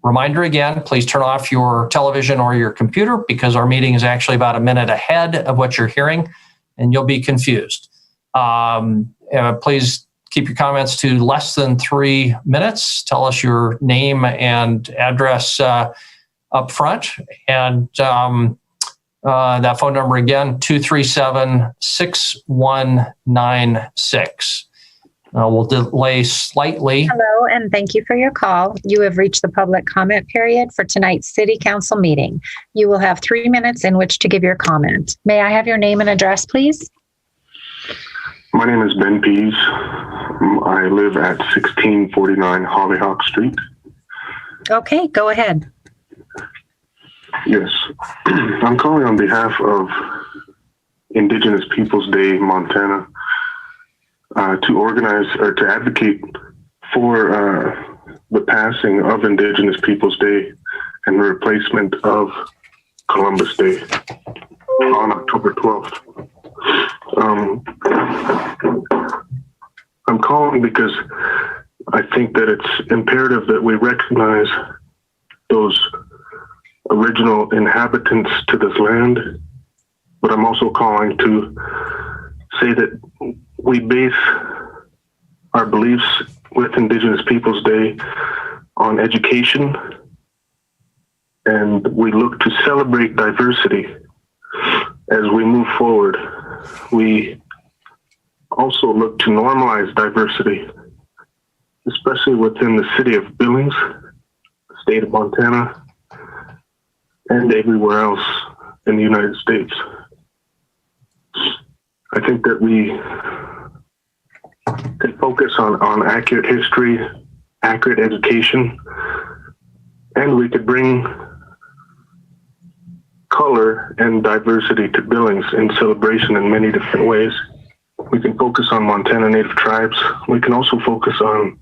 Reminder again, please turn off your television or your computer because our meeting is actually about a minute ahead of what you're hearing and you'll be confused. Please keep your comments to less than 3 minutes. Tell us your name and address up front. And that phone number again, 237-6196. We'll delay slightly. Hello, and thank you for your call. You have reached the public comment period for tonight's City Council meeting. You will have 3 minutes in which to give your comment. May I have your name and address, please? My name is Ben Pease. I live at 1649 Hollyhock Street. Okay, go ahead. Yes. I'm calling on behalf of Indigenous Peoples Day, Montana, to organize or to advocate for the passing of Indigenous Peoples Day and the replacement of Columbus Day on October 12th. I'm calling because I think that it's imperative that we recognize those original inhabitants to this land, but I'm also calling to say that we base our beliefs with Indigenous Peoples Day on education, and we look to celebrate diversity as we move forward. We also look to normalize diversity, especially within the city of Billings, the state of Montana, and everywhere else in the United States. I think that we can focus on accurate history, accurate education, and we could bring color and diversity to Billings in celebration in many different ways. We can focus on Montana Native tribes. We can also focus on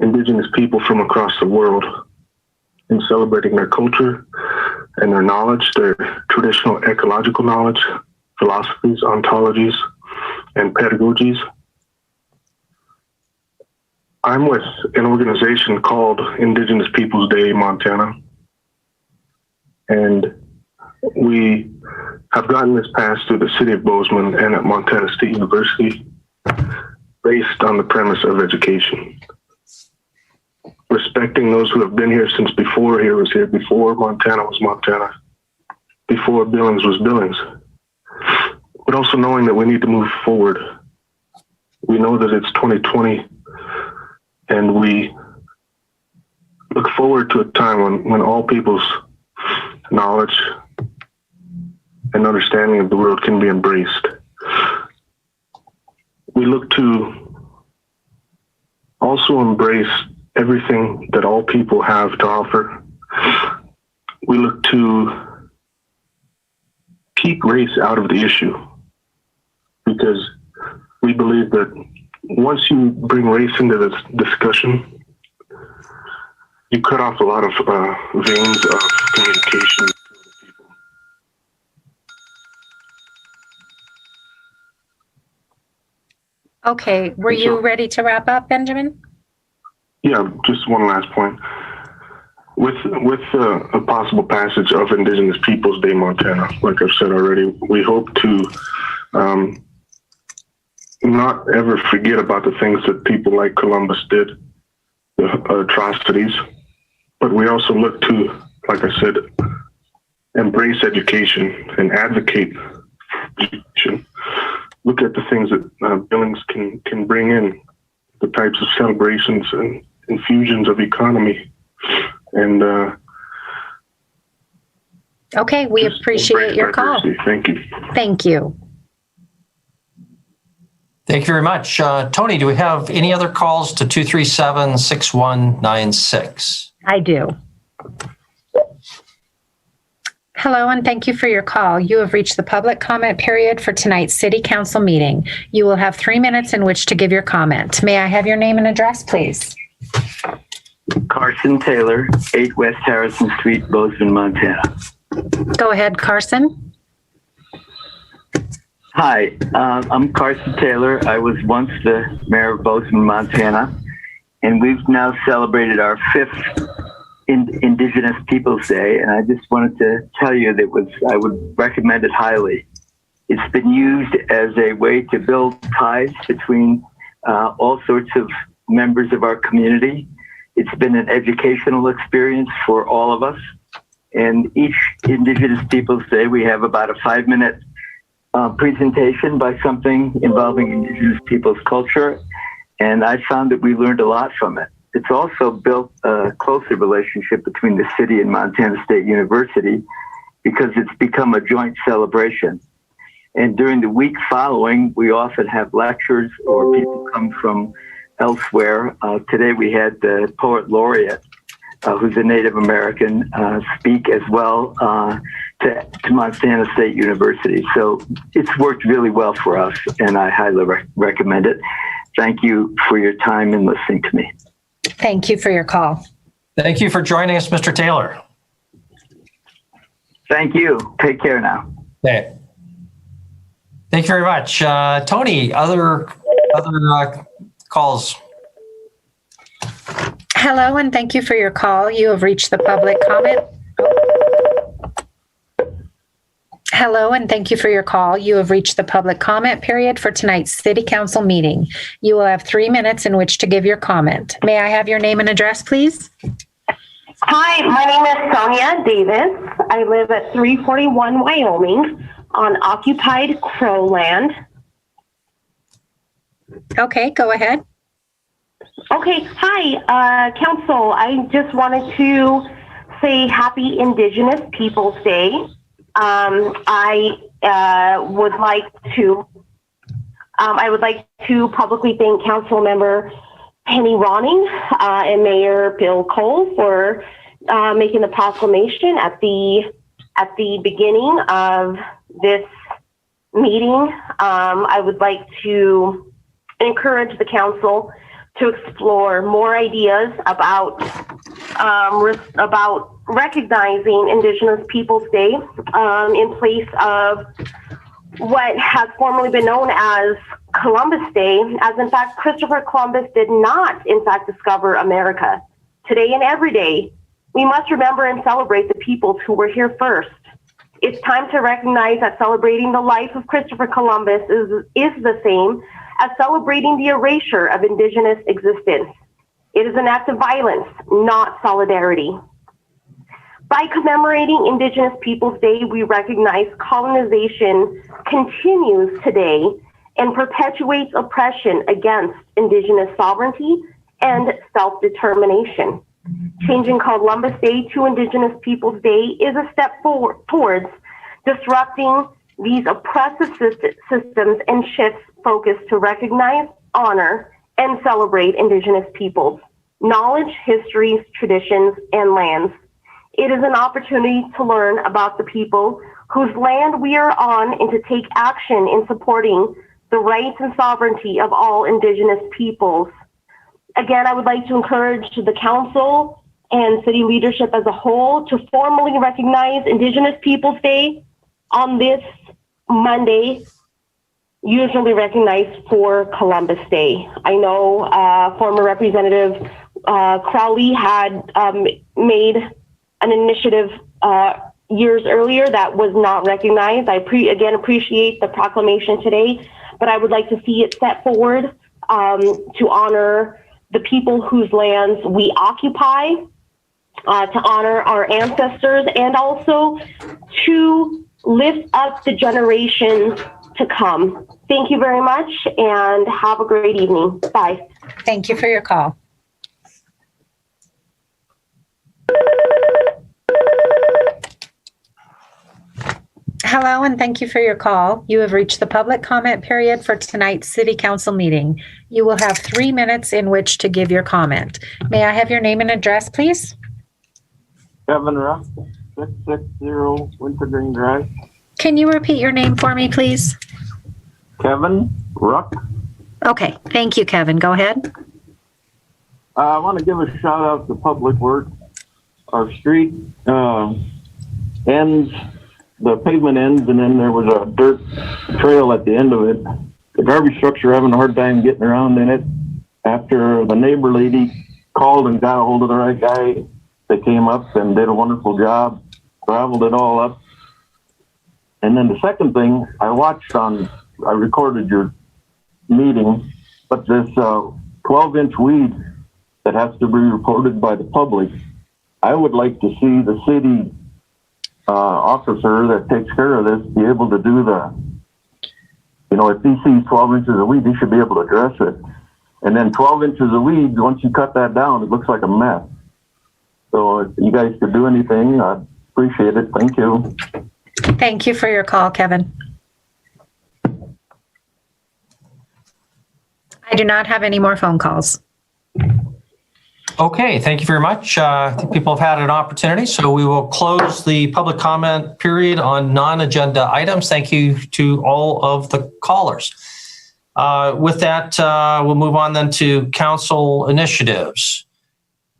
Indigenous people from across the world in celebrating their culture and their knowledge, their traditional ecological knowledge, philosophies, ontologies, and pedagogies. I'm with an organization called Indigenous Peoples Day, Montana, and we have gotten this passed through the city of Bozeman and at Montana State University based on the premise of education. Respecting those who have been here since before here was here, before Montana was Montana, before Billings was Billings. But also knowing that we need to move forward. We know that it's 2020 and we look forward to a time when all people's knowledge and understanding of the world can be embraced. We look to also embrace everything that all people have to offer. We look to keep race out of the issue because we believe that once you bring race into this discussion, you cut off a lot of veins of communication. Okay, were you ready to wrap up, Benjamin? Yeah, just one last point. With a possible passage of Indigenous Peoples Day Montana, like I've said already, we hope to not ever forget about the things that people like Columbus did, the atrocities, but we also look to, like I said, embrace education and advocate for education. Look at the things that Billings can bring in, the types of celebrations and infusions of economy. And okay, we appreciate your call. Thank you. Thank you. Thank you very much. Tony, do we have any other calls to 237-6196? I do. Hello, and thank you for your call. You have reached the public comment period for tonight's City Council meeting. You will have 3 minutes in which to give your comment. May I have your name and address, please? Carson Taylor, 8 West Harrison Street, Bozeman, Montana. Go ahead, Carson. Hi, I'm Carson Taylor. I was once the mayor of Bozeman, Montana, and we've now celebrated our 5th Indigenous Peoples Day, and I just wanted to tell you that I would recommend it highly. It's been used as a way to build ties between all sorts of members of our community. It's been an educational experience for all of us. And each Indigenous Peoples Day, we have about a 5-minute presentation by something involving Indigenous peoples culture. And I found that we learned a lot from it. It's also built a closer relationship between the city and Montana State University because it's become a joint celebration. And during the week following, we often have lectures or people come from elsewhere. Today we had the poet laureate, who's a Native American, speak as well to Montana State University. So it's worked really well for us, and I highly recommend it. Thank you for your time and listening to me. Thank you for your call. Thank you for joining us, Mr. Taylor. Thank you. Take care now. Okay. Thank you very much. Tony, other calls. Hello, and thank you for your call. You have reached the public comment. Hello, and thank you for your call. You have reached the public comment period for tonight's City Council meeting. You will have 3 minutes in which to give your comment. May I have your name and address, please? Hi, my name is Sonia Davis. I live at 341 Wyoming on occupied Crow land. Okay, go ahead. Okay, hi, Council. I just wanted to say Happy Indigenous Peoples Day. I would like to publicly thank Council Member Penny Ronning and Mayor Bill Cole for making the proclamation at the beginning of this meeting. I would like to encourage the council to explore more ideas about recognizing Indigenous Peoples Day in place of what has formerly been known as Columbus Day, as in fact Christopher Columbus did not in fact discover America. Today and every day, we must remember and celebrate the peoples who were here first. It's time to recognize that celebrating the life of Christopher Columbus is the same as celebrating the erasure of Indigenous existence. It is an act of violence, not solidarity. By commemorating Indigenous Peoples Day, we recognize colonization continues today and perpetuates oppression against Indigenous sovereignty and self-determination. Changing Columbus Day to Indigenous Peoples Day is a step forward towards disrupting these oppressive systems and shifts focus to recognize, honor, and celebrate Indigenous peoples, knowledge, histories, traditions, and lands. It is an opportunity to learn about the people whose land we are on and to take action in supporting the rights and sovereignty of all Indigenous peoples. Again, I would like to encourage the council and city leadership as a whole to formally recognize Indigenous Peoples Day on this Monday, usually recognized for Columbus Day. I know former Representative Crowley had made an initiative years earlier that was not recognized. I again appreciate the proclamation today, but I would like to see it set forward to honor the people whose lands we occupy, to honor our ancestors, and also to lift up the generations to come. Thank you very much and have a great evening. Bye. Thank you for your call. Hello, and thank you for your call. You have reached the public comment period for tonight's City Council meeting. You will have 3 minutes in which to give your comment. May I have your name and address, please? Kevin Ruck, 660 Wintergreen Drive. Can you repeat your name for me, please? Kevin Ruck. Okay, thank you, Kevin. Go ahead. I want to give a shout out to Public Works. Our street ends, the pavement ends, and then there was a dirt trail at the end of it. The garbage trucks are having a hard time getting around in it. After the neighbor lady called and got a hold of the right guy, they came up and did a wonderful job, graveled it all up. And then the second thing, I recorded your meeting, but this 12-inch weed that has to be reported by the public, I would like to see the city officer that takes care of this be able to do if he sees 12 inches of weed, he should be able to address it. And then 12 inches of weed, once you cut that down, it looks like a mess. So if you guys could do anything, I'd appreciate it. Thank you. Thank you for your call, Kevin. I do not have any more phone calls. Okay, thank you very much. I think people have had an opportunity, so we will close the public comment period on non-agenda items. Thank you to all of the callers. With that, we'll move on then to council initiatives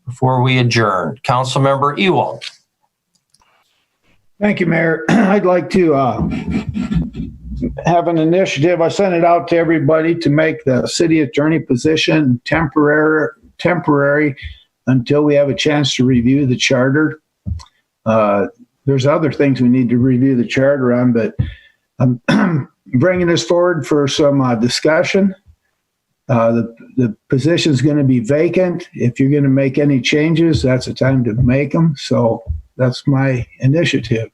before we adjourn. Councilmember Ewald. Thank you, Mayor. I'd like to have an initiative. I sent it out to everybody to make the city attorney position temporary until we have a chance to review the charter. There's other things we need to review the charter on, but I'm bringing this forward for some discussion. The position is going to be vacant. If you're going to make any changes, that's the time to make them. So that's my initiative.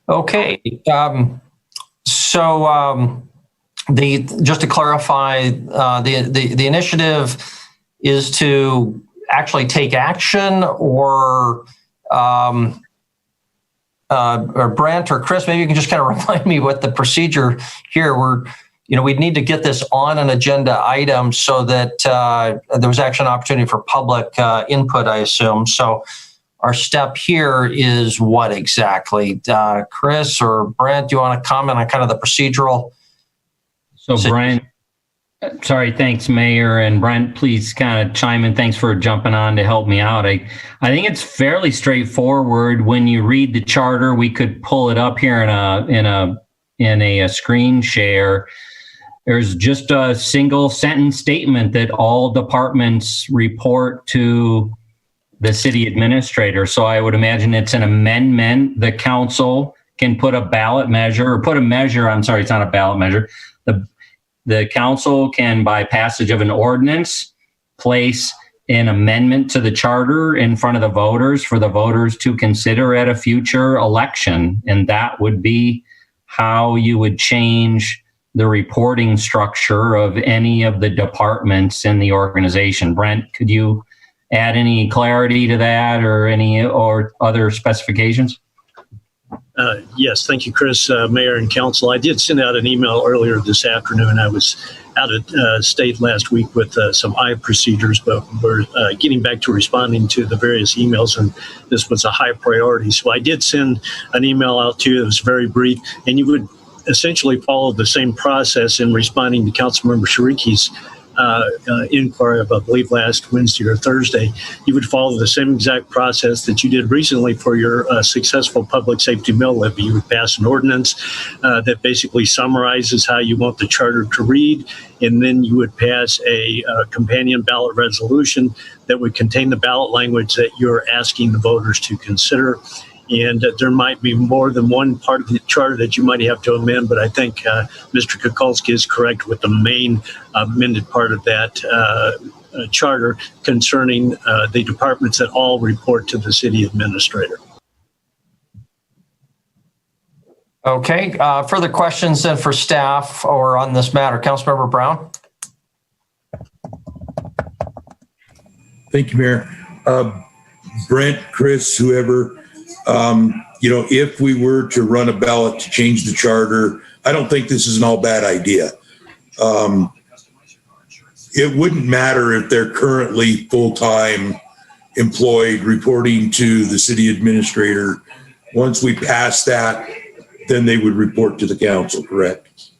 Okay. Just to clarify, the initiative is to actually take action, or Brent or Chris, maybe you can just kind of remind me what the procedure here. We'd need to get this on an agenda item so that there was actually an opportunity for public input, I assume. So our step here is what exactly? Chris or Brent, do you want to comment on kind of the procedural? So Brent, sorry, thanks, Mayor, and Brent, please kind of chime in. Thanks for jumping on to help me out. I think it's fairly straightforward. When you read the charter, we could pull it up here in a screen share. There's just a single sentence statement that all departments report to the city administrator. So I would imagine it's an amendment. The council can put a ballot measure or put a measure. I'm sorry, it's not a ballot measure. The council can, by passage of an ordinance, place an amendment to the charter in front of the voters for the voters to consider at a future election. And that would be how you would change the reporting structure of any of the departments in the organization. Brent, could you add any clarity to that or any or other specifications? Yes, thank you, Chris, Mayor and Council. I did send out an email earlier this afternoon. I was out of state last week with some eye procedures, but we're getting back to responding to the various emails, and this was a high priority. So I did send an email out to you. It was very brief, and you would essentially follow the same process in responding to Councilmember Shariki's inquiry of, I believe, last Wednesday or Thursday. You would follow the same exact process that you did recently for your successful public safety mill levy. You would pass an ordinance that basically summarizes how you want the charter to read, and then you would pass a companion ballot resolution that would contain the ballot language that you're asking the voters to consider. And there might be more than one part of the charter that you might have to amend, but I think Mr. Kukulski is correct with the main amended part of that charter concerning the departments that all report to the city administrator. Okay, further questions then for staff or on this matter? Councilmember Brown? Thank you, Mayor. Brent, Chris, whoever, if we were to run a ballot to change the charter, I don't think this is an all bad idea. It wouldn't matter if they're currently full-time employed reporting to the city administrator. Once we pass that, then they would report to the council, correct?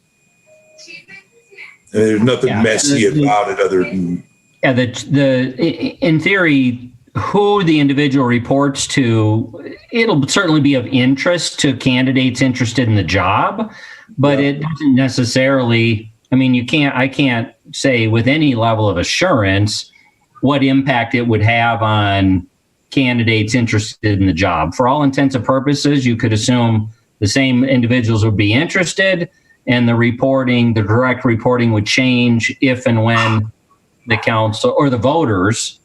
And there's nothing messy about it other than... Yeah, in theory, who the individual reports to, it'll certainly be of interest to candidates interested in the job, but it doesn't necessarily, I can't say with any level of assurance what impact it would have on candidates interested in the job. For all intents and purposes, you could assume the same individuals would be interested, and the direct reporting would change if and when the council or the voters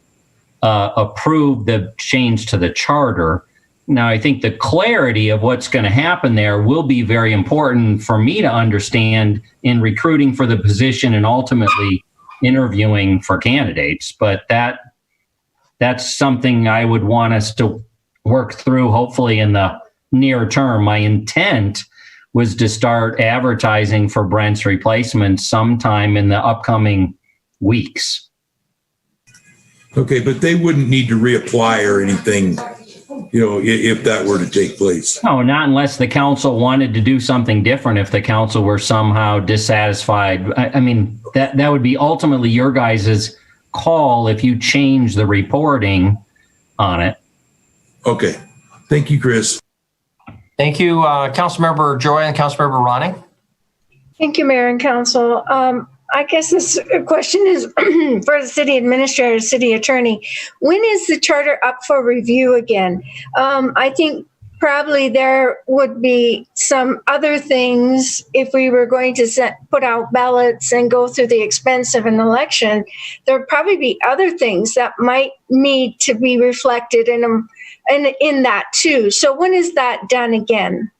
approve the change to the charter. Now, I think the clarity of what's going to happen there will be very important for me to understand in recruiting for the position and ultimately interviewing for candidates. But that's something I would want us to work through, hopefully in the near term. My intent was to start advertising for Brent's replacement sometime in the upcoming weeks. Okay, but they wouldn't need to reapply or anything, if that were to take place. No, not unless the council wanted to do something different. If the council were somehow dissatisfied, that would be ultimately your guys' call if you change the reporting on it. Okay, thank you, Chris. Thank you, Councilmember Joy and Councilmember Ronning. Thank you, Mayor and Council. I guess this question is for the city administrator, city attorney. When is the charter up for review again? I think probably there would be some other things if we were going to put out ballots and go through the expense of an election. There would probably be other things that might need to be reflected in that too. So when is that done again?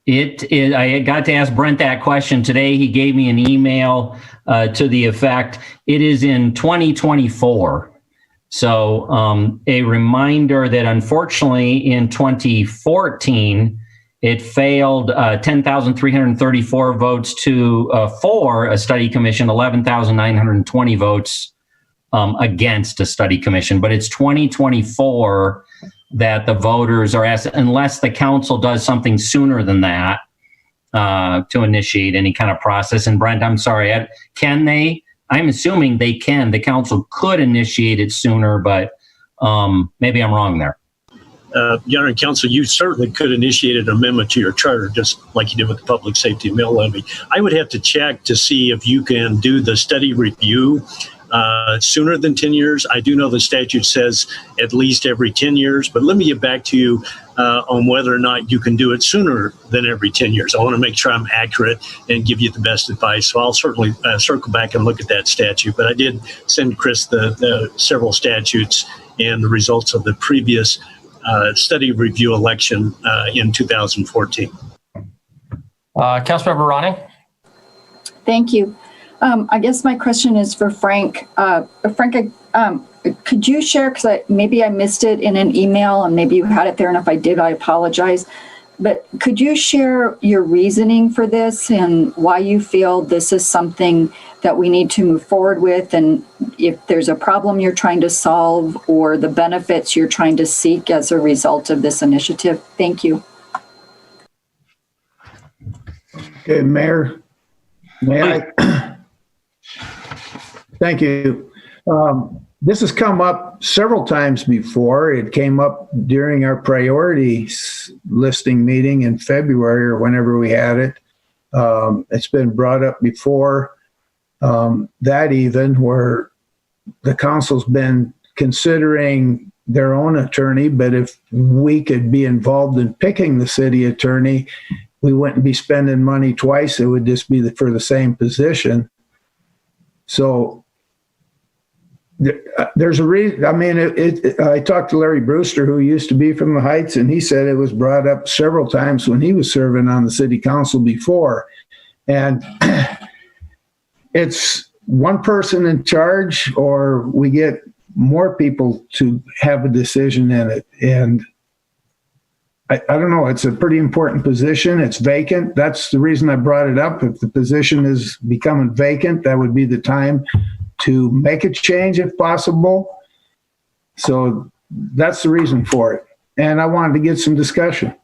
I got to ask Brent that question today. He gave me an email to the effect it is in 2024. So a reminder that unfortunately in 2014, it failed 10,334 votes for a study commission, 11,920 votes against a study commission. But it's 2024 that the voters are asked, unless the council does something sooner than that, to initiate any kind of process. And Brent, I'm sorry, can they? I'm assuming they can. The council could initiate it sooner, but maybe I'm wrong there. Your Honor and Council, you certainly could initiate an amendment to your charter, just like you did with the public safety mill levy. I would have to check to see if you can do the study review sooner than 10 years. I do know the statute says at least every 10 years, but let me get back to you on whether or not you can do it sooner than every 10 years. I want to make sure I'm accurate and give you the best advice. So I'll certainly circle back and look at that statute. But I did send Chris the several statutes and the results of the previous study review election in 2014. Councilmember Ronning. Thank you. I guess my question is for Frank. Frank, could you share, because maybe I missed it in an email and maybe you had it there, and if I did, I apologize. But could you share your reasoning for this and why you feel this is something that we need to move forward with, and if there's a problem you're trying to solve or the benefits you're trying to seek as a result of this initiative? Thank you. Okay, Mayor. May I? Thank you. This has come up several times before. It came up during our priorities listing meeting in February or whenever we had it. It's been brought up before that even, where the council's been considering their own attorney, but if we could be involved in picking the city attorney, we wouldn't be spending money twice. It would just be for the same position. So there's a reason. I mean, I talked to Larry Brewster, who used to be from the Heights, and he said it was brought up several times when he was serving on the city council before. And it's one person in charge, or we get more people to have a decision in it. And I don't know, it's a pretty important position. It's vacant. That's the reason I brought it up. If the position is becoming vacant, that would be the time to make a change if possible. So that's the reason for it. And I wanted to get some discussion.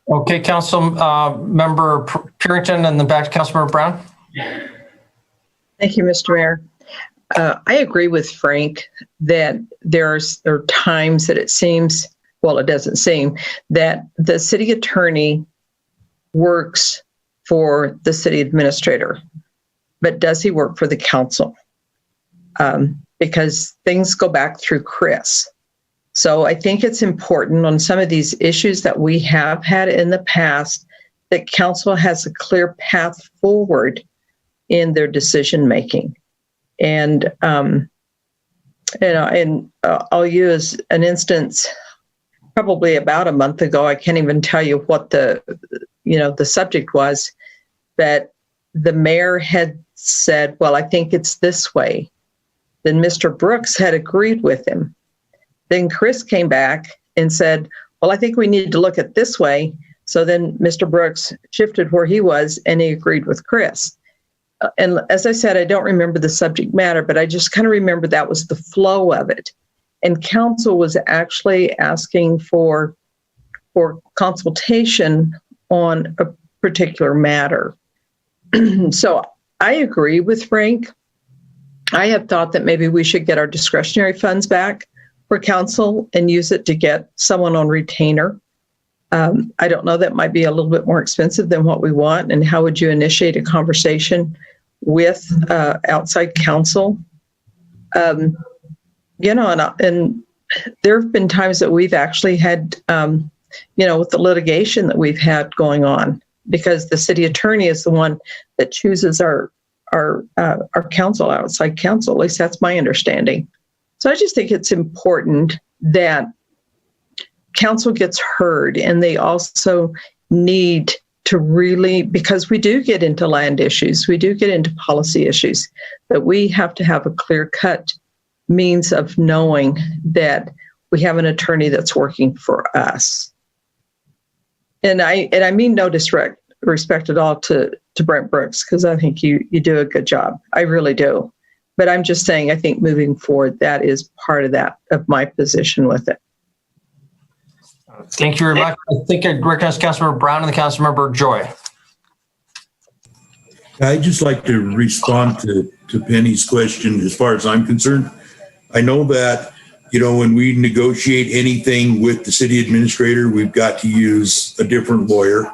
Okay, Council Member Purington, and then back to Councilmember Brown. Thank you, Mr. Mayor. I agree with Frank that there are times that it seems, well, it doesn't seem, that the city attorney works for the city administrator. But does he work for the council? Because things go back through Chris. So I think it's important on some of these issues that we have had in the past that council has a clear path forward in their decision making. And I'll use an instance. Probably about a month ago, I can't even tell you what the subject was, but the mayor had said, well, I think it's this way. Then Mr. Brooks had agreed with him. Then Chris came back and said, well, I think we need to look at this way. So then Mr. Brooks shifted where he was and he agreed with Chris. And as I said, I don't remember the subject matter, but I just kind of remember that was the flow of it. And council was actually asking for consultation on a particular matter. So I agree with Frank. I have thought that maybe we should get our discretionary funds back for council and use it to get someone on retainer. I don't know, that might be a little bit more expensive than what we want. And how would you initiate a conversation with outside counsel? And there have been times that we've actually had, with the litigation that we've had going on, because the city attorney is the one that chooses our counsel, outside counsel. At least that's my understanding. So I just think it's important that council gets heard, and they also need to really, because we do get into land issues, we do get into policy issues, that we have to have a clear-cut means of knowing that we have an attorney that's working for us. And I mean no disrespect at all to Brent Brooks, because I think you do a good job. I really do. But I'm just saying, I think moving forward, that is part of my position with it. Thank you very much. I think I recognize Councilmember Brown and the Councilmember Joy. I'd just like to respond to Penny's question as far as I'm concerned. I know that, when we negotiate anything with the city administrator, we've got to use a different lawyer.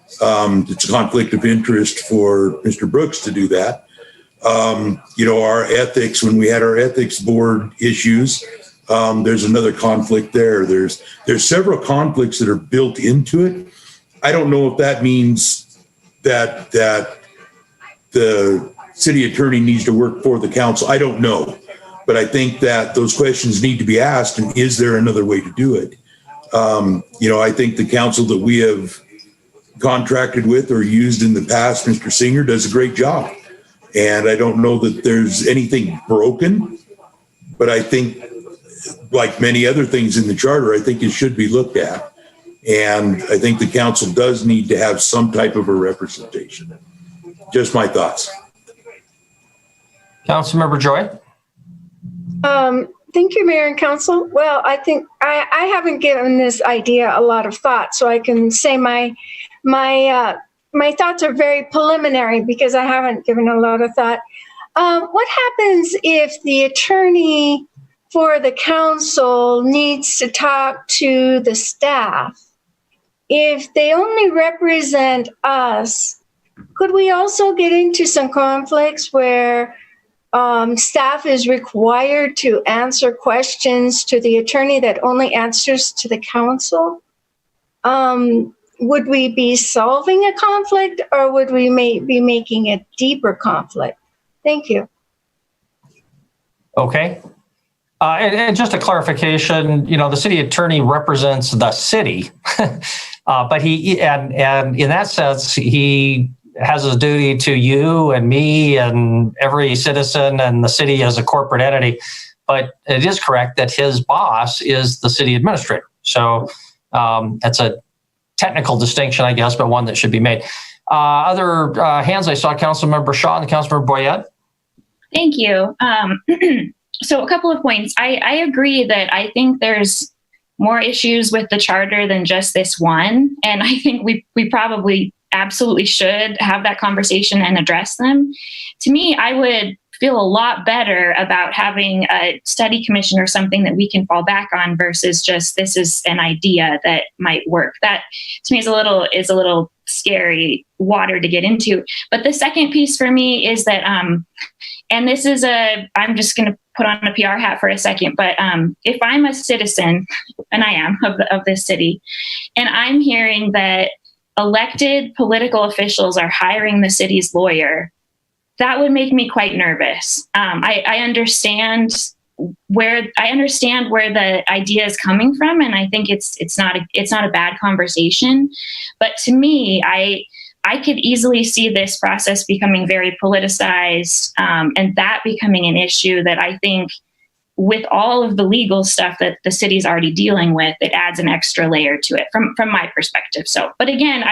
It's a conflict of interest for Mr. Brooks to do that. Our ethics, when we had our ethics board issues, there's another conflict there. There's several conflicts that are built into it. I don't know if that means that the city attorney needs to work for the council. I don't know. But I think that those questions need to be asked, and is there another way to do it? I think the council that we have contracted with or used in the past, Mr. Singer does a great job. And I don't know that there's anything broken, but I think, like many other things in the charter, I think it should be looked at. And I think the council does need to have some type of a representation. Just my thoughts. Councilmember Joy. Thank you, Mayor and Council. Well, I think I haven't given this idea a lot of thought, so I can say my thoughts are very preliminary because I haven't given a lot of thought. What happens if the attorney for the council needs to talk to the staff? If they only represent us, could we also get into some conflicts where staff is required to answer questions to the attorney that only answers to the council? Would we be solving a conflict, or would we be making a deeper conflict? Thank you. Okay. And just a clarification, the city attorney represents the city, but and in that sense, he has a duty to you and me and every citizen and the city as a corporate entity. But it is correct that his boss is the city administrator. So that's a technical distinction, I guess, but one that should be made. Other hands I saw, Councilmember Shaw and Councilmember Boyette. Thank you. So a couple of points. I agree that I think there's more issues with the charter than just this one. And I think we probably absolutely should have that conversation and address them. To me, I would feel a lot better about having a study commission or something that we can fall back on versus just this is an idea that might work. That to me is a little scary water to get into. But the second piece for me is that, and this is I'm just going to put on a PR hat for a second, but if I'm a citizen, and I am of this city, and I'm hearing that elected political officials are hiring the city's lawyer, that would make me quite nervous. I understand where the idea is coming from, and I think it's not a bad conversation. But to me, I could easily see this process becoming very politicized, and that becoming an issue that I think, with all of the legal stuff that the city's already dealing with, it adds an extra layer to it from my perspective. So, but again,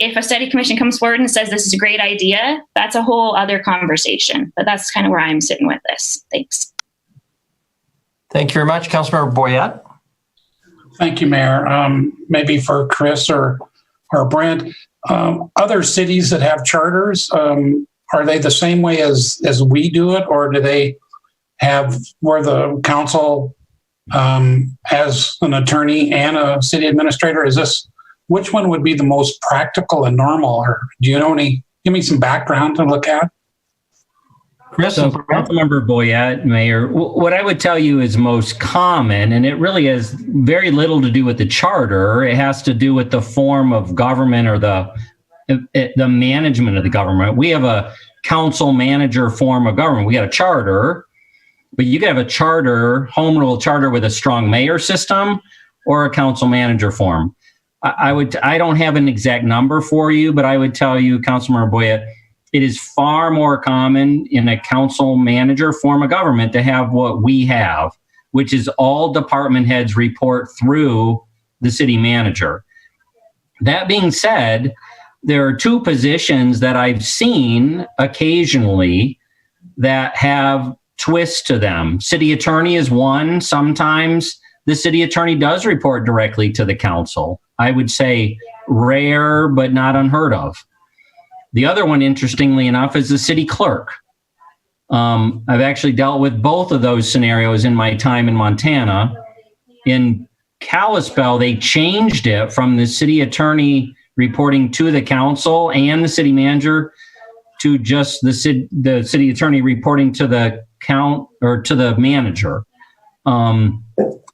if a study commission comes forward and says this is a great idea, that's a whole other conversation. But that's kind of where I'm sitting with this. Thanks. Thank you very much. Councilmember Boyette. Thank you, Mayor. Maybe for Chris or Brent, other cities that have charters, are they the same way as we do it, or do they have where the council as an attorney and a city administrator? Which one would be the most practical and normal? Or do you know give me some background to look at? Chris, so Councilmember Boyette, Mayor, what I would tell you is most common, and it really has very little to do with the charter. It has to do with the form of government or the management of the government. We have a council manager form of government. We got a charter, but you could have a charter, home rule charter with a strong mayor system or a council manager form. I don't have an exact number for you, but I would tell you, Councilmember Boyette, it is far more common in a council manager form of government to have what we have, which is all department heads report through the city manager. That being said, there are two positions that I've seen occasionally that have twists to them. City attorney is one. Sometimes the city attorney does report directly to the council. I would say rare, but not unheard of. The other one, interestingly enough, is the city clerk. I've actually dealt with both of those scenarios in my time in Montana. In Kalispell, they changed it from the city attorney reporting to the council and the city manager to just the city attorney reporting to the to the manager. And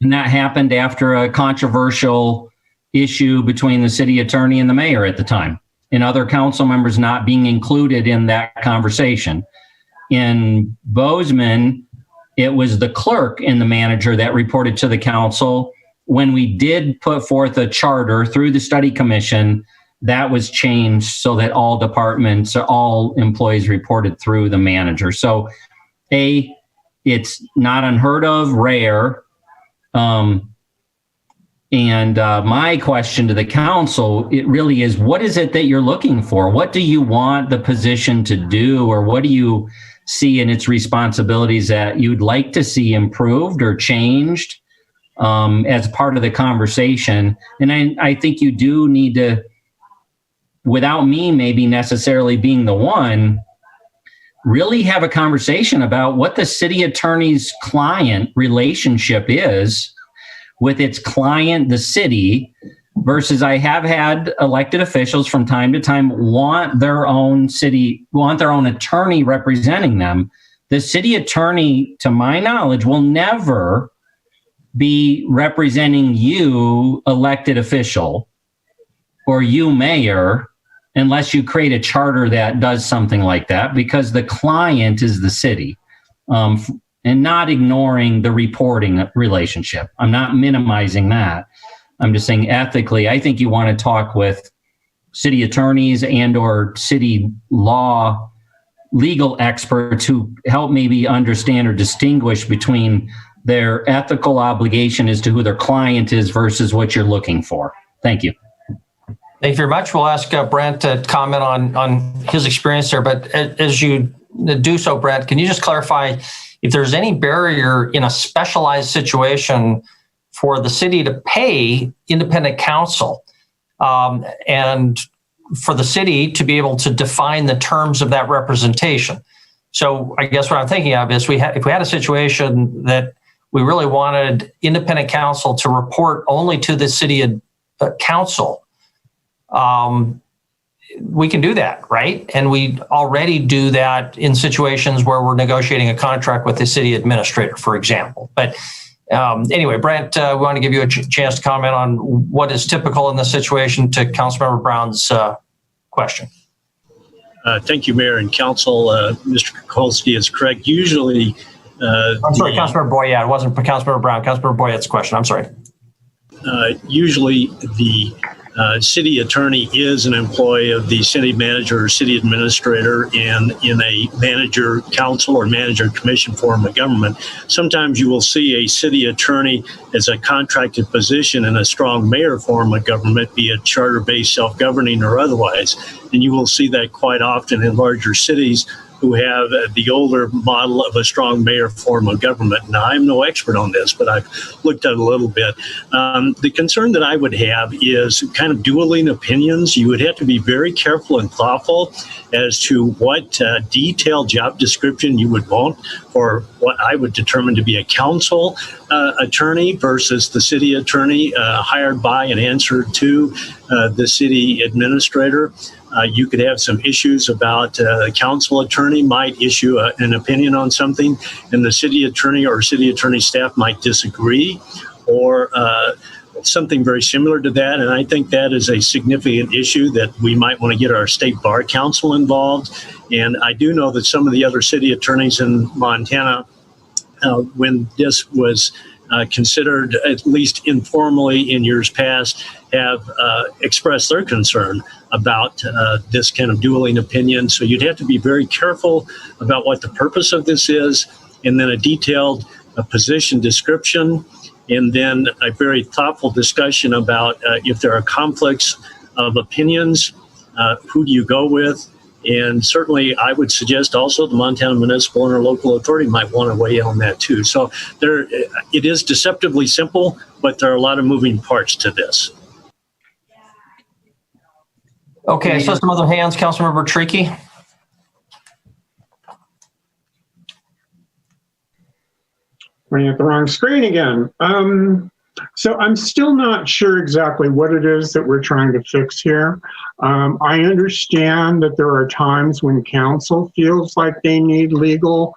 that happened after a controversial issue between the city attorney and the mayor at the time, and other council members not being included in that conversation. In Bozeman, it was the clerk and the manager that reported to the council. When we did put forth a charter through the study commission that was changed so that all departments, all employees reported through the manager. So it's not unheard of, rare. My question to the council, it really is, what is it that you're looking for? What do you want the position to do, or what do you see in its responsibilities that you'd like to see improved or changed as part of the conversation? And I think you do need to, without me maybe necessarily being the one, really have a conversation about what the city attorney's client relationship is with its client, the city, versus I have had elected officials from time to time want their own attorney representing them. The city attorney, to my knowledge, will never be representing you, elected official, or you, mayor, unless you create a charter that does something like that, because the client is the city. And not ignoring the reporting relationship. I'm not minimizing that. I'm just saying ethically, I think you want to talk with city attorneys and or city legal experts who help maybe understand or distinguish between their ethical obligation as to who their client is versus what you're looking for. Thank you. Thank you very much. We'll ask Brent to comment on his experience there. But as you do so, Brent, can you just clarify if there's any barrier in a specialized situation for the city to pay independent counsel and for the city to be able to define the terms of that representation? So I guess what I'm thinking of is if we had a situation that we really wanted independent counsel to report only to the city council, we can do that, right? And we already do that in situations where we're negotiating a contract with the city administrator, for example. But anyway, Brent, we want to give you a chance to comment on what is typical in this situation to Councilmember Brown's question. Thank you, Mayor and Council. Mr. Kukolski is correct. Usually, I'm sorry, Councilmember Boyette. It wasn't Councilmember Brown. Councilmember Boyette's question. I'm sorry. Usually, the city attorney is an employee of the city manager or city administrator, and in a manager council or manager commission form of government, sometimes you will see a city attorney as a contracted position in a strong mayor form of government, be it charter-based, self-governing, or otherwise. And you will see that quite often in larger cities who have the older model of a strong mayor form of government. Now, I'm no expert on this, but I've looked at it a little bit. The concern that I would have is kind of dueling opinions. You would have to be very careful and thoughtful as to what detailed job description you would want for what I would determine to be a council attorney versus the city attorney hired by and answered to the city administrator. You could have some issues about a council attorney might issue an opinion on something, and the city attorney or city attorney staff might disagree, or something very similar to that. And I think that is a significant issue that we might want to get our state bar council involved. And I do know that some of the other city attorneys in Montana, when this was considered, at least informally in years past, have expressed their concern about this kind of dueling opinion. So you'd have to be very careful about what the purpose of this is, and then a detailed position description, and then a very thoughtful discussion about if there are conflicts of opinions, who do you go with? And certainly I would suggest also the Montana Municipal and Local Authority might want to weigh in on that too. So it is deceptively simple, but there are a lot of moving parts to this. Okay, so some other hands, Councilmember Trickey. Running at the wrong screen again. So I'm still not sure exactly what it is that we're trying to fix here. I understand that there are times when council feels like they need legal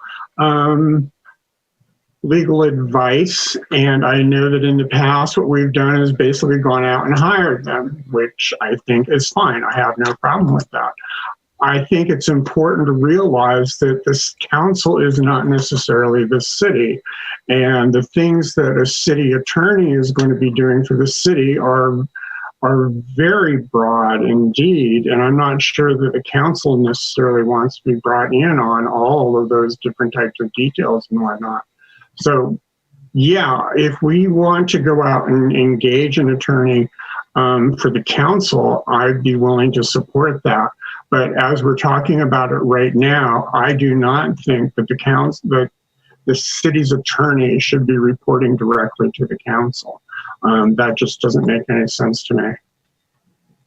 advice, and I know that in the past what we've done is basically gone out and hired them, which I think is fine. I have no problem with that. I think it's important to realize that this council is not necessarily the city, and the things that a city attorney is going to be doing for the city are are very broad indeed, and I'm not sure that the council necessarily wants to be brought in on all of those different types of details and whatnot. So yeah, if we want to go out and engage an attorney for the council, I'd be willing to support that. But as we're talking about it right now, I do not think that the city's attorney should be reporting directly to the council. That just doesn't make any sense to me.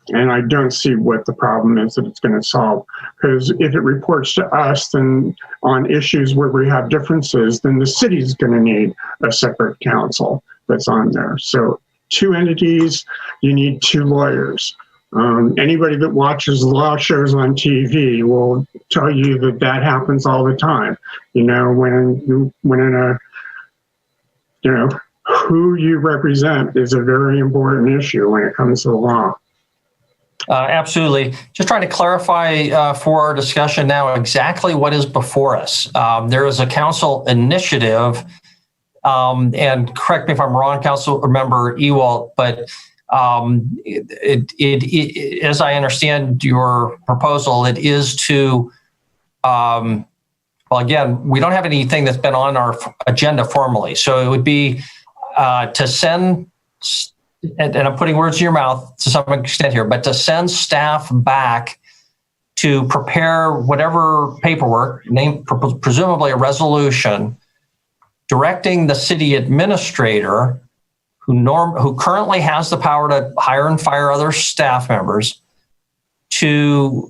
And I don't see what the problem is that it's going to solve. Because if it reports to us, then on issues where we have differences, then the city's going to need a separate counsel that's on there. So 2 entities, you need 2 lawyers. Anybody that watches law shows on TV will tell you that that happens all the time. You know, when in a, you know, who you represent is a very important issue when it comes to the law. Absolutely. Just trying to clarify for our discussion now exactly what is before us. There is a council initiative, and correct me if I'm wrong, Council Member Ewald, but as I understand your proposal, it is to, well, again, we don't have anything that's been on our agenda formally. So it would be to send, and I'm putting words in your mouth to some extent here, but to send staff back to prepare whatever paperwork, presumably a resolution, directing the city administrator who currently has the power to hire and fire other staff members to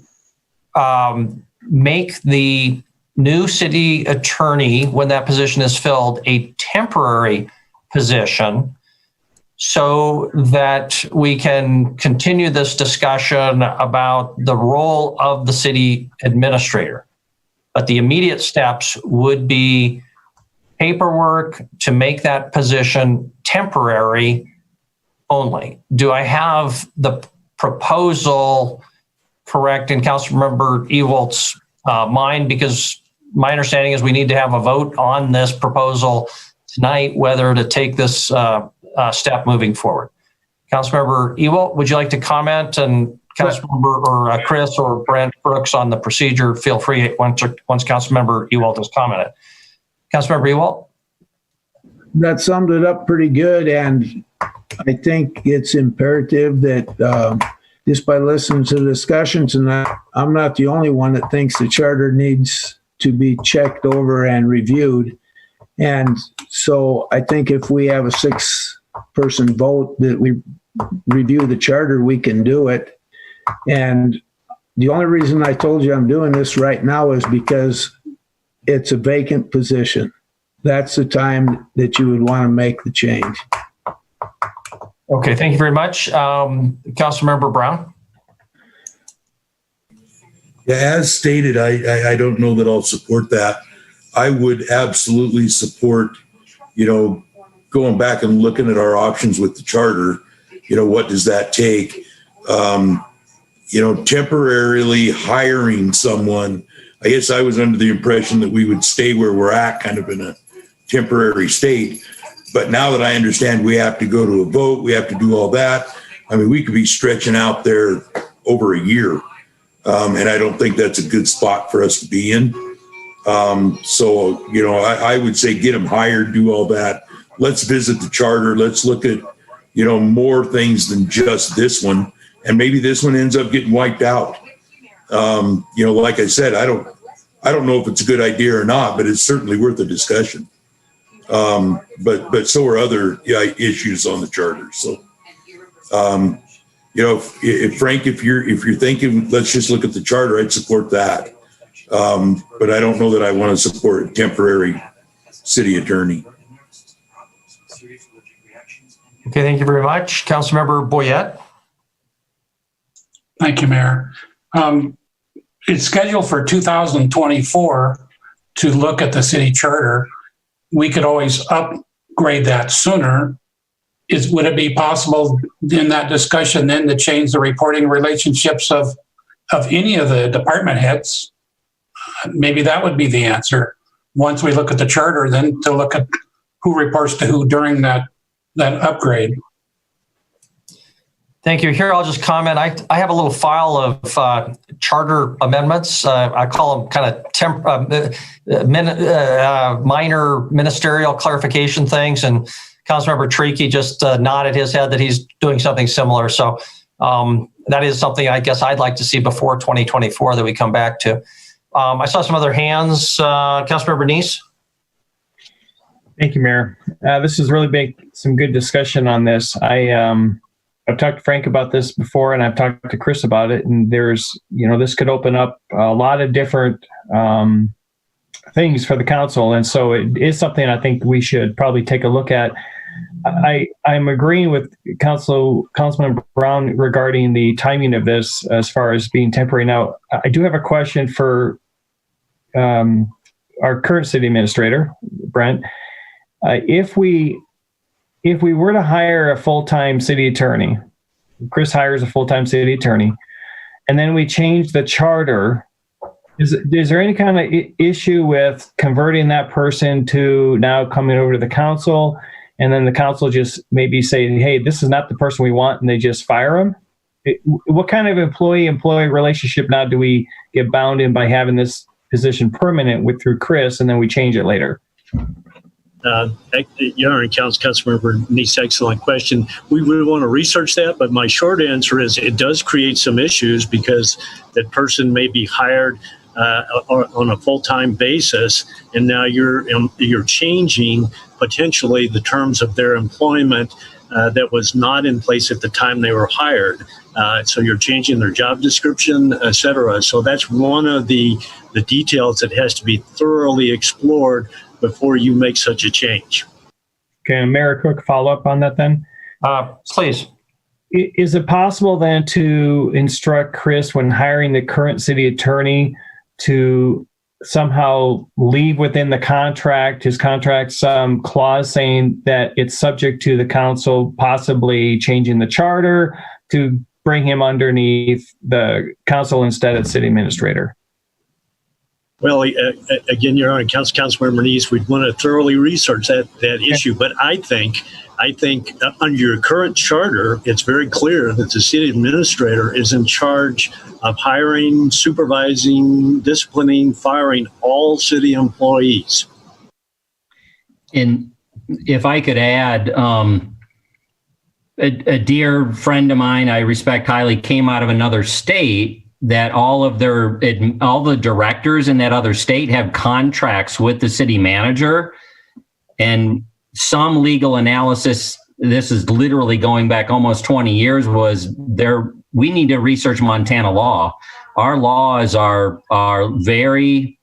make the new city attorney, when that position is filled, a temporary position so that we can continue this discussion about the role of the city administrator. But the immediate steps would be paperwork to make that position temporary only. Do I have the proposal correct in Councilmember Ewald's mind? Because my understanding is we need to have a vote on this proposal tonight, whether to take this step moving forward. Councilmember Ewald, would you like to comment? And Councilmember or Chris or Brent Brooks on the procedure, feel free once Councilmember Ewald has commented. Councilmember Ewald? That summed it up pretty good, and I think it's imperative that just by listening to the discussion tonight, I'm not the only one that thinks the charter needs to be checked over and reviewed. And so I think if we have a 6-person vote that we review the charter, we can do it. And the only reason I told you I'm doing this right now is because it's a vacant position. That's the time that you would want to make the change. Okay, thank you very much. Councilmember Brown? Yeah, as stated, I don't know that I'll support that. I would absolutely support, going back and looking at our options with the charter. What does that take? Temporarily hiring someone. I guess I was under the impression that we would stay where we're at, kind of in a temporary state. But now that I understand we have to go to a vote, we have to do all that. I mean, we could be stretching out there over a year. And I don't think that's a good spot for us to be in. I would say get them hired, do all that. Let's visit the charter. Let's look at, more things than just this one. And maybe this one ends up getting wiped out. Like I said, I don't know if it's a good idea or not, but it's certainly worth a discussion. But so are other issues on the charter. So, if Frank, if you're thinking, let's just look at the charter, I'd support that. But I don't know that I want to support a temporary city attorney. Okay, thank you very much. Councilmember Boyette. Thank you, Mayor. It's scheduled for 2024 to look at the city charter. We could always upgrade that sooner. Would it be possible in that discussion then to change the reporting relationships of any of the department heads? Maybe that would be the answer. Once we look at the charter, then to look at who reports to who during that upgrade. Thank you. Here, I'll just comment. I have a little file of charter amendments. I call them kind of minor ministerial clarification things. And Councilmember Treaky just nodded his head that he's doing something similar. So that is something I guess I'd like to see before 2024 that we come back to. I saw some other hands. Councilmember Neese. Thank you, Mayor. This has really been some good discussion on this. I've talked to Frank about this before, and I've talked to Chris about it. And there's, this could open up a lot of different things for the council. And so it is something I think we should probably take a look at. I'm agreeing with Councilman Brown regarding the timing of this as far as being temporary. Now, I do have a question for our current city administrator, Brent. If we were to hire a full-time city attorney, Chris hires a full-time city attorney, and then we change the charter, is there any kind of issue with converting that person to now coming over to the council, and then the council just maybe saying, hey, this is not the person we want, and they just fire him? What kind of employee-employee relationship now do we get bound in by having this position permanent through Chris, and then we change it later? Your Honor, Councilmember Neese, excellent question. We would want to research that, but my short answer is it does create some issues because that person may be hired on a full-time basis, and now you're changing potentially the terms of their employment that was not in place at the time they were hired. So you're changing their job description, et cetera. So that's one of the details that has to be thoroughly explored before you make such a change. Okay, Mayor, a quick follow-up on that then? Please. Is it possible then to instruct Chris when hiring the current city attorney to somehow leave within the contract, his contract, some clause saying that it's subject to the council possibly changing the charter to bring him underneath the council instead of city administrator? Well, again, Your Honor, Councilmember Neese, we'd want to thoroughly research that issue. But I think under your current charter, it's very clear that the city administrator is in charge of hiring, supervising, disciplining, firing all city employees. And if I could add, a dear friend of mine I respect highly came out of another state that all the directors in that other state have contracts with the city manager, and some legal analysis, this is literally going back almost 20 years, was there. We need to research Montana law. Our laws are very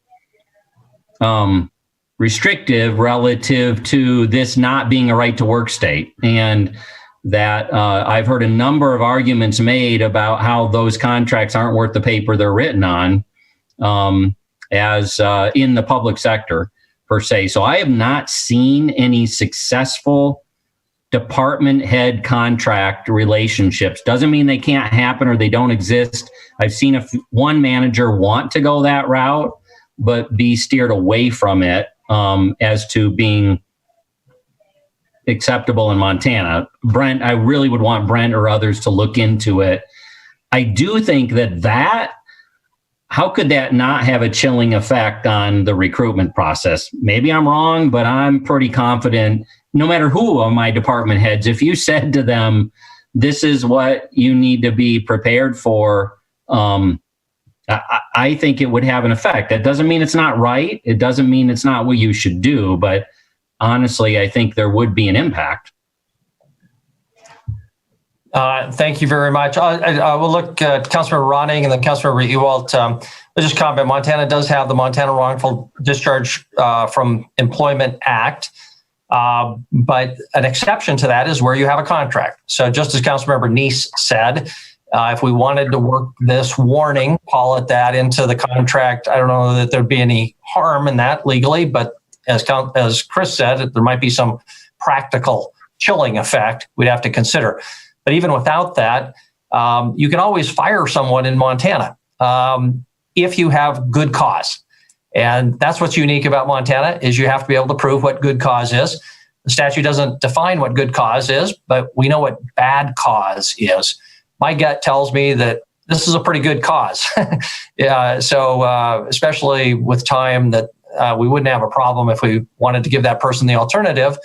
restrictive relative to this not being a right to work state. And that I've heard a number of arguments made about how those contracts aren't worth the paper they're written on as in the public sector per se. So I have not seen any successful department head contract relationships. Doesn't mean they can't happen or they don't exist. I've seen one manager want to go that route, but be steered away from it as to being acceptable in Montana. Brent, I really would want Brent or others to look into it. I do think that how could that not have a chilling effect on the recruitment process? Maybe I'm wrong, but I'm pretty confident no matter who of my department heads, if you said to them, this is what you need to be prepared for, I think it would have an effect. That doesn't mean it's not right. It doesn't mean it's not what you should do, but honestly, I think there would be an impact. Thank you very much. I will look at Councilmember Ronning and then Councilmember Ewalt. I'll just comment, Montana does have the Montana Wrongful Discharge from Employment Act, but an exception to that is where you have a contract. So just as Councilmember Neese said, if we wanted to work this warning, call it that, into the contract, I don't know that there'd be any harm in that legally, but as Chris said, there might be some practical chilling effect we'd have to consider. But even without that, you can always fire someone in Montana if you have good cause. And that's what's unique about Montana, is you have to be able to prove what good cause is. The statute doesn't define what good cause is, but we know what bad cause is. my gut tells me that this is a pretty good cause. Yeah, so especially with time, that we wouldn't have a problem if we wanted to give that person the alternative,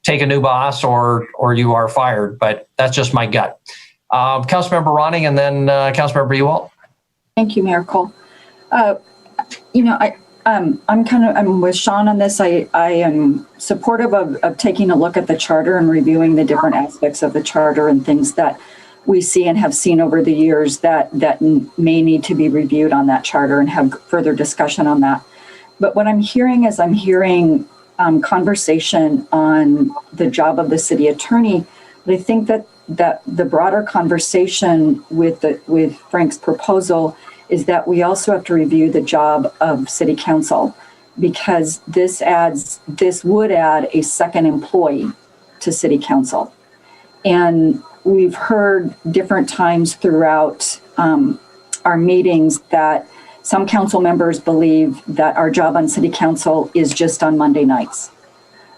take a new boss or you are fired. But that's just my gut. Councilmember Ronning and then Councilmember Ewald. Thank you, Mayor Cole. I'm with Sean on this. I am supportive of taking a look at the charter and reviewing the different aspects of the charter and things that we see and have seen over the years that may need to be reviewed on that charter and have further discussion on that. But what I'm hearing is conversation on the job of the city attorney. But I think that the broader conversation with Frank's proposal is that we also have to review the job of city council, because this would add a second employee to city council. And we've heard different times throughout our meetings that some council members believe that our job on city council is just on Monday nights.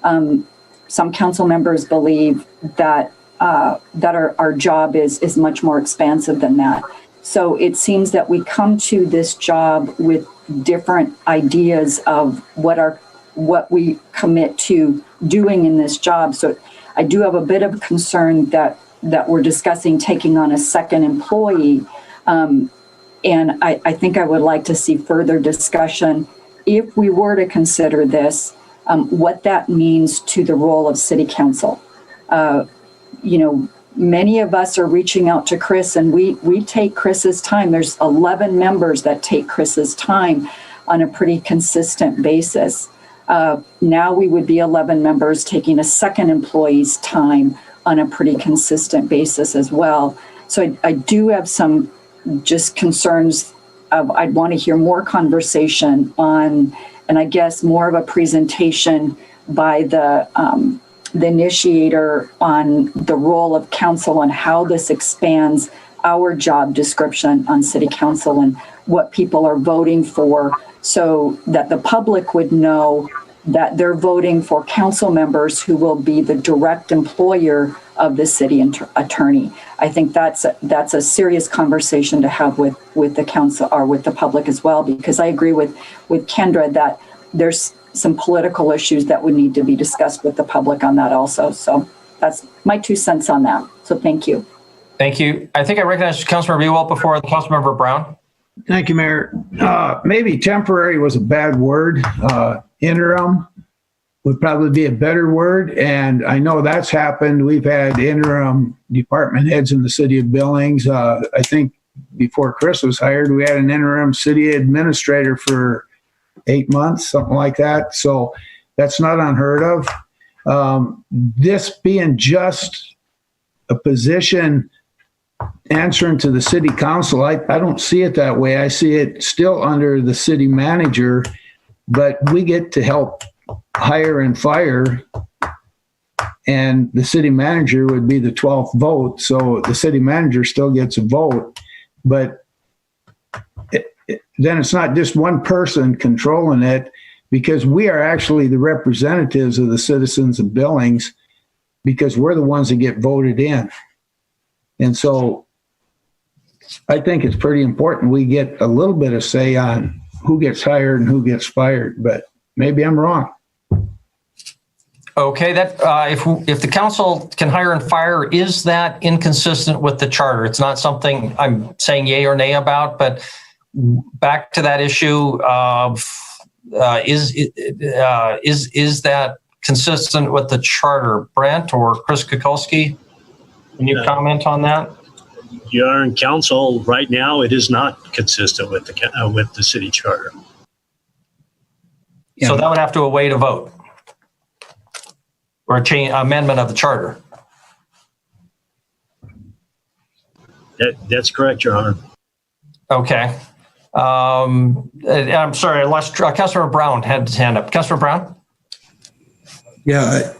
Some council members believe that our job is much more expansive than that. So it seems that we come to this job with different ideas of what we commit to doing in this job. So I do have a bit of concern that we're discussing taking on a second employee. And I think I would like to see further discussion, if we were to consider this, what that means to the role of city council. Many of us are reaching out to Chris, and we take Chris's time. There's 11 members that take Chris's time on a pretty consistent basis. Now we would be 11 members taking a second employee's time on a pretty consistent basis as well. So I do have some just concerns of, I'd want to hear more conversation on, and I guess more of a presentation by the initiator on the role of council and how this expands our job description on city council and what people are voting for, so that the public would know that they're voting for council members who will be the direct employer of the city attorney. I think that's a serious conversation to have with the council or with the public as well, because I agree with Kendra that there's some political issues that would need to be discussed with the public on that also. So that's my 2 cents on that. So thank you. Thank you. I think I recognized Councilmember Ewald before Councilmember Brown. Thank you, Mayor. Maybe temporary was a bad word. Interim would probably be a better word. And I know that's happened. We've had interim department heads in the city of Billings. I think before Chris was hired, we had an interim city administrator for 8 months, something like that. So that's not unheard of. This being just a position answering to the city council, I don't see it that way. I see it still under the city manager, but we get to help hire and fire, and the city manager would be the 12th vote. So the city manager still gets a vote, but then it's not just one person controlling it, because we are actually the representatives of the citizens of Billings, because we're the ones that get voted in. And so I think it's pretty important we get a little bit of say on who gets hired and who gets fired, but maybe I'm wrong. Okay, that if the council can hire and fire, is that inconsistent with the charter? It's not something I'm saying yay or nay about, but back to that issue of is that consistent with the charter? Brent or Chris Kukulski, can you comment on that? You are in council right now. It is not consistent with the city charter. So that would have to await a vote or amendment of the charter. That's correct, Your Honor. Okay. I'm sorry, I lost. Councilor Brown had his hand up. Councilor Brown? Yeah,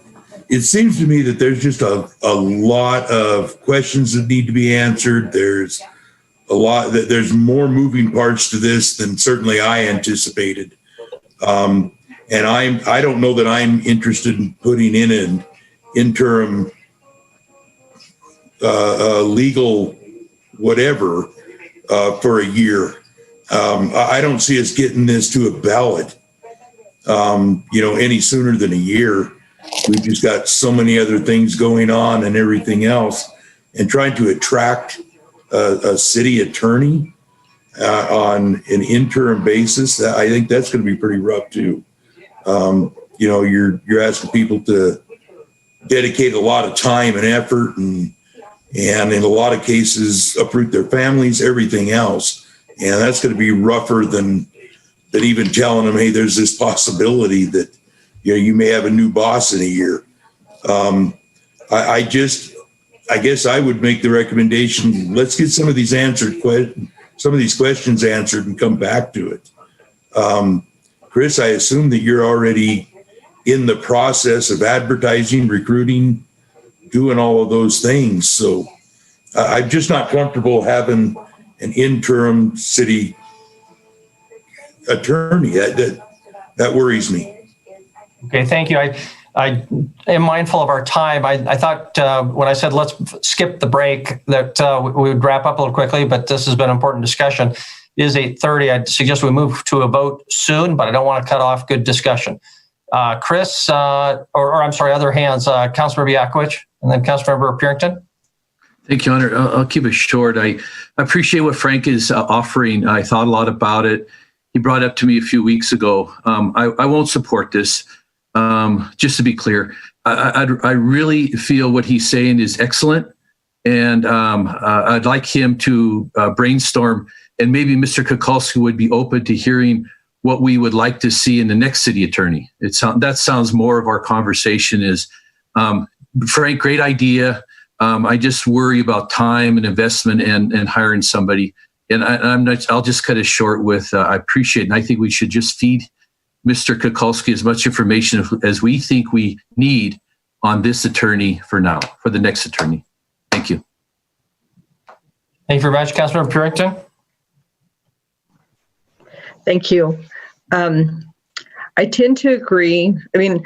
it seems to me that there's just a lot of questions that need to be answered. There's there's more moving parts to this than certainly I anticipated. And I don't know that I'm interested in putting in an interim legal whatever for a year. I don't see us getting this to a ballot, any sooner than a year. We've just got so many other things going on and everything else, and trying to attract a city attorney on an interim basis, I think that's going to be pretty rough too. You're asking people to dedicate a lot of time and effort, and in a lot of cases uproot their families, everything else, and that's going to be rougher than even telling them, hey, there's this possibility that you may have a new boss in a year. I guess I would make the recommendation, let's get some of these questions answered and come back to it. Chris, I assume that you're already in the process of advertising, recruiting, doing all of those things. So I'm just not comfortable having an interim city attorney. That worries me. Okay, thank you. I am mindful of our time. I thought when I said let's skip the break that we would wrap up a little quickly, but this has been an important discussion. It is 8:30. I'd suggest we move to a vote soon, but I don't want to cut off good discussion. Chris, or I'm sorry, other hands, Councilmember Yakovich, and then Councilmember Purington. Thank you, Hunter. I'll keep it short. I appreciate what Frank is offering. I thought a lot about it. He brought it up to me a few weeks ago. I won't support this. Just to be clear, I really feel what he's saying is excellent, and I'd like him to brainstorm, and maybe Mr. Kukulski would be open to hearing what we would like to see in the next city attorney. That sounds more of our conversation is, Frank, great idea. I just worry about time and investment and hiring somebody. And I'll just cut it short with, I appreciate it. And I think we should just feed Mr. Kukulski as much information as we think we need on this attorney for now, for the next attorney. Thank you. Thank you very much, Councilmember Purington. Thank you. I tend to agree. I mean,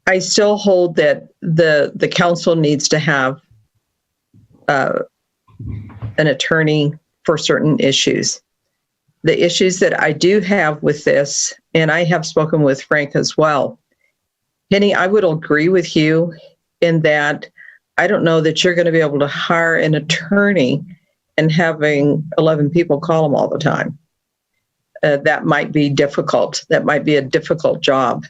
I still hold that the council needs to have an attorney for certain issues. The issues that I do have with this, and I have spoken with Frank as well, Penny, I would agree with you in that I don't know that you're going to be able to hire an attorney and having 11 people call them all the time. That might be difficult. That might be a difficult job.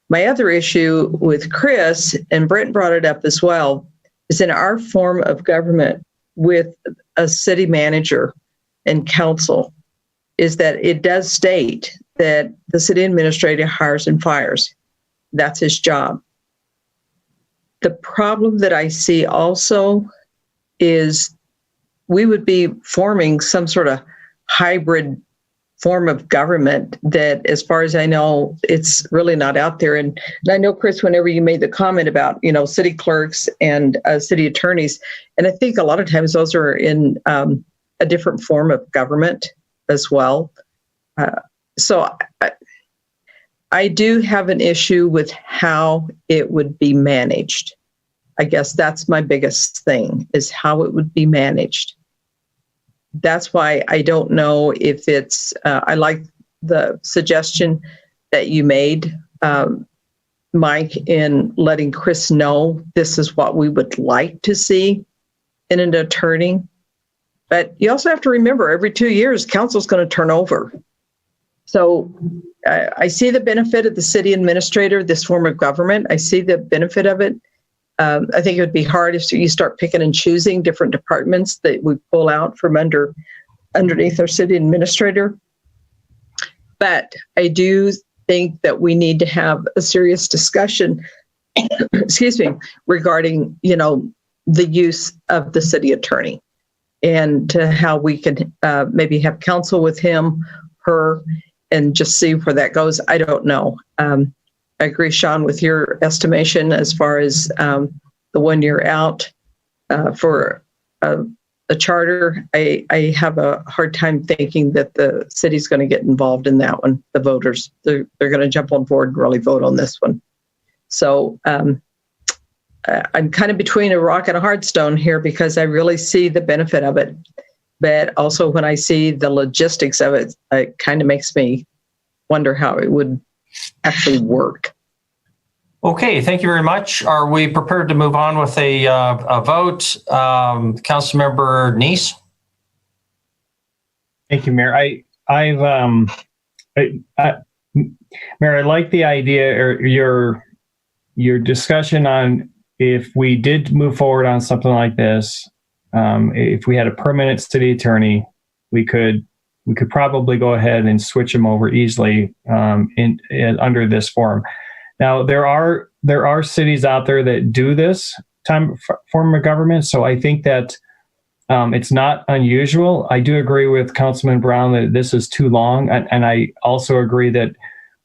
My other issue with Chris, and Brent brought it up as well, is in our form of government with a city manager and council, is that it does state that the city administrator hires and fires. That's his job. The problem that I see also is we would be forming some sort of hybrid form of government that, as far as I know, it's really not out there. And I know, Chris, whenever you made the comment about, city clerks and city attorneys, and I think a lot of times those are in a different form of government as well. So I do have an issue with how it would be managed. I guess that's my biggest thing, is how it would be managed. That's why I don't know if it's, I like the suggestion that you made, Mike, in letting Chris know this is what we would like to see in an attorney. But you also have to remember, every 2 years, council's going to turn over. So I see the benefit of the city administrator, this form of government. I see the benefit of it. I think it would be hard if you start picking and choosing different departments that we pull out from underneath our city administrator. But I do think that we need to have a serious discussion, excuse me, regarding, the use of the city attorney, and to how we can maybe have counsel with him, her, and just see where that goes. I don't know. I agree, Sean, with your estimation as far as the 1 year out for a charter. I have a hard time thinking that the city's going to get involved in that one. The voters, they're going to jump on board and really vote on this one. So I'm kind of between a rock and a hard stone here because I really see the benefit of it. But also when I see the logistics of it, it kind of makes me wonder how it would actually work. Okay, thank you very much. Are we prepared to move on with a vote? Councilmember Neese? Thank you, Mayor. Mayor, I like the idea or your discussion on if we did move forward on something like this, if we had a permanent city attorney, we could probably go ahead and switch them over easily in under this form. Now there are cities out there that do this form of government, so I think that it's not unusual. I do agree with Councilman Brown that this is too long, and I also agree that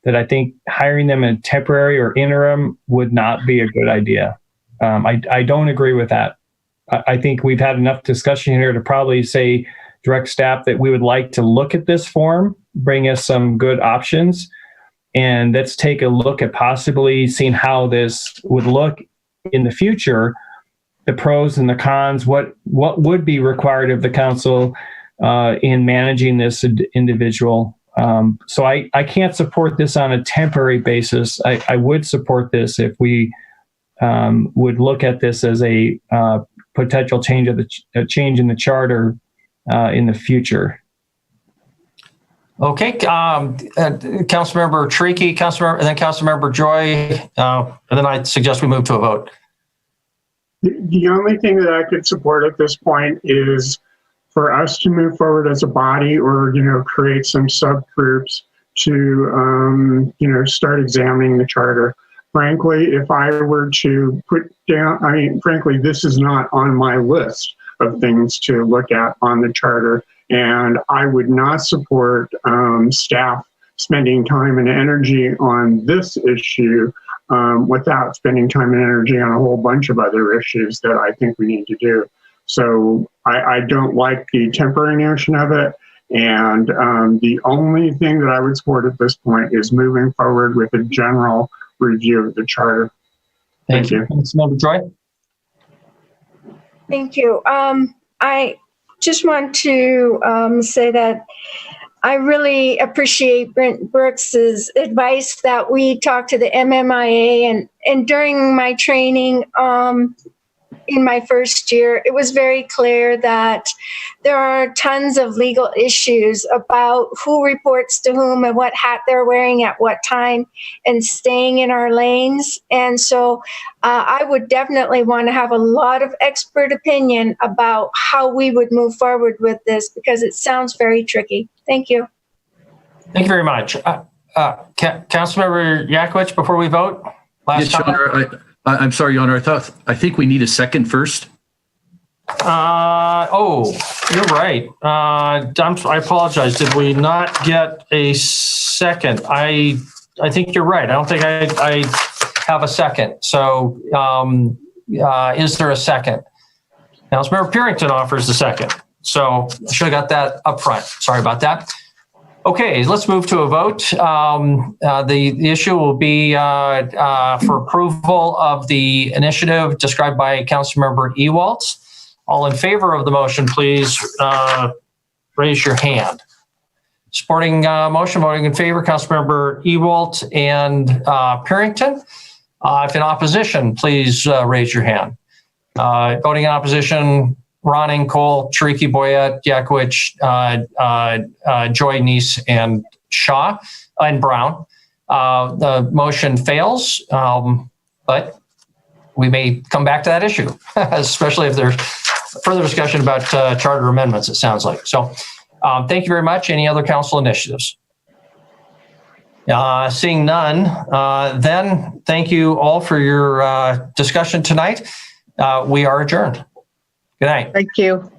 I think hiring them in temporary or interim would not be a good idea. I don't agree with that. I think we've had enough discussion here to probably say direct staff that we would like to look at this form, bring us some good options, and let's take a look at possibly seeing how this would look in the future, the pros and the cons, what would be required of the council in managing this individual. So I can't support this on a temporary basis. I would support this if we would look at this as a potential change in the charter in the future. Okay, Councilmember Tricky, and then Councilmember Joy, and then I suggest we move to a vote. The only thing that I could support at this point is for us to move forward as a body, or create some subgroups to start examining the charter. Frankly, if I were to put down, frankly, this is not on my list of things to look at on the charter, and I would not support staff spending time and energy on this issue without spending time and energy on a whole bunch of other issues that I think we need to do. So I don't like the temporary notion of it. And the only thing that I would support at this point is moving forward with a general review of the charter. Thank you. Councilmember Joy? Thank you. I just want to say that I really appreciate Brent Brooks's advice that we talk to the MMIA, and during my training in my first year, it was very clear that there are tons of legal issues about who reports to whom and what hat they're wearing at what time and staying in our lanes. And so I would definitely want to have a lot of expert opinion about how we would move forward with this, because it sounds very tricky. Thank you. Thank you very much. Councilmember Yakovich, before we vote, last comment? I'm sorry, Your Honor. I think we need a second first. Oh, you're right. I apologize. Did we not get a second? I think you're right. I don't think I have a second. So is there a second? Councilmember Purington offers the second. So I should have got that up front. Sorry about that. Okay, let's move to a vote. The issue will be for approval of the initiative described by Councilmember Ewalt. All in favor of the motion, please raise your hand. Supporting motion, voting in favor, Councilmember Ewalt and Purington. If in opposition, please raise your hand. Voting in opposition, Ronning, Cole, Chiriki, Boyette, Yakovich, Joy, Neese, and Shaw, and Brown. The motion fails, but we may come back to that issue, especially if there's further discussion about charter amendments, it sounds like. So thank you very much. Any other council initiatives? Seeing none, then thank you all for your discussion tonight. We are adjourned. Good night. Thank you.